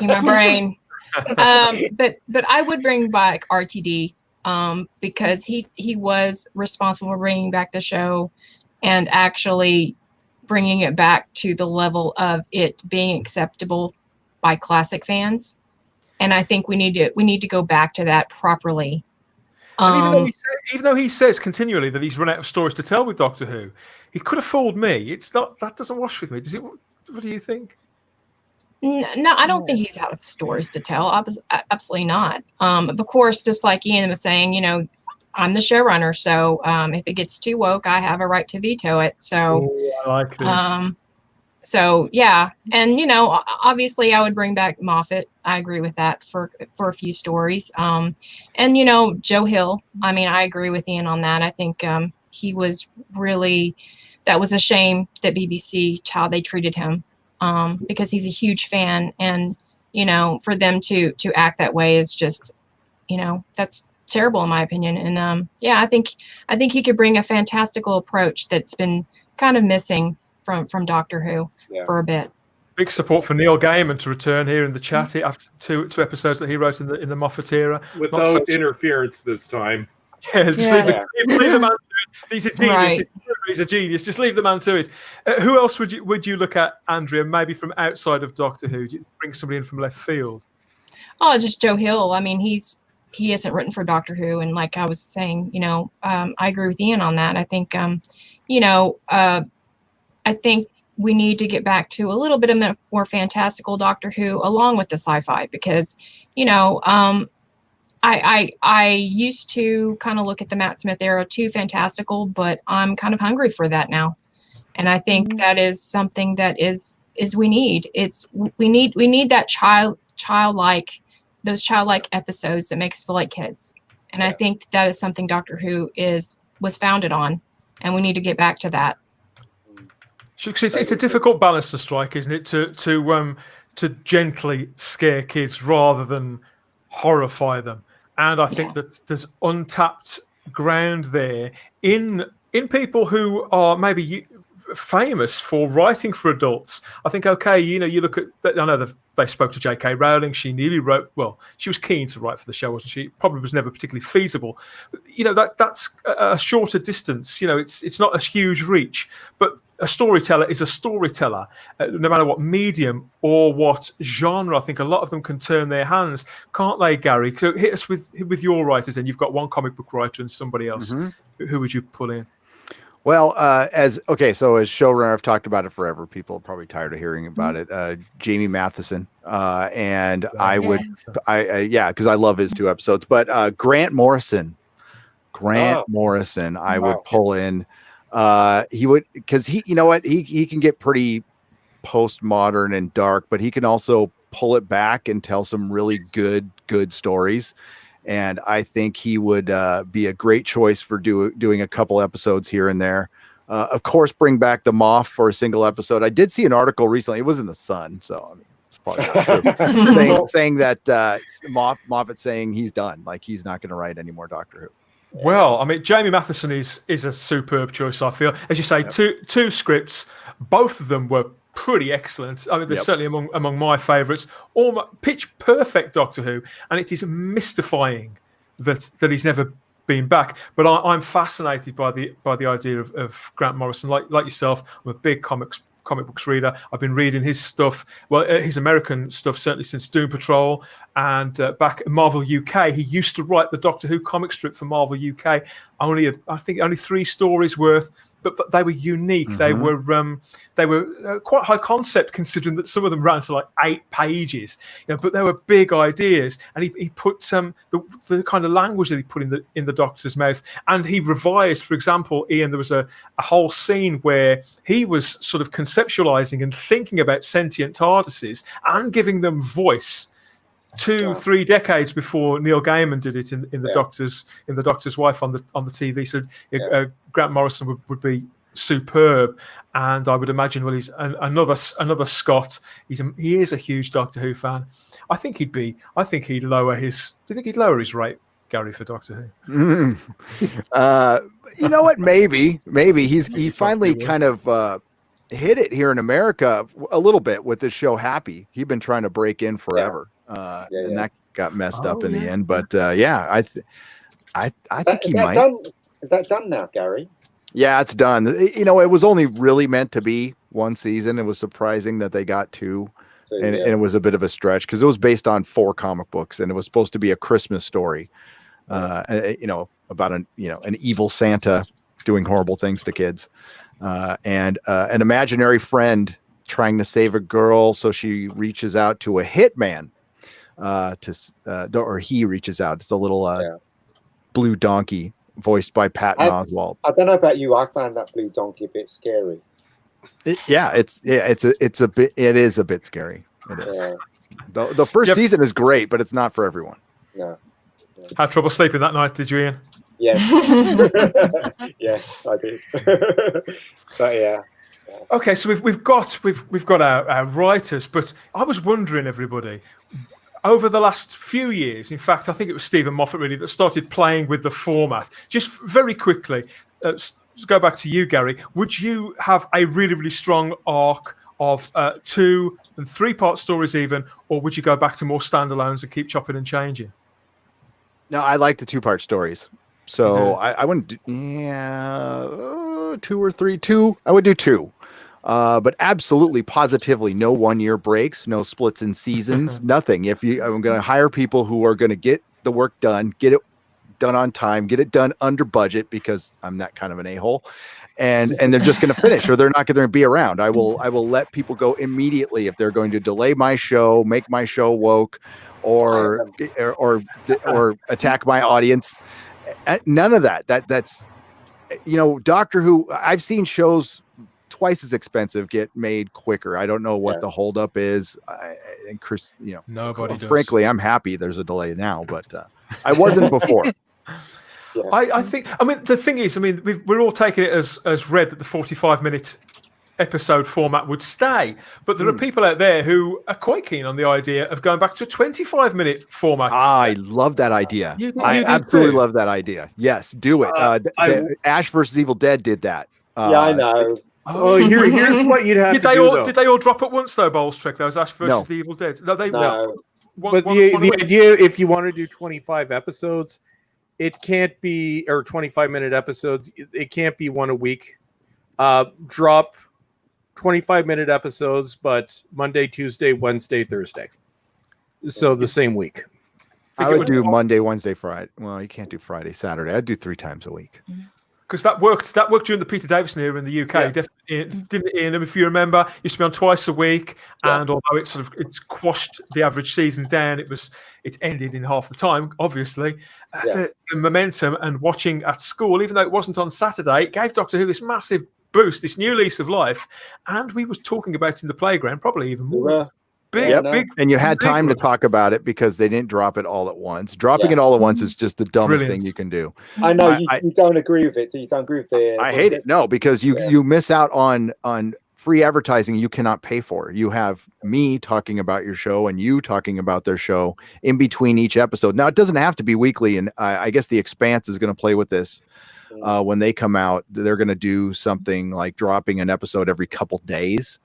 my brain. But I would bring back RTD. Because he was responsible for bringing back the show and actually bringing it back to the level of it being acceptable by classic fans. And I think we need to go back to that properly. Even though he says continually that he's run out of stories to tell with Doctor Who, he could have fooled me. That doesn't wash with me. Does it? What do you think? No, I don't think he's out of stories to tell. Absolutely not. Of course, just like Ian was saying, I'm the showrunner, so if it gets too woke, I have a right to veto it. So, I like this. So yeah, and obviously, I would bring back Moffat. I agree with that for a few stories. And Joe Hill. I mean, I agree with Ian on that. I think he was really. That was a shame that BBC how they treated him. Because he's a huge fan, and for them to act that way is just, that's terrible in my opinion. And I think he could bring a fantastical approach that's been kind of missing from Doctor Who for a bit. Big support for Neil Gaiman to return here in the chat after two episodes that he wrote in the Moffat era, without interference this time. Leave the man to it. He's a genius. Right. He's a genius. Just leave the man to it. Who else would you look at, Andrea? Maybe from outside of Doctor Who, bring somebody in from left field. Oh, just Joe Hill. I mean, he hasn't written for Doctor Who, and like I was saying, I agree with Ian on that. I think, I think we need to get back to a little bit of more fantastical Doctor Who, along with the sci-fi, because, I used to kind of look at the Matt Smith era too fantastical, but I'm kind of hungry for that now. And I think that is something that is we need. We need that childlike, those childlike episodes that make us feel like kids. And I think that is something Doctor Who was founded on, and we need to get back to that. It's a difficult balance to strike, isn't it? To gently scare kids rather than horrify them. And I think that there's untapped ground there in people who are maybe famous for writing for adults. I think, okay, you look at, I know they spoke to J.K. Rowling. She nearly wrote, well, she was keen to write for the show, wasn't she? It probably was never particularly feasible. That's a shorter distance. It's not a huge reach, but a storyteller is a storyteller, no matter what medium or what genre. I think a lot of them can turn their hands, can't they, Gary? So hit us with your writers. Then you've got one comic book writer and somebody else. Mm-hmm. Who would you pull in? Well, so as showrunner, I've talked about it forever. People are probably tired of hearing about it. Jamie Matheson, and I would, because I love his 2 episodes. But Grant Morrison, I would pull in. He would, because he can get pretty postmodern and dark, but he can also pull it back and tell some really good stories. And I think he would be a great choice for doing a couple episodes here and there. Of course, bring back the Moff for a single episode. I did see an article recently. It was in the Sun, so I mean, it's probably not true. saying that Moffat saying he's done, like he's not going to write any more Doctor Who. Well, I mean, Jamie Matheson is a superb choice. I feel, as you say, two scripts. Both of them were pretty excellent. I mean, they're certainly among my favourites. Pitch perfect Doctor Who, and it is mystifying that he's never been back. But I'm fascinated by the idea of Grant Morrison. Like yourself, I'm a big comic books reader. I've been reading his stuff, his American stuff, certainly since Doom Patrol, and back at Marvel UK, he used to write the Doctor Who comic strip for Marvel UK. I think only 3 stories worth. But they were unique. Mm-hmm. They were quite high concept, considering that some of them ran to like 8 pages. But they were big ideas, and he put the kind of language that he put in the Doctor's mouth, and he revised. For example, Ian, there was a whole scene where he was sort of conceptualizing and thinking about sentient TARDISes and giving them voice. 2-3 decades before Neil Gaiman did it in the Doctor's Wife on the TV. So Grant Morrison would be superb, and I would imagine he's another Scott. He is a huge Doctor Who fan. I think he'd lower his. Do you think he'd lower his rate, Gary, for Doctor Who? You know what? Maybe he finally kind of hit it here in America a little bit with this show Happy. He'd been trying to break in forever. And that got messed up in the end. But I think he might. Is that done now, Gary? Yeah, it's done. It was only really meant to be 1 season. It was surprising that they got 2, and it was a bit of a stretch because it was based on 4 comic books, and it was supposed to be a Christmas story, about an evil Santa doing horrible things to kids, and an imaginary friend trying to save a girl, so she reaches out to a hitman. Or he reaches out. It's a little blue donkey voiced by Patton Oswalt. I don't know about you. I found that blue donkey a bit scary. It is a bit scary. It is. Yeah. The first season is great, but it's not for everyone. No. Had trouble sleeping that night, did you, Ian? Yes. Yes, I did. But yeah. Okay, so we've got our writers, but I was wondering, everybody, over the last few years, in fact, I think it was Stephen Moffat really that started playing with the format. Just very quickly, let's go back to you, Gary. Would you have a really, really strong arc of 2 and 3 part stories even, or would you go back to more standalones and keep chopping and changing? No, I like the 2-part stories. So I wouldn't do 2 or 3. 2. I would do 2. But absolutely, positively, no 1-year breaks, no splits in seasons, nothing. I'm going to hire people who are going to get the work done, get it done on time, get it done under budget, because I'm that kind of an a-hole, and they're just going to finish, or they're not going to be around. I will let people go immediately if they're going to delay my show, make my show woke, or attack my audience. None of that. That's Doctor Who. I've seen shows twice as expensive get made quicker. I don't know what the holdup is. And Chris, nobody does. Frankly, I'm happy there's a delay now, but I wasn't before. I think. I mean, the thing is, we're all taking it as read that the 45-minute episode format would stay, but there are people out there who are quite keen on the idea of going back to a 25-minute format. I love that idea. I absolutely love that idea. Yes, do it. Ash versus Evil Dead did that. I know. Here's what you'd have to do. Did they all drop at once though? Bowles Trek, those Ash versus the Evil Dead. No. But the idea, if you want to do 25 episodes, it can't be, or 25-minute episodes. It can't be one a week. Drop 25-minute episodes, but Monday, Tuesday, Wednesday, Thursday. So the same week. I would do Monday, Wednesday, Friday. Well, you can't do Friday, Saturday. I'd do 3 times a week. Because that worked during the Peter Davison era in the UK. Didn't Ian? If you remember, it used to be on twice a week, and although it's quashed the average season down, it ended in half the time. Obviously, the momentum and watching at school, even though it wasn't on Saturday, it gave Doctor Who this massive boost, this new lease of life, and we was talking about it in the playground, probably even more. Big, and you had time to talk about it because they didn't drop it all at once. Dropping it all at once is just the dumbest thing you can do. I know you don't agree with it. You don't agree with it. I hate it. No, because you miss out on free advertising you cannot pay for. You have me talking about your show and you talking about their show in between each episode. Now, it doesn't have to be weekly, and I guess The Expanse is going to play with this. When they come out, they're going to do something like dropping an episode every couple days.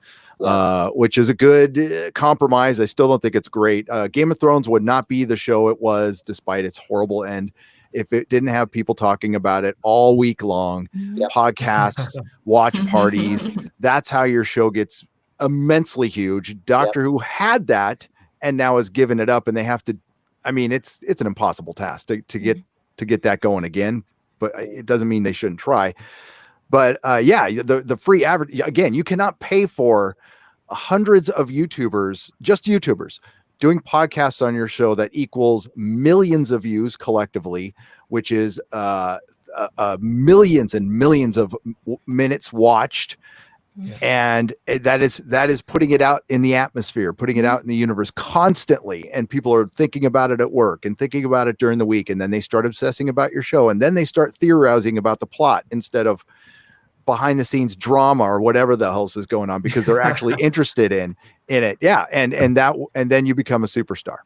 Which is a good compromise. I still don't think it's great. Game of Thrones would not be the show it was, despite its horrible end, if it didn't have people talking about it all week long. Podcasts, watch parties. That's how your show gets immensely huge. Doctor Who had that and now has given it up, and they have to. I mean, it's an impossible task to get that going again, but it doesn't mean they shouldn't try. But the free average, again, you cannot pay for hundreds of YouTubers, just YouTubers, doing podcasts on your show that equals millions of views collectively, which is millions and millions of minutes watched. And that is putting it out in the atmosphere, putting it out in the universe constantly. And people are thinking about it at work and thinking about it during the week. And then they start obsessing about your show. And then they start theorizing about the plot instead of behind the scenes drama or whatever the hell is going on, because they're actually interested in it. Yeah. And then you become a superstar.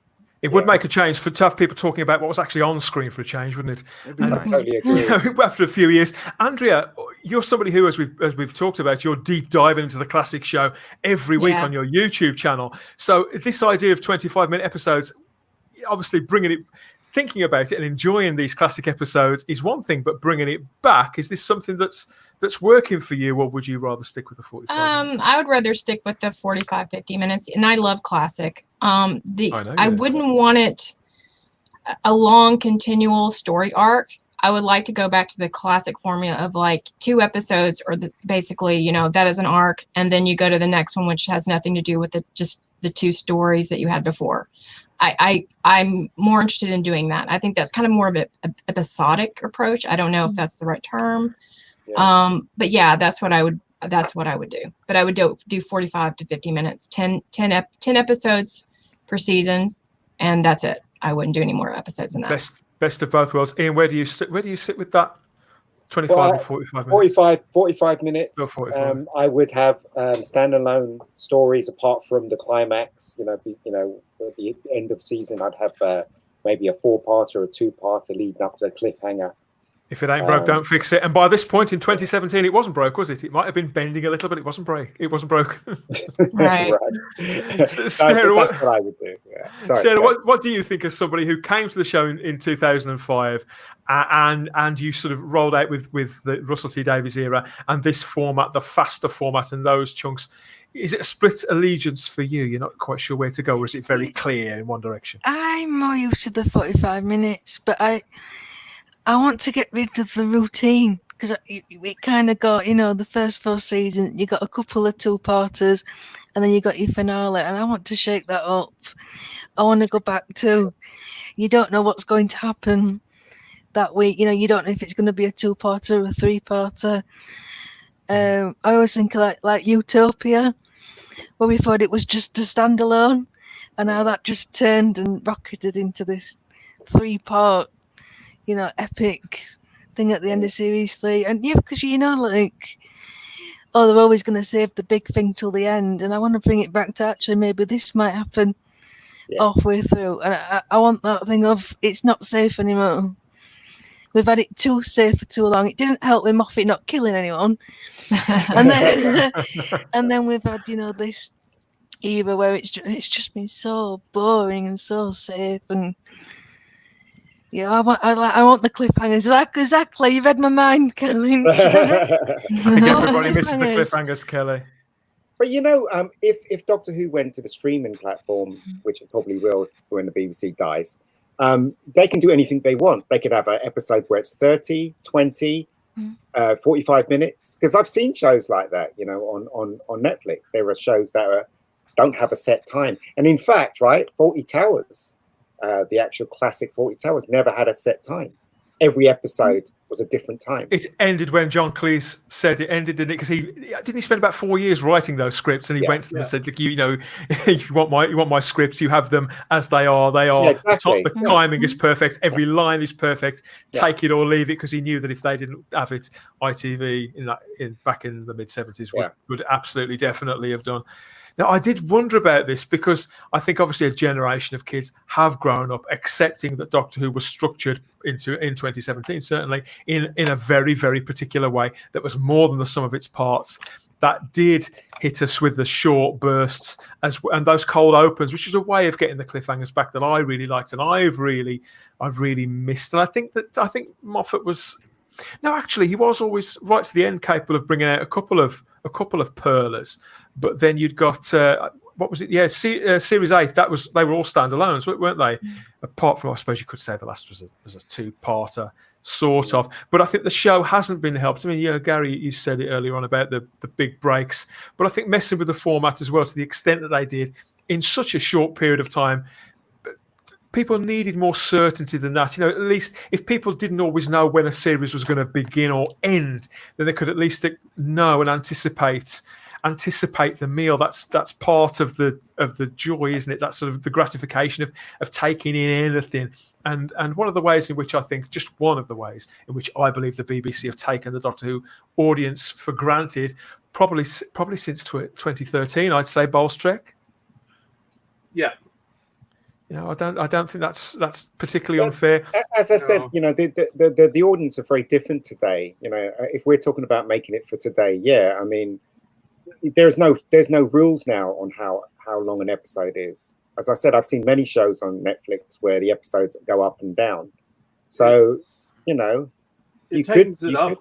It would make a change to have people talking about what was actually on screen for a change, wouldn't it? Nice. Totally agree. After a few years. Andrea, you're somebody who, as we've talked about, you're deep diving into the classic show every week on your YouTube channel. So this idea of 25-minute episodes, obviously thinking about it and enjoying these classic episodes is one thing, but bringing it back, is this something that's working for you, or would you rather stick with the 45 minutes? I would rather stick with the 45, 50 minutes, and I love classic. I wouldn't want it a long continual story arc. I would like to go back to the classic formula of like 2 episodes, or basically, that is an arc, and then you go to the next one, which has nothing to do with just the 2 stories that you had before. I'm more interested in doing that. I think that's kind of more of an episodic approach. I don't know if that's the right term. But that's what I would do. But I would do 45 to 50 minutes, 10 episodes per seasons, and that's it. I wouldn't do any more episodes than that. Best of both worlds. Ian, where do you sit with that 25 or 45 minutes? 45 minutes. 45. I would have standalone stories apart from the climax. At the end of season, I'd have maybe a 4-parter or a 2-parter leading up to a cliffhanger. If it ain't broke, don't fix it. And by this point in 2017, it wasn't broke, was it? It might have been bending a little, but it wasn't broke. Right. Sarah, that's what I would do. Yeah. Sorry, Sarah, what do you think as somebody who came to the show in 2005 and you sort of rolled out with the Russell T Davies era and this format, the faster format and those chunks? Is it a split allegiance for you? You're not quite sure where to go, or is it very clear in one direction? I'm more used to the 45 minutes, but I want to get rid of the routine, because it kind of got, the first 4 seasons, you got a couple of 2-parters, and then you got your finale, and I want to shake that up. I want to go back to, you don't know what's going to happen that week. You don't know if it's going to be a 2-parter or a 3-parter. I always think like Utopia, where we thought it was just a standalone, and how that just turned and rocketed into this 3-part, epic thing at the end of series 3. And yeah, because like, oh, they're always going to save the big thing till the end, and I want to bring it back to actually maybe this might happen halfway through, and I want that thing of it's not safe anymore. We've had it too safe for too long. It didn't help with Moffat not killing anyone, and then we've had this era where it's just been so boring and so safe, and I want the cliffhangers. Exactly. You've read my mind, Kelly. I think everybody misses the cliffhangers, Kelly. But if Doctor Who went to the streaming platform, which it probably will when the BBC dies, they can do anything they want. They could have an episode where it's 30, 20, 45 minutes. Because I've seen shows like that, on Netflix. There are shows that don't have a set time. And in fact, right, 40 Towers, the actual classic 40 Towers, never had a set time. Every episode was a different time. It ended when John Cleese said it ended, didn't it? Because he spend about 4 years writing those scripts, and he went to them and said, "Look, if you want my scripts, you have them as they are. They are exactly. the timing is perfect. Every line is perfect. Take it or leave it." Because he knew that if they didn't have it, ITV back in the mid-70s would absolutely definitely have done. Now, I did wonder about this because I think obviously a generation of kids have grown up accepting that Doctor Who was structured in 2017, certainly in a very, very particular way that was more than the sum of its parts. That did hit us with the short bursts and those cold opens, which is a way of getting the cliffhangers back that I really liked and I've really missed. And I think Moffat was. No, actually, he was always right to the end capable of bringing out a couple of perlers. But then you'd got what was it? Yeah, Series 8. They were all standalones, weren't they? Apart from, I suppose you could say the last was a 2-parter, sort of. But I think the show hasn't been helped. I mean, Gary, you said it earlier on about the big breaks, but I think messing with the format as well to the extent that they did in such a short period of time. People needed more certainty than that. At least if people didn't always know when a series was going to begin or end, then they could at least know and anticipate the meal. That's part of the joy, isn't it? That's sort of the gratification of taking in anything. And one of the ways in which I think, just one of the ways in which I believe the BBC have taken the Doctor Who audience for granted, probably since 2013, I'd say Bolstrek. Yeah. I don't think that's particularly unfair. As I said, the audience are very different today. If we're talking about making it for today, I mean, there's no rules now on how long an episode is. As I said, I've seen many shows on Netflix where the episodes go up and down. So, it tightens it up.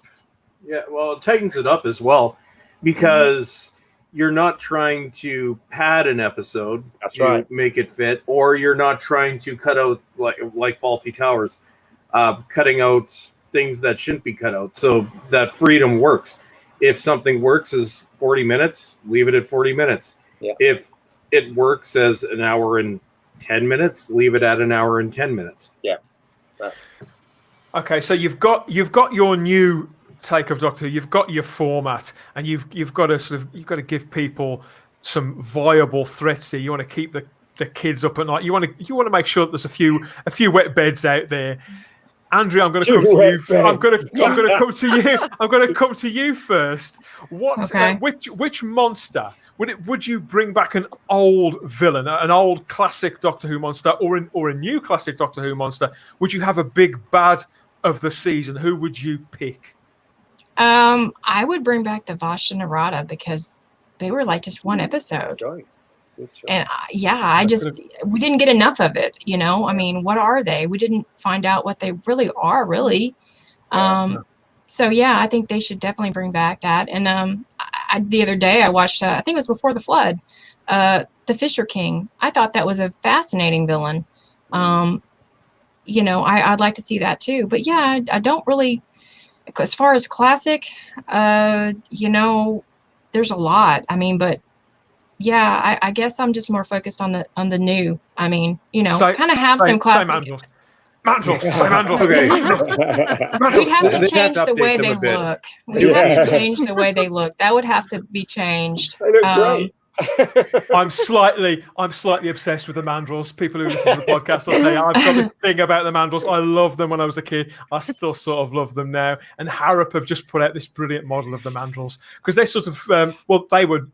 Yeah, well, it tightens it up as well because you're not trying to pad an episode to make it fit, or you're not trying to cut out like Faulty Towers, cutting out things that shouldn't be cut out. So that freedom works. If something works as 40 minutes, leave it at 40 minutes. Yeah. If it works as an hour and 10 minutes, leave it at an hour and 10 minutes. Yeah. Right. Okay, so you've got your new take of Doctor Who, you've got your format, and you've got to give people some viable threats here. You want to keep the kids up at night. You want to make sure that there's a few wet beds out there. Andrea, I'm going to come to you. I'm going to come to you. I'm going to come to you first. Which monster would you bring back? An old villain, an old classic Doctor Who monster, or a new classic Doctor Who monster? Would you have a big bad of the season? Who would you pick? I would bring back the Vashta Narada because they were like just one episode. Good choice. And we didn't get enough of it. I mean, what are they? We didn't find out what they really are, really. So yeah, I think they should definitely bring back that. And the other day I watched, I think it was Before the Flood, the Fisher King. I thought that was a fascinating villain. I'd like to see that too. But yeah, I don't really. As far as classic, there's a lot. I mean, but yeah, I guess I'm just more focused on the new. I mean, kind of have some classic. Mandrels. Say Mandrels. Okay. We'd have to They'd change the update way them they a bit. look. We'd have to change the way they look. That would have to be changed. They look great. I'm slightly obsessed with the Mandrels. People who listen to the podcast will say I've got this thing about the Mandrels. I loved them when I was a kid. I still sort of love them now. And Harrop have just put out this brilliant model of the Mandrels because they sort of they were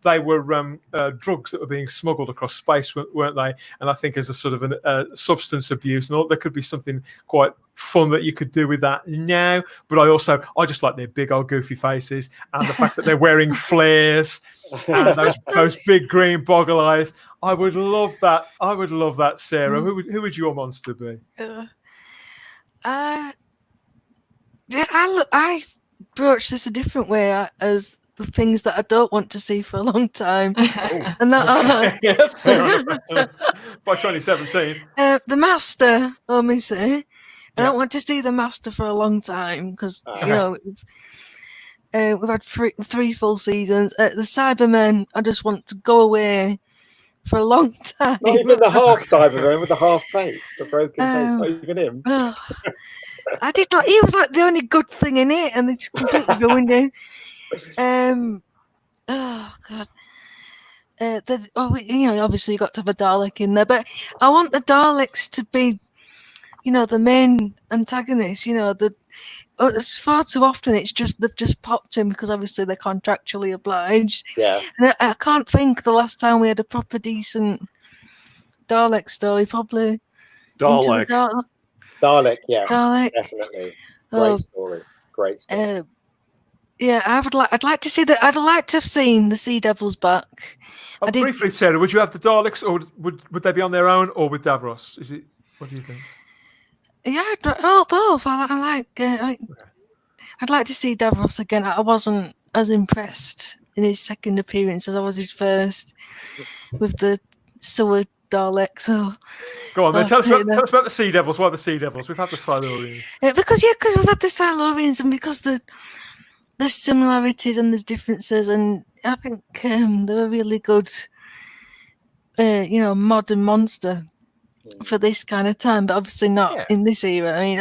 drugs that were being smuggled across space, weren't they? And I think as a sort of a substance abuse and all, there could be something quite fun that you could do with that now. But I just like their big old goofy faces and the fact that they're wearing flares and those big green boggle eyes. I would love that. Sarah. Who would your monster be? I approach this a different way as the things that I don't want to see for a long time. And that Yeah, that's fair enough. By 2017. the Master, let me say. I don't want to see the Master for a long time because we've had three full seasons. The Cybermen, I just want to go away for a long time. Not even the half Cyberman with the half face, the broken face. Not even him. I did like he was like the only good thing in it, and it's completely ruined him. Oh god. Obviously you got to have a Dalek in there, but I want the Daleks to be, the main antagonist. It's far too often it's just they've just popped him because obviously they're contractually obliged. Yeah. And I can't think the last time we had a proper decent Dalek story. Probably Dalek. Dalek, yeah, Dalek. definitely. Great story. I'd like to see that. I'd like to have seen the Sea Devils back. Briefly, Sarah, would you have the Daleks, or would they be on their own, or with Davros? Is it? What do you think? Yeah, both. I'd like to see Davros again. I wasn't as impressed in his second appearance as I was his first with the sewer Daleks. So go on, then tell us about the Sea Devils. Why the Sea Devils? We've had the Silurians. Because we've had the Silurians, and because there's similarities and there's differences, and I think they're a really good, modern monster for this kind of time, but obviously not in this era. I mean,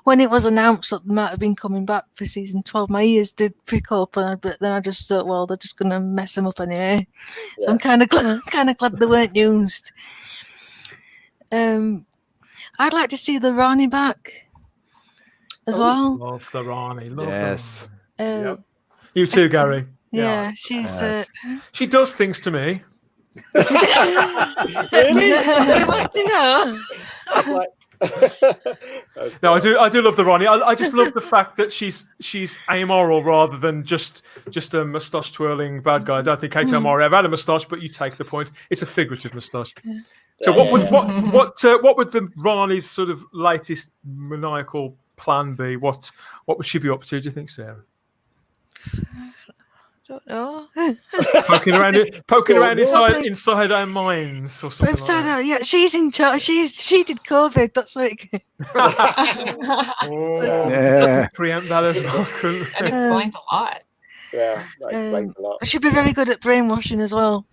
when it was announced that they might have been coming back for season 12, my ears did prick up, but then I just thought, well, they're just going to mess them up anyway. Yeah. So I'm kind of glad they weren't used. I'd like to see the Rani back as well. Love the Rani. Yes. Yep. You too, Gary. Yeah, she's. She does things to me. Really? You want to know? No, I do love the Ronnie. I just love the fact that she's amoral rather than just a moustache twirling bad guy. I don't think Kate O'Mara ever had a moustache, but you take the point. It's a figurative moustache. Yeah. So what would the Rani's sort of latest maniacal plan be? What would she be up to? Do you think, Sarah? Don't know. poking around inside our minds or something. Yeah, she's in charge. She did COVID. That's what it preempt that as well. That explains a lot. Yeah, that explains a lot. She'd be very good at brainwashing as well.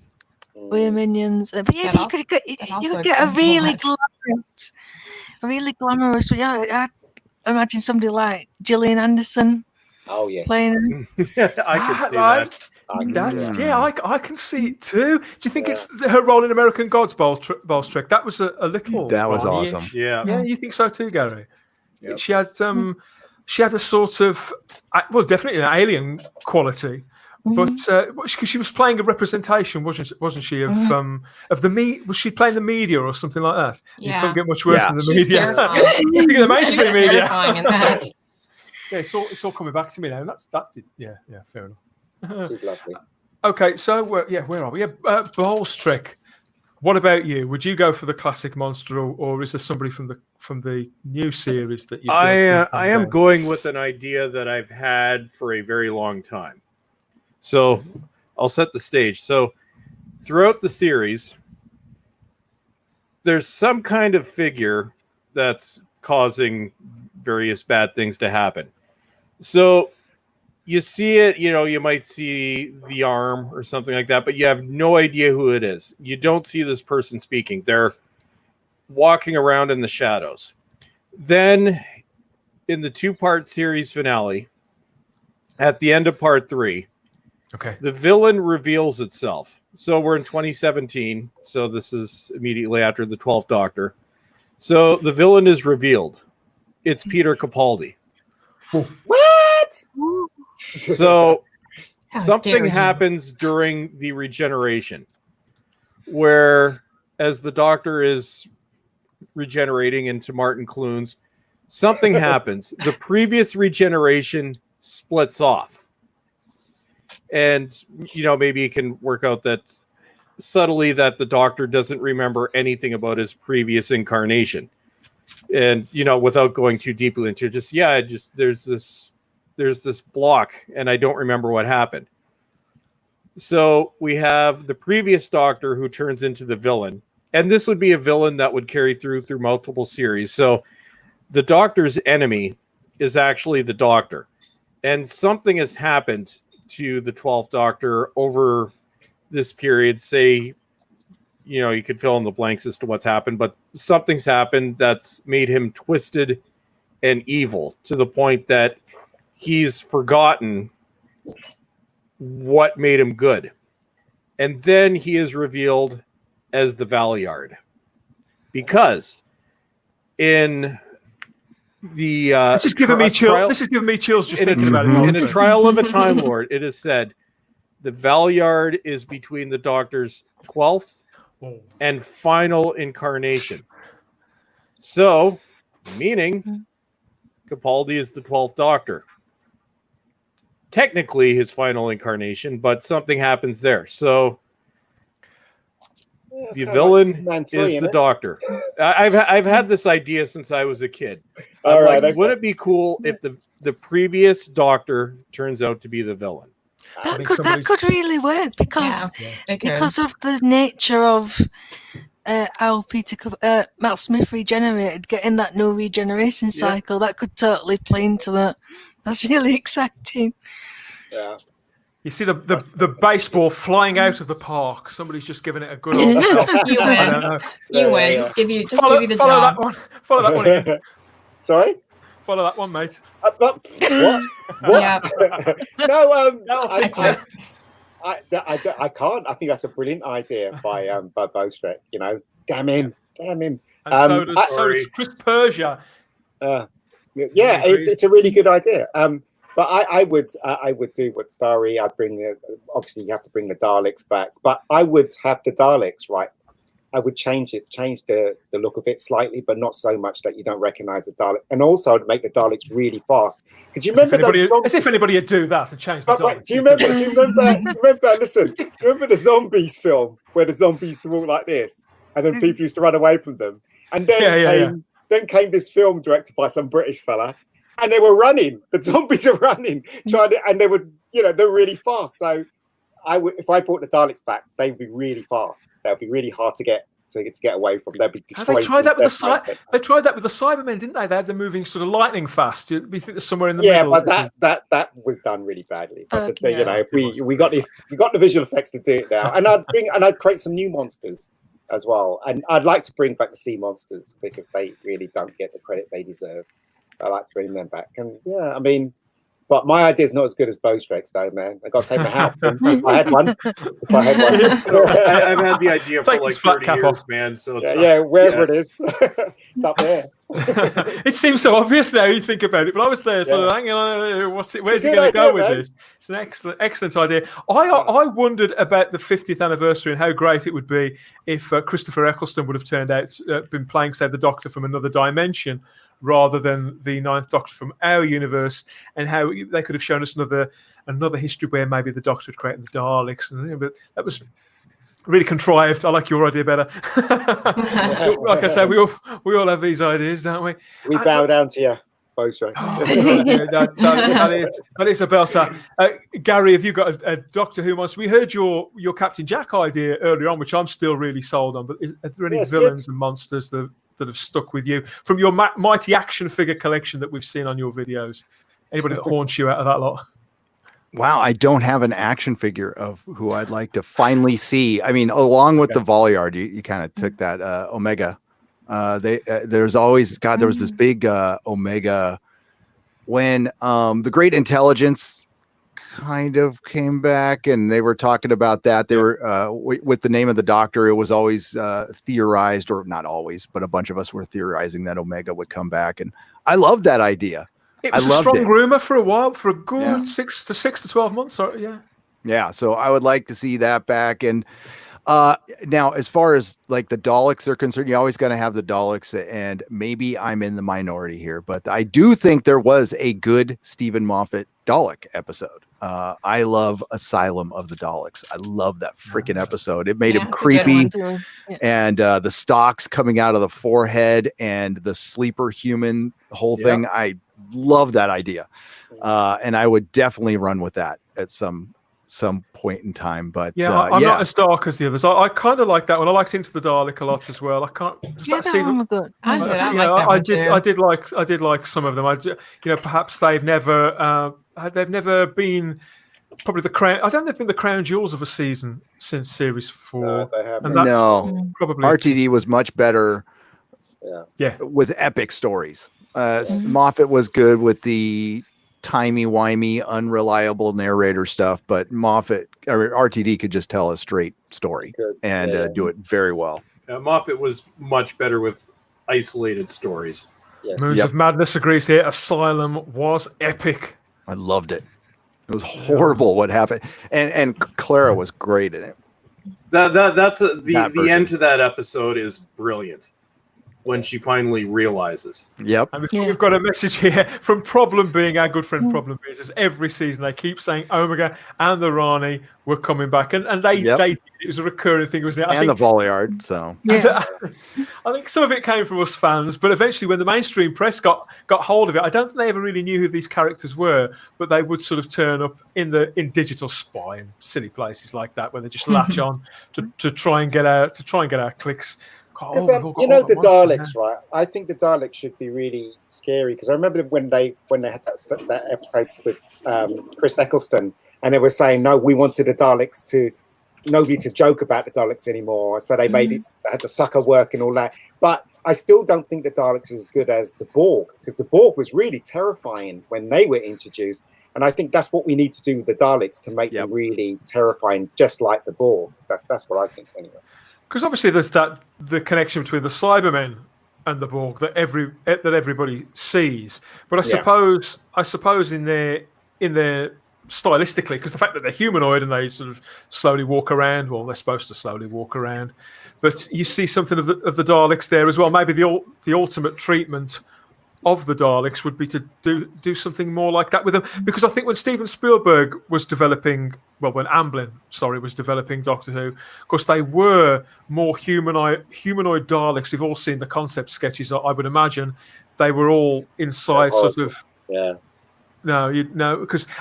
With your minions. But yeah, you could get a really glamorous. Yeah, I imagine somebody like Gillian Anderson. Oh yeah, playing. I can see that. I can see it too. Do you think it's her role in American Gods Bowls Trek? That was a little. That was awesome. Yeah. Yeah, you think so too, Gary? Yep. She had a sort of definitely an alien quality, but because she was playing a representation, wasn't she? Of the was she playing the media or something like that? Yeah. You couldn't get much worse than the She's media. The mainstream media. In that. Yeah, it's all coming back to me now. And fair enough. She's lovely. Okay, so where are we? Bowls Trek. What about you? Would you go for the classic monster, or is there somebody from the new series that you? I am going with an idea that I've had for a very long time. So I'll set the stage. So throughout the series, there's some kind of figure that's causing various bad things to happen. So you see it, you might see the arm or something like that, but you have no idea who it is. You don't see this person speaking. They're walking around in the shadows. Then in the 2-part series finale, at the end of part 3, the villain reveals itself. So we're in 2017. So this is immediately after the 12th Doctor. So the villain is revealed. It's Peter Capaldi. What? So something happens during the regeneration where as the Doctor is regenerating into Martin Clunes, something happens. The previous regeneration splits off. And, maybe you can work out that subtly that the Doctor doesn't remember anything about his previous incarnation. And, without going too deeply into it, there's this block and I don't remember what happened. So we have the previous Doctor who turns into the villain. And this would be a villain that would carry through multiple series. So the Doctor's enemy is actually the Doctor. And something has happened to the 12th Doctor over this period. Say, you could fill in the blanks as to what's happened, but something's happened that's made him twisted and evil to the point that he's forgotten what made him good. And then he is revealed as the Valeyard. Because in the this is giving me chills. This is giving me chills just thinking about it. In a Trial of a Time Lord, it is said the Valeyard is between the Doctor's 12th and final incarnation. So, meaning Capaldi is the 12th Doctor. Technically his final incarnation, but something happens there. So the villain is the Doctor. I've had this idea since I was a kid. Wouldn't it be cool if the previous Doctor turns out to be the villain? That could really work because of the nature of how Matt Smith regenerated, getting that no regeneration cycle. That could totally play into that. That's really exciting. Yeah. You see the baseball flying out of the park. Somebody's just giving it a good old You win. I don't know. You win. Just give you the Follow job. that one. Follow that one. Ian. Sorry? Follow that one, mate. What? Yeah. No, That'll teach I can't. I think that's a brilliant idea by Bowstreck. Damn him. And so does Chris Persia. Yeah, it's a really good idea. But I would do what Starry. I'd bring obviously you have to bring the Daleks back, but I would have the Daleks right. I would change the look of it slightly, but not so much that you don't recognize the Dalek. And also, I'd make the Daleks really fast. Because you remember as if anybody would do that and change the Daleks. Right, do you remember? Listen, do you remember the Zombies film where the zombies used to walk like this, and then people used to run away from them, and then came this film directed by some British fella, and they were running. The zombies are running, and they were, they're really fast. So if I brought the Daleks back, they would be really fast. They would be really hard to get away from. They'd be destroyed. They tried that with the Cybermen, didn't they? They had them moving sort of lightning fast. We think there's somewhere in the middle. Yeah, but that was done really badly. But we got the visual effects to do it now, and I'd create some new monsters as well. And I'd like to bring back the sea monsters because they really don't get the credit they deserve. I like to bring them back. And but my idea is not as good as Bowstreck's, though, man. I got to take my hat off. If I had one. I've had the idea for like 30 years, off. Man. So it's wherever it is, it's up there. It seems so obvious now you think about it, but I was there, so hanging on. Where's he going to go with this? It's an excellent idea. I wondered about the 50th anniversary and how great it would be if Christopher Eccleston would have turned out been playing, say, the Doctor from another dimension, rather than the Ninth Doctor from our universe, and how they could have shown us another history where maybe the Doctor had created the Daleks, and but that was really contrived. I like your idea better. Like I said, we all have these ideas, don't we? We bow down to you, Bowstreck. That is about Gary, have you got a Doctor Who monster? We heard your Captain Jack idea earlier on, which I'm still really sold on, but are there any villains and monsters that have stuck with you from your mighty action figure collection that we've seen on your videos? Anybody that haunts you out of that lot? Wow, I don't have an action figure of who I'd like to finally see. I mean, along with the Valeyard, you kind of took that Omega There's always there was this big Omega when the Great Intelligence kind of came back, and they were talking about that. They were with the name of the Doctor. It was always theorized, or not always, but a bunch of us were theorizing that Omega would come back, and I loved that idea. It was a strong rumor for a while, for a good 6 to 12 months. Yeah. So I would like to see that back. And now, as far as like the Daleks are concerned, you always got to have the Daleks, and maybe I'm in the minority here, but I do think there was a good Stephen Moffat Dalek episode. I love Asylum of the Daleks. I love that freaking episode. It made him creepy, and the stalks coming out of the forehead and the sleeper human whole thing. I love that idea, and I would definitely run with that at some point in time. But I'm not as dark as the others. I kind of like that one. I liked Into the Dalek a lot as well. I can't. That one was good. I did like some of them. Perhaps they've never been probably the crown. I don't think they've been the crown jewels of a season since series 4. No, they haven't. And that's probably RTD was much better. Yeah. With epic stories. Moffat was good with the timey-wimey, unreliable narrator stuff, but RTD could just tell a straight story and do it very well. Moffat was much better with isolated stories. Yes. Moons of Madness agrees here. Asylum was epic. I loved it. It was horrible what happened, and Clara was great in it. That's the end to that episode is brilliant. When she finally realizes. Yep. And we've got a message here from Problem Being, our good friend Problem Being. Says every season they keep saying Omega and the Rani were coming back, and they it was a recurring thing, wasn't it? The Voliard. So I think some of it came from us fans, but eventually when the mainstream press got hold of it, I don't think they ever really knew who these characters were, but they would sort of turn up in Digital Spy and silly places like that, where they just latch on to try and get our clicks. Because the Daleks, right? I think the Daleks should be really scary, because I remember when they had that episode with Chris Eccleston, and they were saying, no, we wanted the Daleks nobody to joke about the Daleks anymore, so they made it, had the sucker work and all that. But I still don't think the Daleks is as good as the Borg, because the Borg was really terrifying when they were introduced, and I think that's what we need to do with the Daleks to make them really terrifying, just like the Borg. That's what I think anyway. Because obviously there's the connection between the Cybermen and the Borg that everybody sees, but I suppose in their stylistically, because the fact that they're humanoid and they sort of slowly walk around, well, they're supposed to slowly walk around, but you see something of the Daleks there as well. Maybe the ultimate treatment of the Daleks would be to do something more like that with them, because I think when Steven Spielberg was developing, when Amblin was developing Doctor Who, of course they were more humanoid Daleks. We've all seen the concept sketches. I would imagine they were all inside sort of because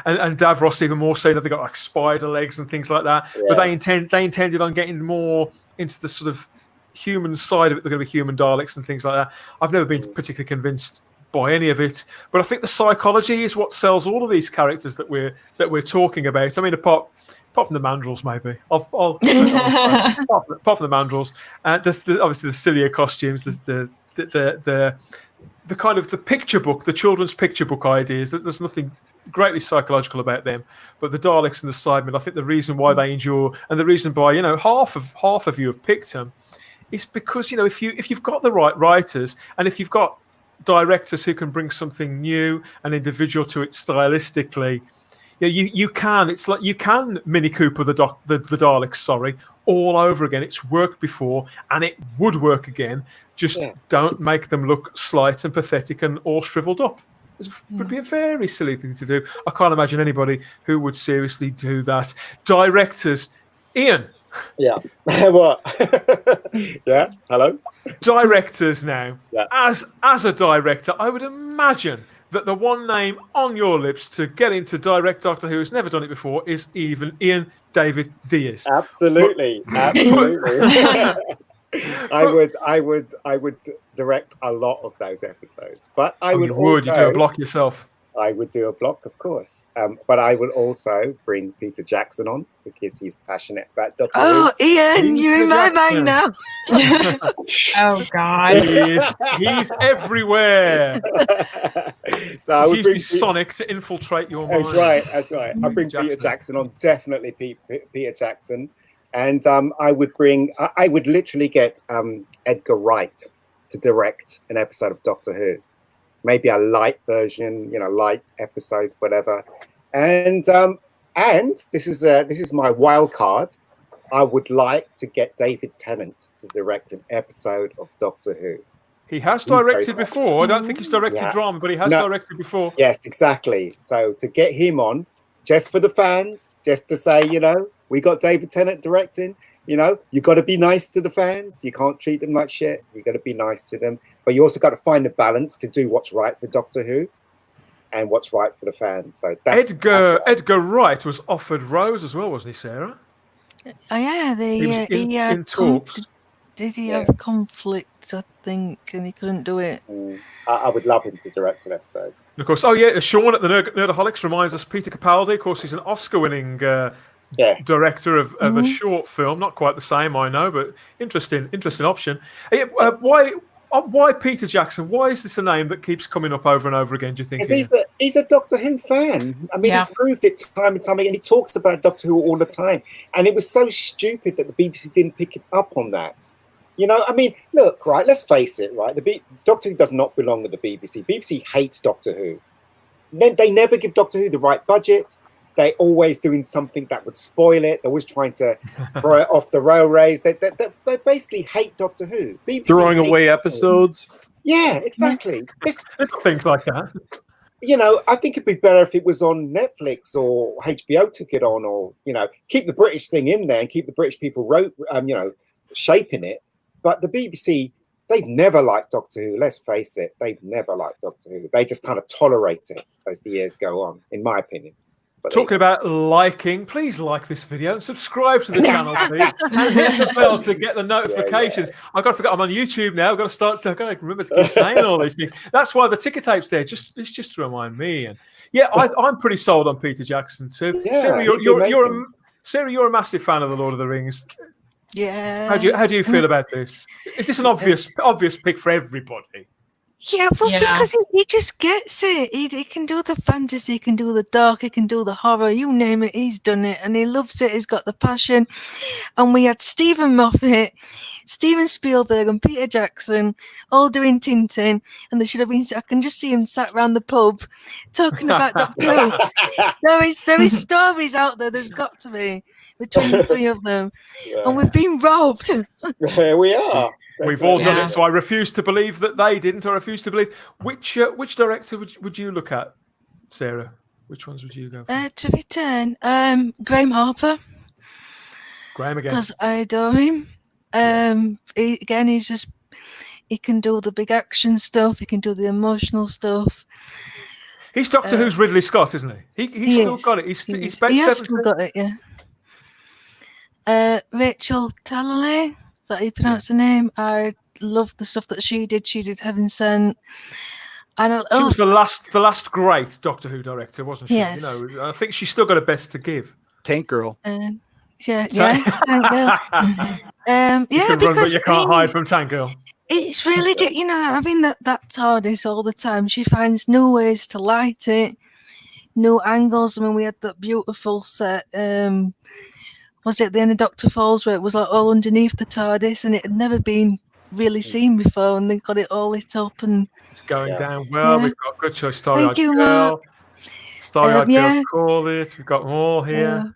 and Davros even more so. They got like spider legs and things like that. Yeah. But they intended on getting more into the sort of human side of it. They're going to be human Daleks and things like that. I've never been particularly convinced by any of it, but I think the psychology is what sells all of these characters that we're talking about. I mean, apart from the Mandrels, maybe. Apart from the Mandrels, there's obviously the sillier costumes. There's the kind of the picture book, the children's picture book ideas. There's nothing greatly psychological about them, but the Daleks and the Cybermen, I think the reason why they endure, and the reason why half of you have picked them, is because if you've got the right writers, and if you've got directors who can bring something new and individual to it stylistically, you can. It's like you can Mini Cooper the Daleks, all over again. It's worked before, and it would work again. Just don't make them look slight and pathetic and all shriveled up. It would be a very silly thing to do. I can't imagine anybody who would seriously do that. Directors, Ian. Yeah. What? Yeah. Hello. Directors now. Yeah. As a director, I would imagine that the one name on your lips to get into direct Doctor Who has never done it before is even Ian David Diaz. Absolutely. Absolutely. I would direct a lot of those episodes, but I would you do a block yourself. I would do a block, of course. But I would also bring Peter Jackson on because he's passionate about Doctor Oh, Who. Ian, you're in my mind now. Oh God. He's everywhere. So I would Use bring his Sonic to infiltrate your That's mind. right. That's right. I bring Jackson. Peter Jackson on, definitely Peter Jackson, and I would bring. I would literally get Edgar Wright to direct an episode of Doctor Who, maybe a light version, light episode, whatever. And this is my wild card. I would like to get David Tennant to direct an episode of Doctor Who. He has directed before. I don't think he's directed drama, but he has directed before. Yes, exactly. So to get him on, just for the fans, just to say, we got David Tennant directing. You got to be nice to the fans. You can't treat them like shit. You got to be nice to them, but you also got to find the balance to do what's right for Doctor Who and what's right for the fans. So Edgar Wright was offered Rose as well, wasn't he, Sarah? Oh yeah, He had in talks. Did he have conflicts? I think, and he couldn't do it. I would love him to direct an episode. And of course, Sean at the Nerdaholics reminds us Peter Capaldi. Of course, he's an Oscar-winning director of a short film. Not quite the same, I know, but interesting option. Why Peter Jackson? Why is this a name that keeps coming up over and over again, do you think? Because he's a Doctor Who fan. I mean, he's proved it time and time again. He talks about Doctor Who all the time. And it was so stupid that the BBC didn't pick up on that. I mean, look, right, let's face it, right? Doctor Who does not belong to the BBC. BBC hates Doctor Who. They never give Doctor Who the right budget. They're always doing something that would spoil it. They're always trying to throw it off the railways. They basically hate Doctor Who. BBC throwing away episodes. Yeah, exactly. Things like that. I think it'd be better if it was on Netflix or HBO took it on, or keep the British thing in there and keep the British people shaping it. But the BBC, they've never liked Doctor Who. Let's face it, they've never liked Doctor Who. They just kind of tolerate it as the years go on, in my opinion. Talking about liking, please like this video and subscribe to the channel, please. And hit the bell to get the notifications. I've got to forget I'm on YouTube now. I've got to remember to keep saying all these things. That's why the ticker tape's there. It's just to remind me. And I'm pretty sold on Peter Jackson too. Yeah, Sarah, you're a massive fan of the Lord of the Rings. Yeah. How do you feel about this? Is this an obvious pick for everybody? Yeah, because he just gets it. He can do the fantasy, he can do the dark, he can do the horror, you name it, he's done it, and he loves it. He's got the passion. And we had Stephen Moffat, Steven Spielberg, and Peter Jackson all doing Tintin, and they should have been. I can just see him sat around the pub talking about Doctor Who. There is stories out there. There's got to be between the three of them, and we've been robbed. There we are. We've all done it, so I refuse to believe that they didn't. I refuse to believe. Which director would you look at, Sarah? Which ones would you go for? To return, Graham Harper. Graham again. Because I adore him. He can do the big action stuff. He can do the emotional stuff. He's Doctor Who's Ridley Scott, isn't he? He's still got it. He has still got it, yeah. Rachel Talalay, is that how you pronounce the name? I love the stuff that she did. She did Heaven Sent. And she was the last great Doctor Who director, wasn't she? Yes. I think she's still got her best to give. Tank Girl. Yes, Tank Girl. But you can't hide from Tank Girl. It's really, having that TARDIS all the time. She finds new ways to light it, new angles. I mean, we had that beautiful set. Was it the end of Doctor Falls where it was like all underneath the TARDIS and it had never been really seen before, and they got it all lit up and it's going down well. We've got good choice. Starry-eyed Girl. Starry-eyed Girl, call it. We've got more here.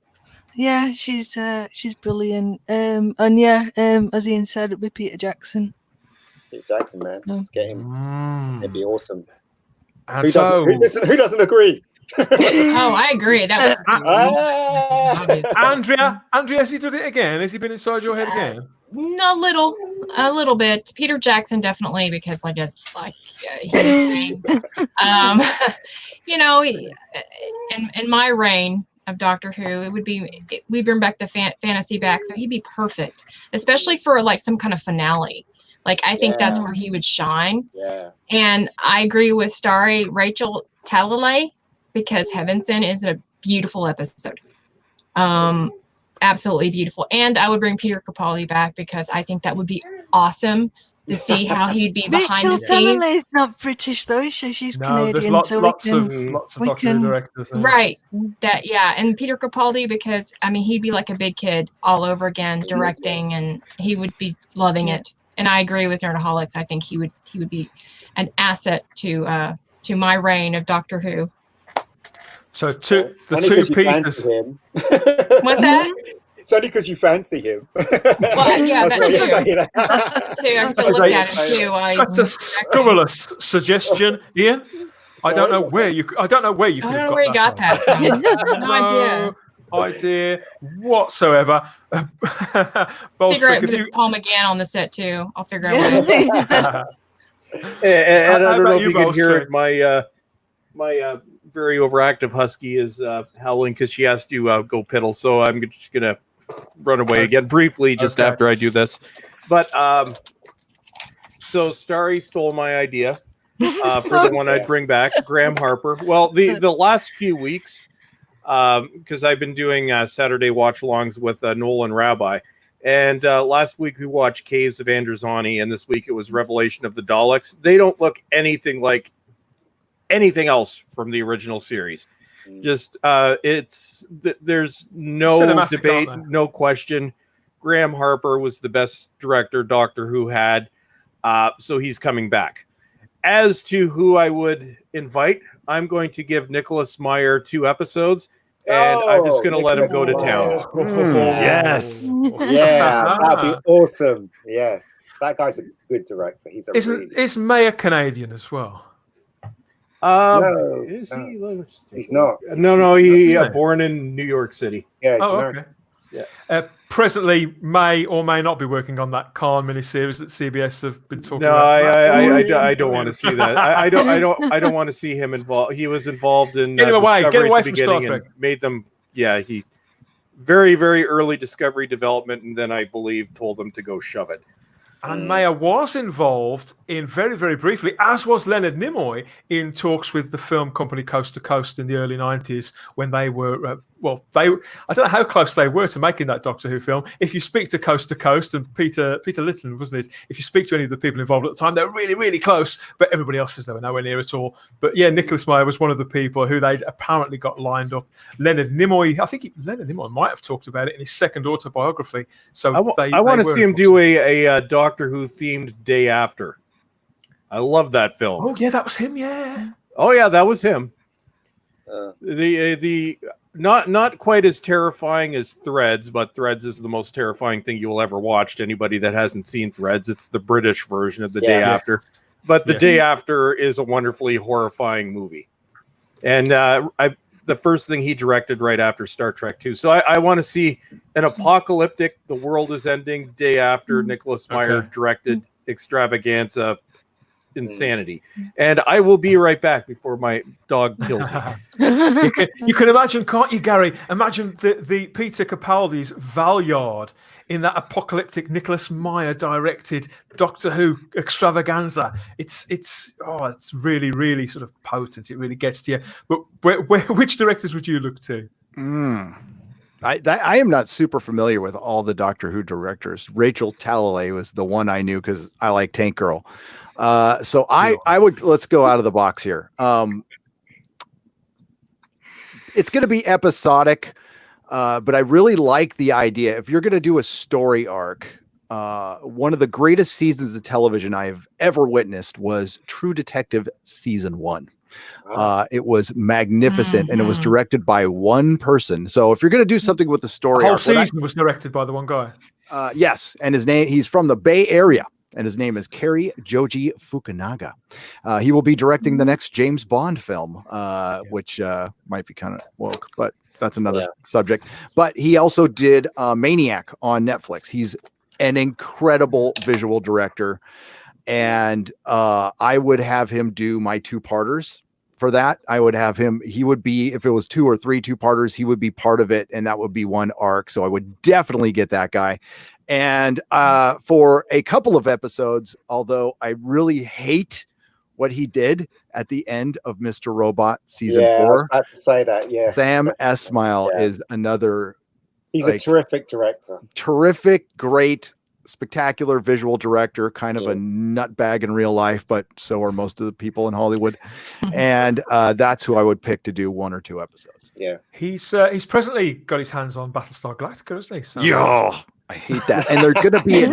Yeah, she's brilliant. As Ian said, it'd be Peter Jackson. Peter Jackson, man, let's get him. It'd be awesome. And who doesn't agree? Oh, I agree. That was Andrea, has he done it again? Has he been inside your head again? A little bit. Peter Jackson definitely, because I guess he's saying, in my reign of Doctor Who, we bring back the fantasy back, so he'd be perfect, especially for like some kind of finale. Like I think that's where he would shine. Yeah. And I agree with Starry. Rachel Talalay, because Heaven Sent is a beautiful episode. Absolutely beautiful. And I would bring Peter Capaldi back because I think that would be awesome to see how he'd be behind Rachel the scenes. Talalay is not British though, is she? She's No, Canadian, there's lots of we Doctor Who can- directors. There. Right. That, yeah. And Peter Capaldi, because I mean, he'd be like a big kid all over again, directing, and he would be loving it. And I agree with Nerdaholics. I think he would be an asset to my reign of Doctor Who. So the only two 'cause you Peters. fancy him. What's that? It's only because you fancy him. Well, yeah, that's true. Too. I have to look Okay, at him too. That's a scurrilous suggestion, Ian. I don't know where you. I don't know where you. I don't know where you got that from. No idea. Idea whatsoever. Figure out Paul McGann on the set too. I'll figure out what And I don't know if you can both, hear Trey? it. My very overactive husky is howling because she has to go piddle. So I'm just gonna run away again briefly just after I do this. But so Starry stole my idea for the one I'd bring back, Graham Harper. Well, the last few weeks, because I've been doing Saturday watch-alongs with Noel and Rabbi. And last week we watched Caves of Androzani, and this week it was Revelation of the Daleks. They don't look anything like anything else from the original series. Just there's no Cinematic, debate, aren't they? no question. Graham Harper was the best director Doctor Who had, so he's coming back. As to who I would invite, I'm going to give Nicholas Meyer 2 episodes, and I'm just going to let him go to town. Yes. Yeah, that'd be awesome. Yes, that guy's a good director. He's a Is Mayer Canadian as well? No, Is no. he? He's not. No, he No. born in New York City. Yeah, he's Oh, American. okay. Yeah. Presently, may or may not be working on that Khan miniseries that CBS have been talking No, about. I don't want to see that. I don't want to see him involved. He was involved in Get him away. Get Discovery away at the from Star beginning Trek. and made them. Yeah, he very, very early Discovery development, and then I believe told them to go shove it. And Mayer was involved in very, very briefly, as was Leonard Nimoy, in talks with the film company Coast to Coast in the early 90s when they were, I don't know how close they were to making that Doctor Who film. If you speak to Coast, and Peter Lytton, wasn't it? If you speak to any of the people involved at the time, they're really, really close, but everybody else says they were nowhere near at all. But yeah, Nicholas Meyer was one of the people who they'd apparently got lined up. Leonard Nimoy, I think Leonard Nimoy might have talked about it in his second autobiography. So I want to see him do a Doctor Who themed Day After. I love that film. Oh yeah, that was him. Yeah. Oh yeah, that was him. The not quite as terrifying as Threads, but Threads is the most terrifying thing you will ever watch. To anybody that hasn't seen Threads, it's the British version of the Day After. But the Day After is a wonderfully horrifying movie, and the first thing he directed right after Star Trek 2. So I want to see an apocalyptic, the world is ending Day After Nicholas Meyer directed extravaganza insanity. And I will be right back before my dog kills me. You can imagine, can't you, Gary? Imagine the Peter Capaldi's Valyard in that apocalyptic Nicholas Meyer directed Doctor Who extravaganza. It's really, really sort of potent. It really gets to you. But which directors would you look to? I am not super familiar with all the Doctor Who directors. Rachel Talalay was the one I knew because I like Tank Girl. So I would, let's go out of the box here. It's going to be episodic, but I really like the idea. If you're going to do a story arc, one of the greatest seasons of television I have ever witnessed was True Detective season 1. It was magnificent, and it was directed by one person. So if you're going to do something with the story, The whole season was directed by the one guy. Yes, and he's from the Bay Area, and his name is Kerry Joji Fukunaga. He will be directing the next James Bond film, which might be kind of woke, but that's another subject. But he also did Maniac on Netflix. He's an incredible visual director. And I would have him do my 2-parters for that. I would have him, he would be, if it was 2 or 3 2-parters, he would be part of it. And that would be one arc. So I would definitely get that guy. And for a couple of episodes, although I really hate what he did at the end of Mr. Robot season I was 4. about to say that. Yes, Sam Esmail is another. He's a terrific director. Terrific, great, spectacular visual director. Kind of a nutbag in real life, but so are most of the people in Hollywood. And that's who I would pick to do 1 or 2 episodes. Yeah, he's presently got his hands on Battlestar Galactica, isn't he? So, I hate that. And they're going to be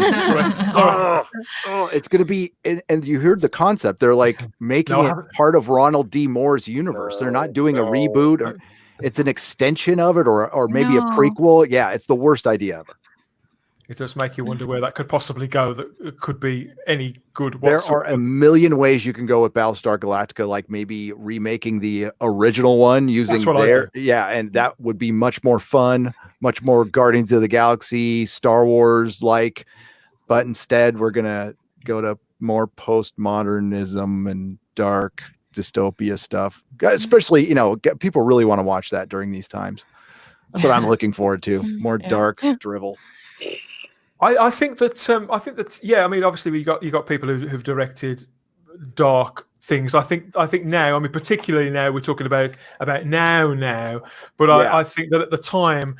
it's going to be, and you heard the concept. They're like making it part of Ronald D. Moore's universe. They're not doing a reboot. Or, it's an extension of it, or maybe a prequel. Yeah, it's the worst idea ever. It does make you wonder where that could possibly go. That it could be any good whatsoever. There are a million ways you can go with Battlestar Galactica, like maybe remaking the original one using and that would be much more fun, much more Guardians of the Galaxy, Star Wars like. But instead, we're gonna go to more postmodernism and dark dystopia stuff. Especially, people really want to watch that during these times. That's what I'm looking forward to. More dark drivel. I think that yeah. I mean, obviously you got people who've directed dark things. I think now. I mean, particularly now we're talking about now. But I think that at the time,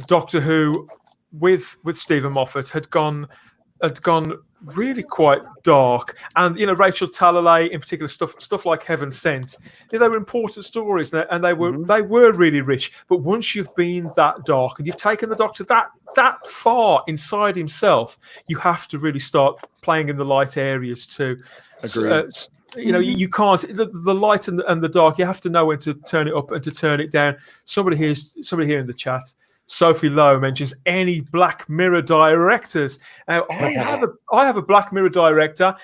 Doctor Who with Stephen Moffat had gone really quite dark, and Rachel Talalay in particular, stuff like Heaven Sent. They were important stories, and they were really rich. But once you've been that dark and you've taken the Doctor that far inside himself, you have to really start playing in the light areas too. Agreed. You can't the light and the dark. You have to know when to turn it up and to turn it down. Somebody here in the chat, Sophie Lowe, mentions any Black Mirror directors. Now, I have a Black Mirror director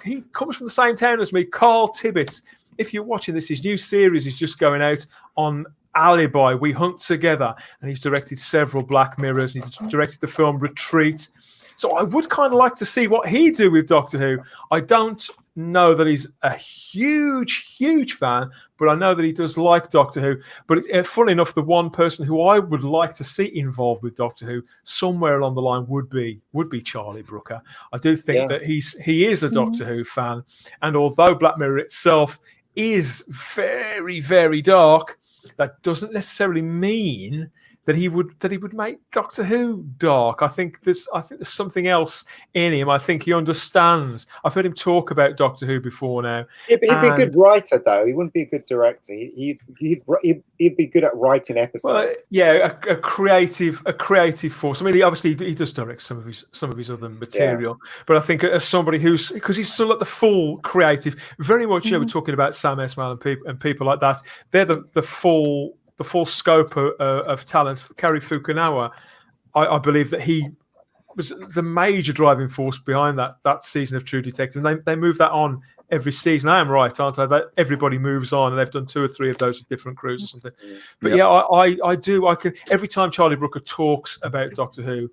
he comes from the same town as me, Carl Tibbett. If you're watching this, his new series is just going out on Alibi, We Hunt Together, and he's directed several Black Mirrors. He's directed the film Retreat. So I would kind of like to see what he do with Doctor Who. I don't know that he's a huge fan, but I know that he does like Doctor Who. But funnily enough, the one person who I would like to see involved with Doctor Who somewhere along the line would be Charlie Brooker. I do think that he is a Doctor Who fan, and although Black Mirror itself is very, very dark, that doesn't necessarily mean that he would make Doctor Who dark. I think there's something else in him. I think he understands. I've heard him talk about Doctor Who before now. He'd be a good writer, though. He wouldn't be a good director. He'd be good at writing episodes. Well, yeah, a creative force. I mean, he does direct some of his other material, but I think as somebody because he's still at the full creative, very much. We're talking about Sam Esmail and people like that. They're the full scope of talent. For Cary Fukunaga, I believe that he was the major driving force behind that season of True Detective. And they move that on every season. I am right, aren't I? That everybody moves on, and they've done 2 or 3 of those with different crews or something. But I do. I can every time Charlie Brooker talks about Doctor Who,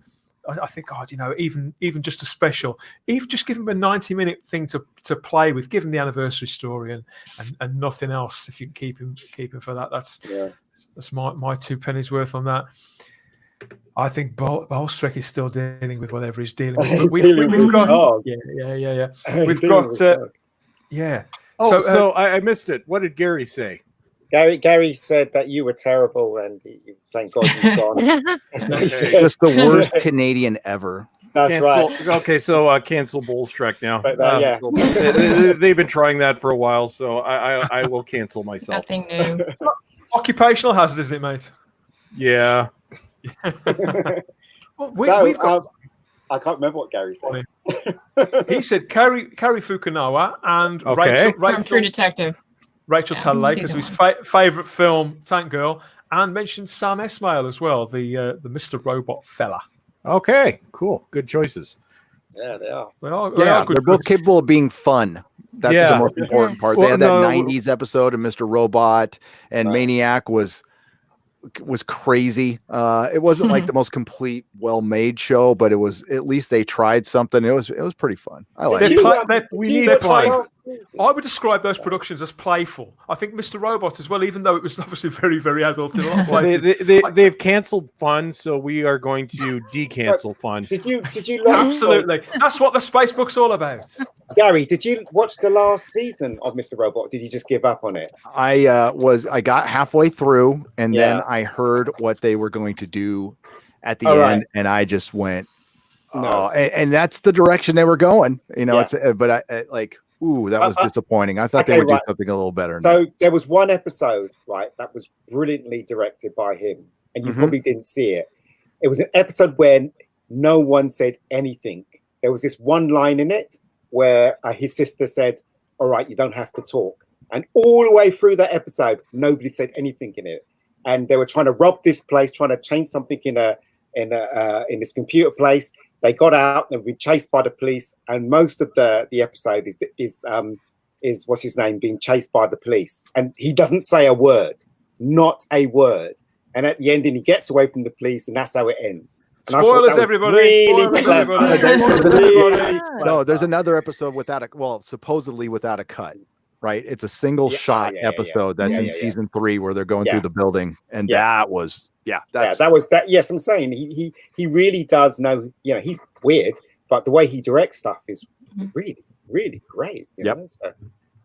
I think, God, even just a special, even just give him a 90-minute thing to play with, give him the anniversary story and nothing else. If you can keep him for that, that's my 2 pennies worth on that. I think Bolstrek is still dealing with whatever he's dealing with. But we've got We've got Oh, so I missed it. What did Gary say? Gary said that you were terrible, and thank God you've gone. Just the worst Canadian ever. That's right. Okay, so cancel Bolstrek now. But, they've been trying that for a while, so I will cancel myself. Nothing new. Occupational hazard, isn't it, mate? Yeah. We've got. I can't remember what Gary said. He said Cary Fukunaga and Rachel True Detective. Rachel Talalay, because of his favourite film, Tank Girl, and mentioned Sam Esmail as well, the Mr. Robot fella. Okay, cool. Good choices. Yeah, they are. They're both capable of being fun. That's the most important part. They had that 90s episode of Mr. Robot, and Maniac was was crazy. It wasn't like the most complete, well-made show, but it was at least they tried something. It was pretty fun. I like it. They're playful. I would describe those productions as playful. I think Mr. Robot as well, even though it was obviously very, very adult in a lot of ways. They've cancelled fun, so we are going to de-cancel fun. Did you Absolutely. That's what the Space Book's all about. Gary, did you watch the last season of Mr. Robot? Or did you just give up on it? I got halfway through, and then I heard what they were going to do at the end, and I just went, and that's the direction they were going. You know, but I like, ooh, that was disappointing. I thought they would do something a little better. So there was one episode, right, that was brilliantly directed by him, and you probably didn't see it. It was an episode where no one said anything. There was this one line in it where his sister said, "All right, you don't have to talk." And all the way through that episode, nobody said anything in it. And they were trying to rob this place, trying to change something in this computer place. They got out and were chased by the police. And most of the episode is what's his name being chased by the police, and he doesn't say a word, not a word. And at the ending, he gets away from the police, and that's how it ends. And Spoilers, everybody! Really No, there's another episode supposedly without a cut. Right, it's a single shot episode that's in season 3 where they're going through the building, and that was that. Yes, I'm saying he really does know. You know, he's weird, but the way he directs stuff is really, really great. You know? So,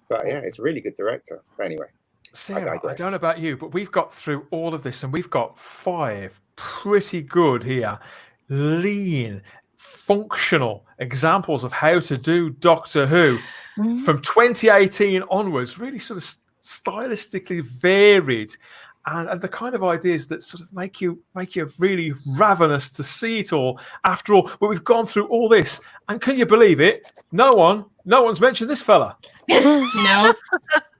but yeah, it's a really good director. But anyway, Sarah, I don't know about you, but we've got through all of this, and we've got 5 pretty good here, lean, functional examples of how to do Doctor Who. From 2018 onwards, really sort of stylistically varied, and the kind of ideas that sort of make you really ravenous to see it all. After all, but we've gone through all this, and can you believe it? No one's mentioned this fella.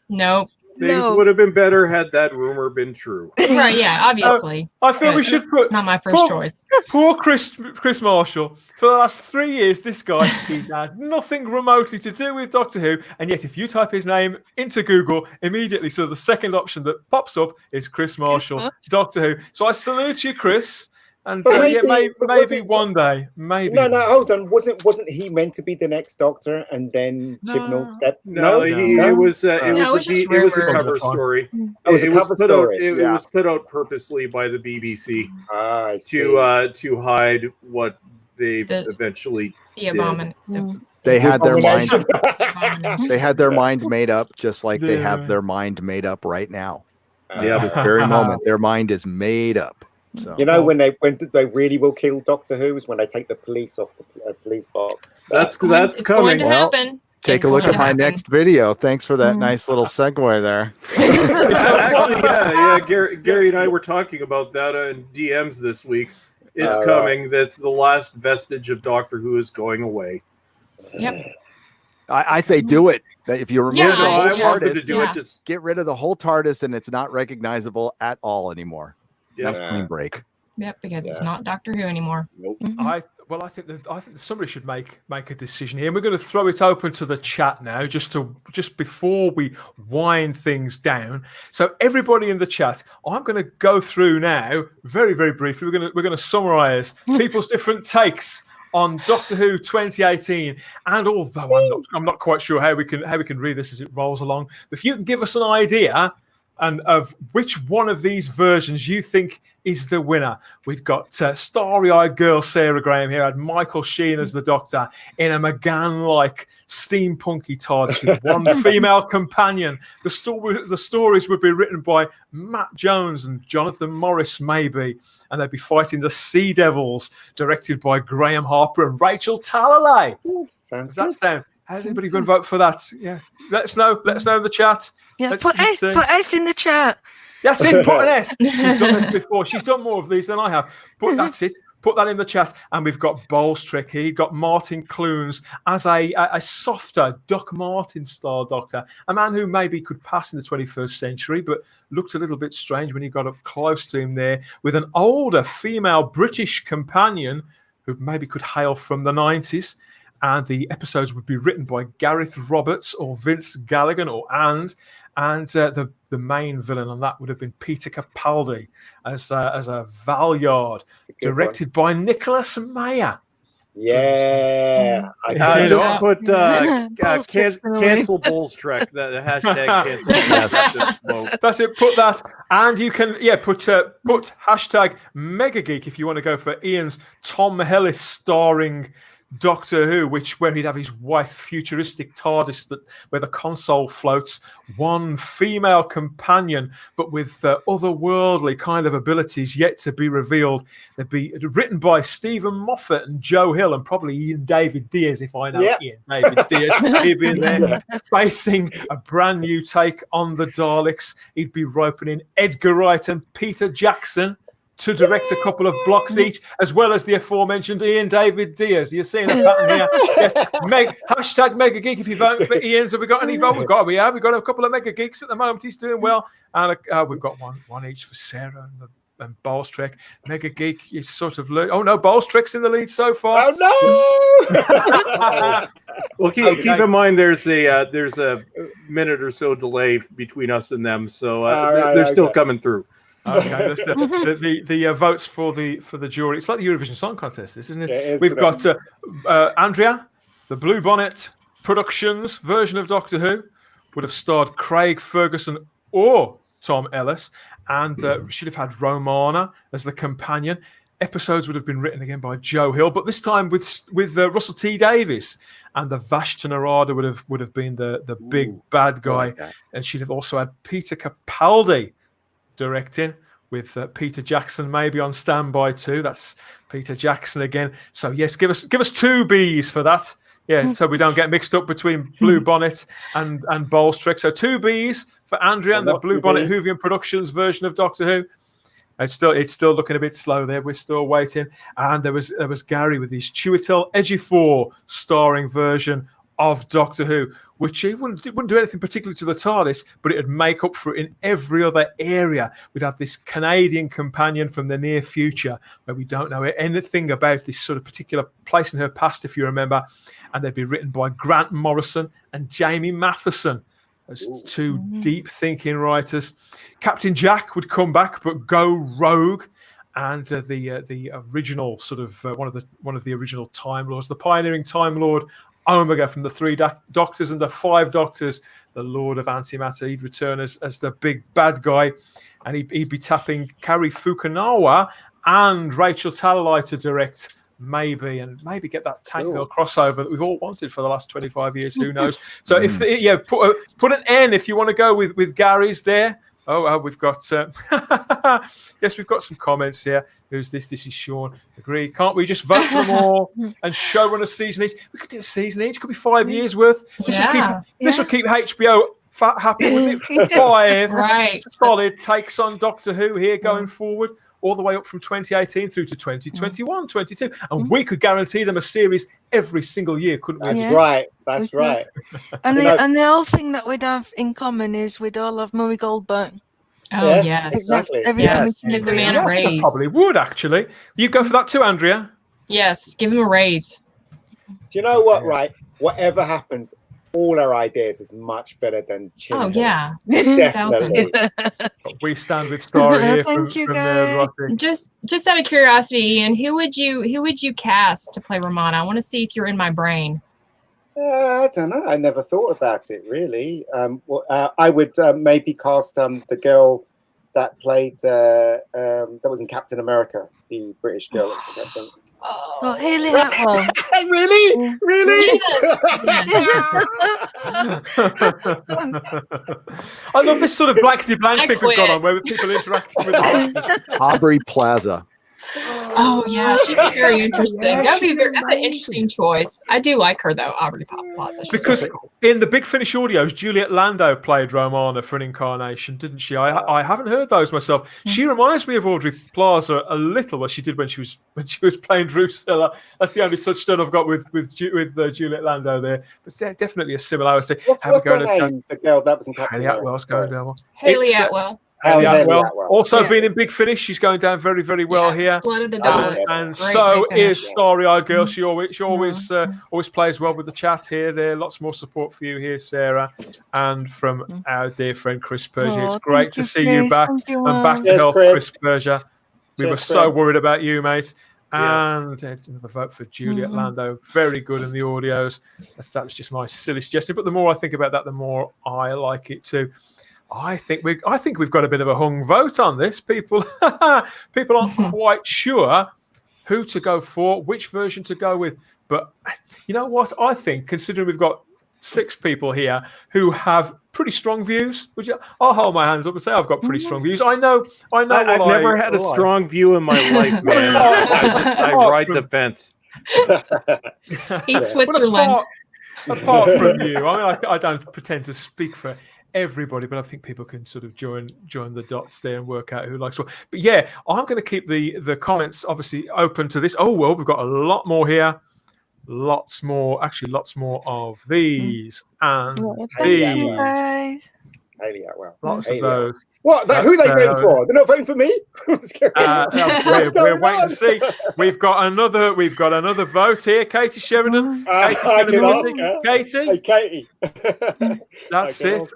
Nope. Things would have been better had that rumor been true. Right, yeah, obviously. I feel we should put... Not my first choice. Poor Chris Marshall. For the last 3 years, this guy, he's had nothing remotely to do with Doctor Who, and yet if you type his name into Google, immediately, so the second option that pops up is Chris Marshall, Doctor Who. So I salute you, Chris. And maybe one day, maybe. No, hold on. Wasn't he meant to be the next Doctor, and then Chibnall stepped? It was a cover story. It was a cover story. It was put out purposely by the BBC to hide what they eventually did. They had their mind. They had their mind made up, just like they have their mind made up right now. At this very moment, their mind is made up. So. You know, when they really will kill Doctor Who is when they take the police off the police box. That's coming. Going to happen. Take a look at my next video. Thanks for that nice little segue there. Actually, Gary and I were talking about that in DMs this week. It's coming. Right. That's the last vestige of Doctor Who is going away. Yep. I say do it. If you remove the whole TARDIS, just get rid of the whole TARDIS, and it's not recognizable at all anymore. That's clean break. Yep, because it's not Doctor Who anymore. Nope. I think somebody should make a decision here. And we're going to throw it open to the chat now, just before we wind things down. So everybody in the chat, I'm going to go through now very, very briefly. We're going to summarize people's different takes on Doctor Who 2018. And although I'm not quite sure how we can read this as it rolls along, but if you can give us an idea and of which one of these versions you think is the winner. We've got starry-eyed girl Sarah Graham here, had Michael Sheen as the Doctor in a McGann-like steampunky TARDIS with one female companion. The stories would be written by Matt Jones and Jonathan Morris, maybe, and they'd be fighting the Sea Devils, directed by Graham Harper and Rachel Talalay. Sounds good. Does that sound? Has anybody going to vote for that? Yeah, let us know in the chat. Yeah, put S in the chat. That's it. Put an S. She's done this before. She's done more of these than I have. But that's it. Put that in the chat. And we've got Bolstrick here. You've got Martin Clunes as a softer Doc Martin style Doctor. A man who maybe could pass in the 21st century, but looked a little bit strange when you got up close to him there, with an older female British companion who maybe could hail from the 90s. and the episodes would be written by Gareth Roberts or Vince Gallagher and the main villain on that would have been Peter Capaldi as a Valeyard, directed by Nicholas Meyer. Yeah, don't put cancel Bulls Trek. The hashtag cancel. That's it. Put that, and you can put hashtag Mega Geek if you want to go for Ian's Tom Ellis starring Doctor Who, where he'd have his white futuristic TARDIS where the console floats, one female companion, but with otherworldly kind of abilities yet to be revealed. They'd be written by Stephen Moffat and Joe Hill, and probably Ian David Diaz, if I know Ian David Diaz. He'd be in there facing a brand new take on the Daleks. He'd be roping in Edgar Wright and Peter Jackson to direct a couple of blocks each, as well as the aforementioned Ian David Diaz. You're seeing a pattern here. Yes, hashtag Mega Geek if you vote for Ian's. Have we got any vote? We've got a couple of Mega Geeks at the moment. He's doing well, and we've got one each for Sarah and Bowles Trek. Mega Geek is sort of Bowles Trek's in the lead so far. Oh no! Well, keep in mind there's a minute or so delay between us and them, so they're still coming through. Okay, that's the votes for the jury. It's like the Eurovision Song Contest, isn't it? Yeah, We've got Andrea, the Blue Bonnet Productions version of Doctor Who would have starred Craig Ferguson or Tom Ellis, and she'd have had Romana as the companion. Episodes would have been written again by Joe Hill, but this time with Russell T Davies, and the Vashta Narada would have been the big bad guy, and she'd have also had Peter Capaldi directing, with Peter Jackson maybe on standby too. That's Peter Jackson again. So yes, give us 2 Bs for that. Yeah, so we don't get mixed up between Blue Bonnet and Bowles Trek. So 2 Bs for Andrea and the Blue Bonnet Whovian Productions version of Doctor Who. It's still looking a bit slow there. We're still waiting. And there was Gary with his Chiwetel Ejiofor starring version of Doctor Who, which it wouldn't do anything particularly to the TARDIS, but it'd make up for it in every other area. We'd have this Canadian companion from the near future where we don't know anything about this sort of particular place in her past, if you remember, and they'd be written by Grant Morrison and Jamie Matheson as 2 deep-thinking writers. Captain Jack would come back but go rogue, and the original sort of one of the original Time Lords, the pioneering Time Lord Omega from the 3 Doctors and the 5 Doctors, the Lord of Antimatter. He'd return as the big bad guy, and he'd be tapping Kari Fukunawa and Rachel Talalay to direct, maybe get that Tank Girl crossover that we've all wanted for the last 25 years. Who knows? So put an N if you want to go with Gary's there. We've got yes, we've got some comments here. Who's this? This is Sean. Agree. Can't we just vote for them all and show run a season each? We could do a season each. Could be 5 years worth. This will keep HBO happy, wouldn't it? 5 solid takes on Doctor Who here going forward, all the way up from 2018 through to 2021, 22, and we could guarantee them a series every single year, couldn't we? That's right. And the whole thing that we'd have in common is we'd all have Murray Goldberg. Oh, yes. Exactly. Give the man a raise. Probably would, actually. You'd go for that too, Andrea? Yes, give him a raise. Do you know what, right? Whatever happens, all our ideas is much better than Chilling. Oh, yeah. Definitely. We stand with Star here from guys. Just out of curiosity, Ian, who would you cast to play Romana? I want to see if you're in my brain. I don't know. I never thought about it really. I would maybe cast the girl that played that was in Captain America, the British girl. Oh, Hayley Atwell. Really? I love this sort of blankety blank thing we've got on where people interacting with us. Aubrey Plaza. Oh yeah, she'd be very interesting. That's an interesting choice. I do like her though, Aubrey Plaza. Because in the Big Finish audios, Juliet Lando played Romana for an incarnation, didn't she? I haven't heard those myself. She reminds me of Aubrey Plaza a little, as she did when she was playing Drusilla. That's the only touchstone I've got with Juliet Lando there. But there's definitely a similarity. What's her name? The girl that was in Captain Hayley Atwell's going down. Hayley Atwell. Haley Atwell. Also Yeah. been in Big Finish. She's going down very, very well here. Flood of the Daleks. And Great, so great finish. is Starry-Eyed Girl. She always plays well with the chat here. There, lots more support for you here, Sarah, and from our dear friend Chris Persia. It's great to see you back and back to health, Chris Persia. We were so worried about you, mate. And another vote for Juliet Lando. Very good in the audios. That was just my silly suggestion. But the more I think about that, the more I like it too. I think we've got a bit of a hung vote on this. People aren't quite sure who to go for, which version to go with. But you know what? I think, considering we've got 6 people here who have pretty strong views, I'll hold my hands up and say I've got pretty strong views. I know. I've never had a strong view in my life, man. I ride the fence. He's Switzerland. Apart from you, I don't pretend to speak for everybody, but I think people can sort of join the dots there and work out who likes what. But yeah, I'm going to keep the comments obviously open to this. Oh well, we've got a lot more here. Lots more of these and these. Haley Atwell. Lots of those. What? Who are they voting for? They're not voting for me? We're waiting to see. We've got another vote here. Katie Sheridan. Katie. Hey, Katie. That's it.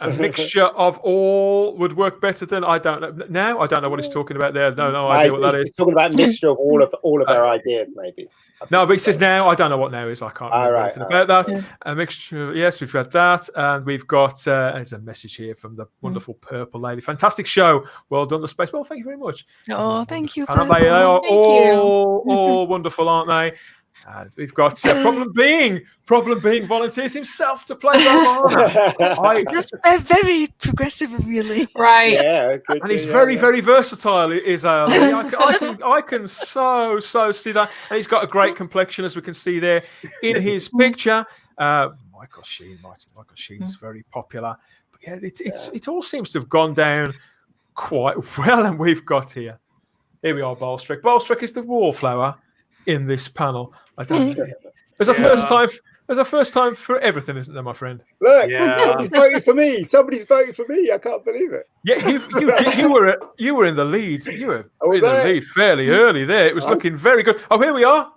A mixture of all would work better than I don't know. Now I don't know what he's talking about there. No idea what that is. He's talking about a mixture of all of our ideas, maybe. No, but he says now. I don't know what now is. I can't remember anything about that. Yeah. A mixture. Yes, we've got that, and we've got. There's a message here from the wonderful Purple Lady. Fantastic show. Well done, the space. Well, thank you very much. Oh, thank you. Aren't they all wonderful, aren't they? And we've got Problem Being volunteers himself to play Romana. That's very progressive of really. Right. Yeah. Good, and he's very versatile, is I can so see that. And he's got a great complexion, as we can see there in his picture. Michael Sheen's very popular. But yeah, it all seems to have gone down quite well. And we've got here we are, Bolstrick. Bolstrick is the wallflower in this panel. I don't think there's a first time for everything, isn't there, my friend? Look, somebody's voting for me. Somebody's voting for me. I can't believe it. Yeah, you were in the lead. You were in the lead fairly early there. It was looking very good. Oh, here we are.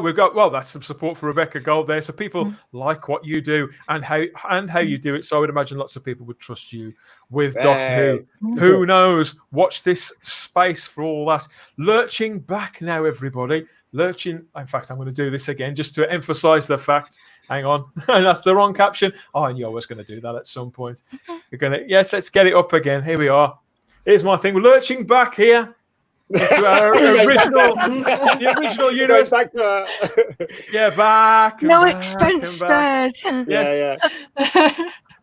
We've got that's some support for Rebecca Gold there. So people like what you do and how you do it. So I would imagine lots of people would trust you with Doctor Who. Who knows? Watch this space for all that. Lurching back now, everybody. Lurching. In fact, I'm going to do this again just to emphasize the fact. Hang on. And that's the wrong caption. Oh, and you're always going to do that at some point. You're going to, yes, let's get it up again. Here we are. Here's my thing. Lurching back here. Into our original universe. Back to back. No expense spared. Yeah.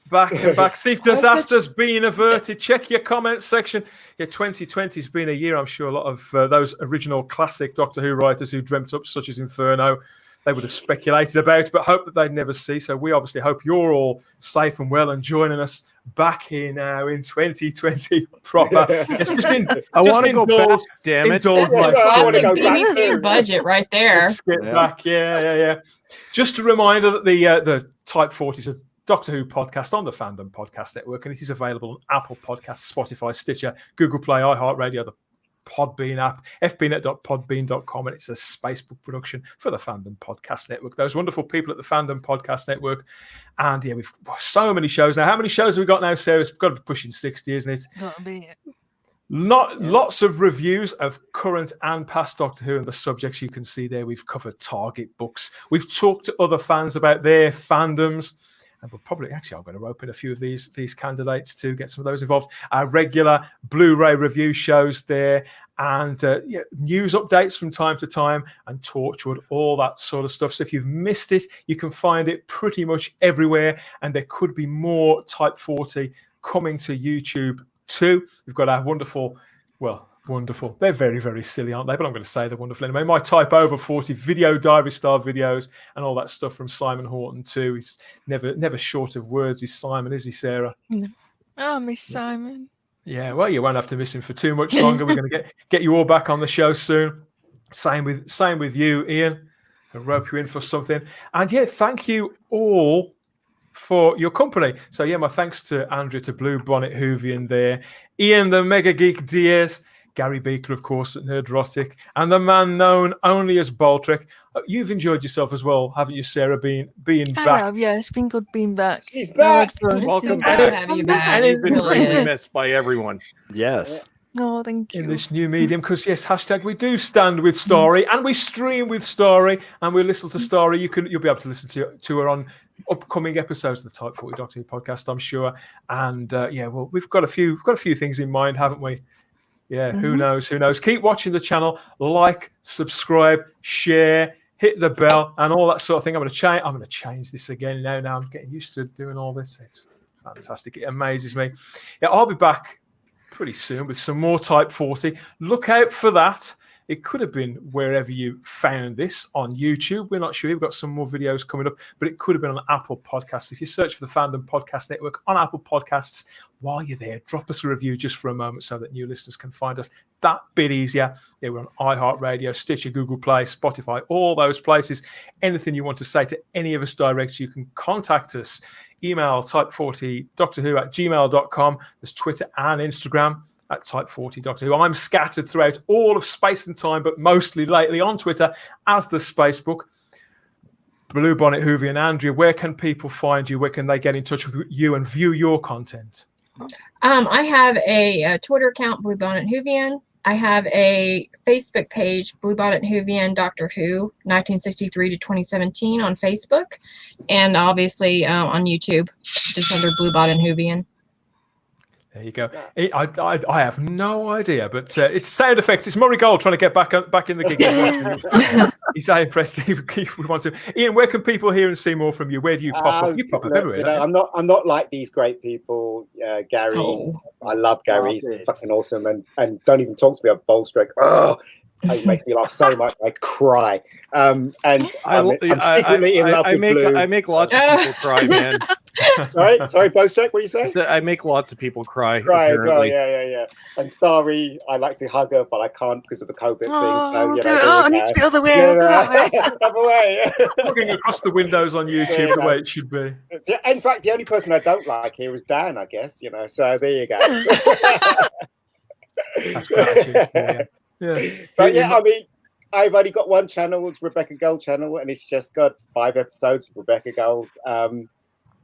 Back and back. See if disaster's been averted. Check your comments section. Yeah, 2020 has been a year. I'm sure a lot of those original classic Doctor Who writers who dreamt up such as Inferno, they would have speculated about, but hope that they'd never see. So we obviously hope you're all safe and well and joining us back here now in 2020 proper. It's just I want to go back, damn it. I want to go back. His budget right there. Let's get back. Yeah. Just a reminder that the Type 40 is a Doctor Who podcast on the Fandom Podcast Network, and it is available on Apple Podcasts, Spotify, Stitcher, Google Play, iHeartRadio, the Podbean app, fbnet.podbean.com, and it's a Spacebook production for the Fandom Podcast Network. Those wonderful people at the Fandom Podcast Network. And yeah, we've got so many shows now. How many shows have we got now, Sarah? It's got to be pushing 60, isn't it? Got to be it. Lots of reviews of current and past Doctor Who and the subjects you can see there. We've covered Target books. We've talked to other fans about their fandoms. And we'll probably, actually, I'm going to rope in a few of these candidates to get some of those involved. Our regular Blu-ray review shows there, and news updates from time to time, and Torchwood, all that sort of stuff. So if you've missed it, you can find it pretty much everywhere, and there could be more Type 40 coming to YouTube too. We've got our wonderful. They're very, very silly, aren't they? But I'm going to say they're wonderful anyway. My Type Over 40 video diary style videos and all that stuff from Simon Horton too. He's never short of words. He's Simon, is he, Sarah? No. Oh, Miss Simon. Yeah, well, you won't have to miss him for too much longer. We're going to get you all back on the show soon. Same with you, Ian. I'll rope you in for something. And yeah, thank you all for your company. So yeah, my thanks to Andrea, to Blue Bonnet Hoovian there, Ian the Mega Geek Diaz, Gary Beaker, of course, at Nerdrotic, and the man known only as Boltrek. You've enjoyed yourself as well, haven't you, Sarah, being I back? have, yeah, it's been good being back. He's back. Welcome Good back. to have you back. You've been Really greatly is. missed by everyone. Yes. Oh, thank In you. this new medium, because yes, hashtag we do stand with Story and we stream with Story and we listen to Story. You'll be able to listen to her on upcoming episodes of the Type 40 Doctor Who podcast, I'm sure. And well, we've got a few things in mind, haven't we? Yeah, who knows? Keep watching the channel, like, subscribe, share, hit the bell, and all that sort of thing. I'm going to change this again now. Now I'm getting used to doing all this. It's fantastic. It amazes me. Yeah, I'll be back pretty soon with some more Type 40. Look out for that. It could have been wherever you found this on YouTube. We're not sure. We've got some more videos coming up, but it could have been on Apple Podcasts. If you search for the Fandom Podcast Network on Apple Podcasts, while you're there, drop us a review just for a moment so that new listeners can find us that bit easier. Yeah, we're on iHeartRadio, Stitcher, Google Play, Spotify, all those places. Anything you want to say to any of us direct, you can contact us. Email type40doctorwho@gmail.com. There's Twitter and Instagram at Type 40 Doctor Who. I'm scattered throughout all of space and time, but mostly lately on Twitter as the Spacebook. Blue Bonnet Hoovy and Andrea, where can people find you? Where can they get in touch with you and view your content? I have a Twitter account, Blue Bonnet Hoovian. I have a Facebook page, Blue Bonnet Hoovian Doctor Who, 1963 to 2017 on Facebook, and obviously on YouTube, just under Blue Bonnet Hoovian. There you go. I have no idea, but it's sound effects. It's Murray Gold trying to get back in the gig. He's so impressed. We want to. Ian, where can people hear and see more from you? Where do you pop up? You pop up everywhere. I'm not like these great people. Gary, I love Gary. He's fucking awesome, and don't even talk to me about Bolstrek. Oh, he makes me laugh so much. I cry. And I'm secretly in love with Blue. I make lots of people cry, man. Right? Sorry, Bolstrek, what do you say? I make lots of people cry. Cry as well, yeah. And Starry, I like to hug her, but I can't because of the COVID thing. I need to be other way. Other way. Looking across the windows on YouTube the way it should be. In fact, the only person I don't like here is Dan, I guess. So there you go. That's great, yeah. But I mean, I've only got one channel. It's Rebecca Gold channel, and it's just got 5 episodes of Rebecca Gold.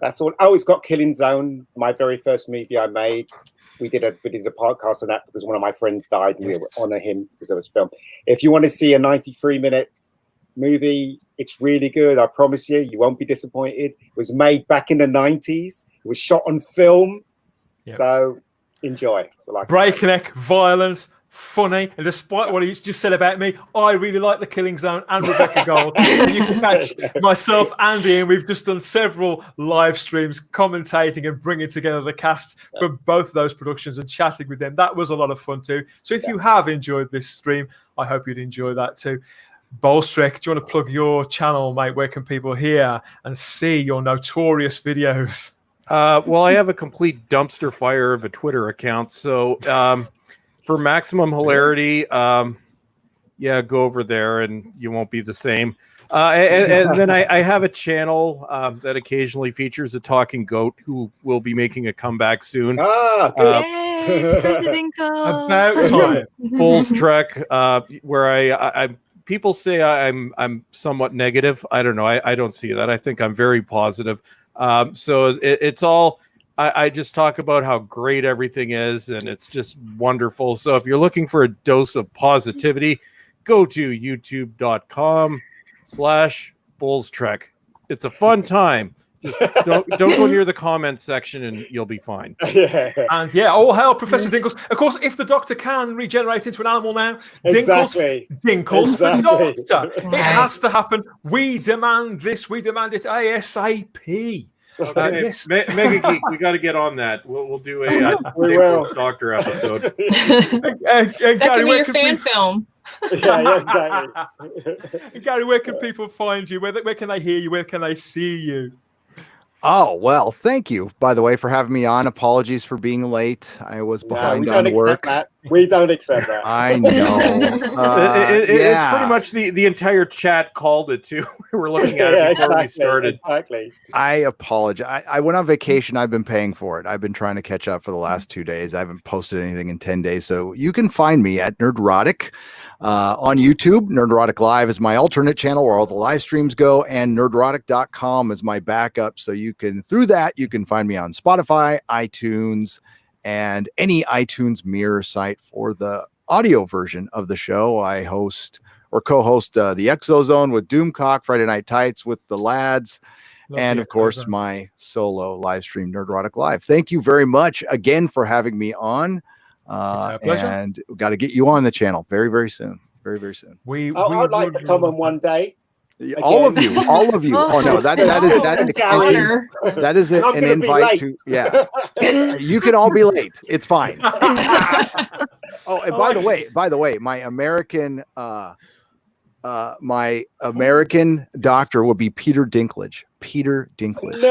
That's all. Oh, it's got Killing Zone, my very first movie I made. We did a podcast on that because one of my friends died, and we honor him because it was filmed. If you want to see a 93-minute movie, it's really good. I promise you won't be disappointed. It was made back in the 90s. It was shot on film. Yep. So enjoy. Breakneck, violence, funny, and despite what he just said about me, I really like The Killing Zone and Rebecca Gold. And you can catch myself and Ian. We've just done several live streams commentating and bringing together the cast for both of those productions and chatting with them. That was a lot of fun too. So if you have enjoyed this stream, I hope you'd enjoy that too. Bolstrek, do you want to plug your channel, mate? Where can people hear and see your notorious videos? Well, I have a complete dumpster fire of a Twitter account. So for maximum hilarity, go over there and you won't be the same. And then I have a channel that occasionally features a talking goat who will be making a comeback soon. Professor Dinkle. About time. Bull's Trek, where I people say I'm somewhat negative. I don't know. I don't see that. I think I'm very positive. So it's all. I just talk about how great everything is, and it's just wonderful. So if you're looking for a dose of positivity, go to youtube.com/bullstrek. It's a fun time. Just don't go near the comments section, and you'll be fine. And all hail Professor Dinkles. Of course, if the Doctor can regenerate into an animal now, Dinkles for Doctor. It has to happen. We demand this. We demand it ASAP. Okay, yes. Mega Geek, we got to get on that. We'll do a Dinkles Doctor episode. That could be your fan film. Exactly. Gary, where can people find you? Where can they hear you? Where can they see you? Oh, well, thank you, by the way, for having me on. Apologies for being late. I was behind on work. We don't accept that. I know. It's pretty much the entire chat called it too. We're looking at it before we started. Exactly. I apologize. I went on vacation. I've been paying for it. I've been trying to catch up for the last 2 days. I haven't posted anything in 10 days. So you can find me at Nerdrotic on YouTube. Nerdrotic Live is my alternate channel where all the live streams go, and nerdrotic.com is my backup. So you can, through that, you can find me on Spotify, iTunes, and any iTunes mirror site for the audio version of the show. I host or co-host the Exozone with Doomcock, Friday Night Tights with the lads, and of course my solo live stream Nerdrotic Live. Thank you very much again for having me on. And we've got to get you on the channel very, very soon. Very, very soon. I'd like to come on one day. Again. All of you. Oh no, that is an invite to. Yeah, you can all be late. It's fine. Oh, and by the way, my American doctor will be Peter Dinklage. Peter Dinklage. No.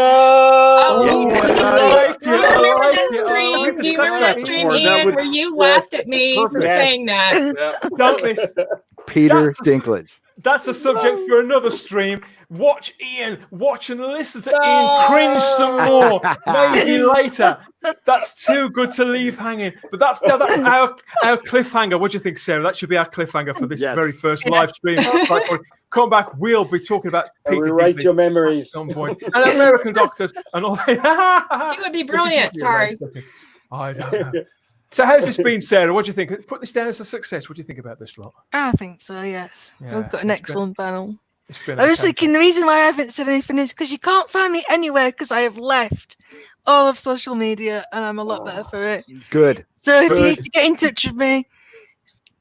I remember that stream. Do you remember that stream, Ian, where you laughed at me for saying that? Don't miss Peter Dinklage. That's a subject for another stream. Watch and listen to Ian cringe some more. Maybe later. That's too good to leave hanging. But that's our cliffhanger. What do you think, Sarah? That should be our cliffhanger for this very first live stream. Come back. We'll be talking about Peter Rewrite your memories at some point. And American doctors and all that. It would be brilliant. Sorry. I don't know. So how's this been, Sarah? What do you think? Put this down as a success. What do you think about this lot? I think so, yes. Yeah, We've got an excellent panel. I was thinking the reason why I haven't said anything is because you can't find me anywhere because I have left all of social media and I'm a lot better for it. Good. So if you need to get in touch with me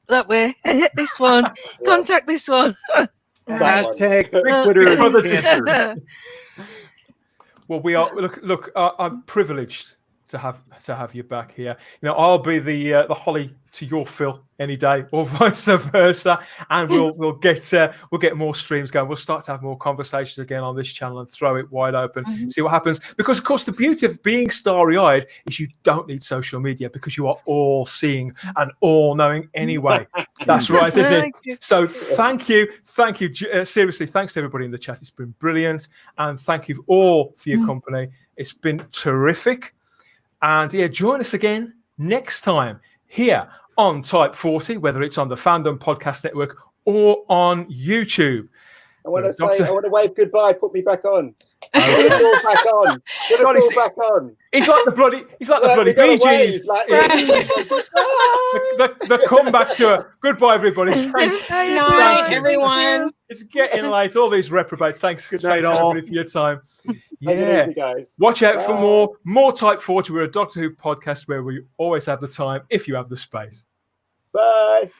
that way, this one, contact this one. Hashtag Twitter cancer. Well, we are. Look. I'm privileged to have you back here. You know, I'll be the Holly to your Phil any day, or vice versa, and we'll get more streams going. We'll start to have more conversations again on this channel and throw it wide open, see what happens. Because of course, the beauty of being starry-eyed is you don't need social media because you are all seeing and all knowing anyway. That's right, isn't it? So thank you. Seriously, thanks to everybody in the chat. It's been brilliant, and thank you all for your company. It's been terrific. And join us again next time here on Type 40, whether it's on the Fandom Podcast Network or on YouTube. I want to wave goodbye. Put me back on. Put us all back on. Put us all back on. He's like the bloody Bee Gees. The comeback tour. Goodbye, everybody. Good night, everyone. It's getting late. All these reprobates. Thanks, everybody, for your time. Take it easy, guys. Watch out for more Type 40. We're a Doctor Who podcast where we always have the time if you have the space. Bye.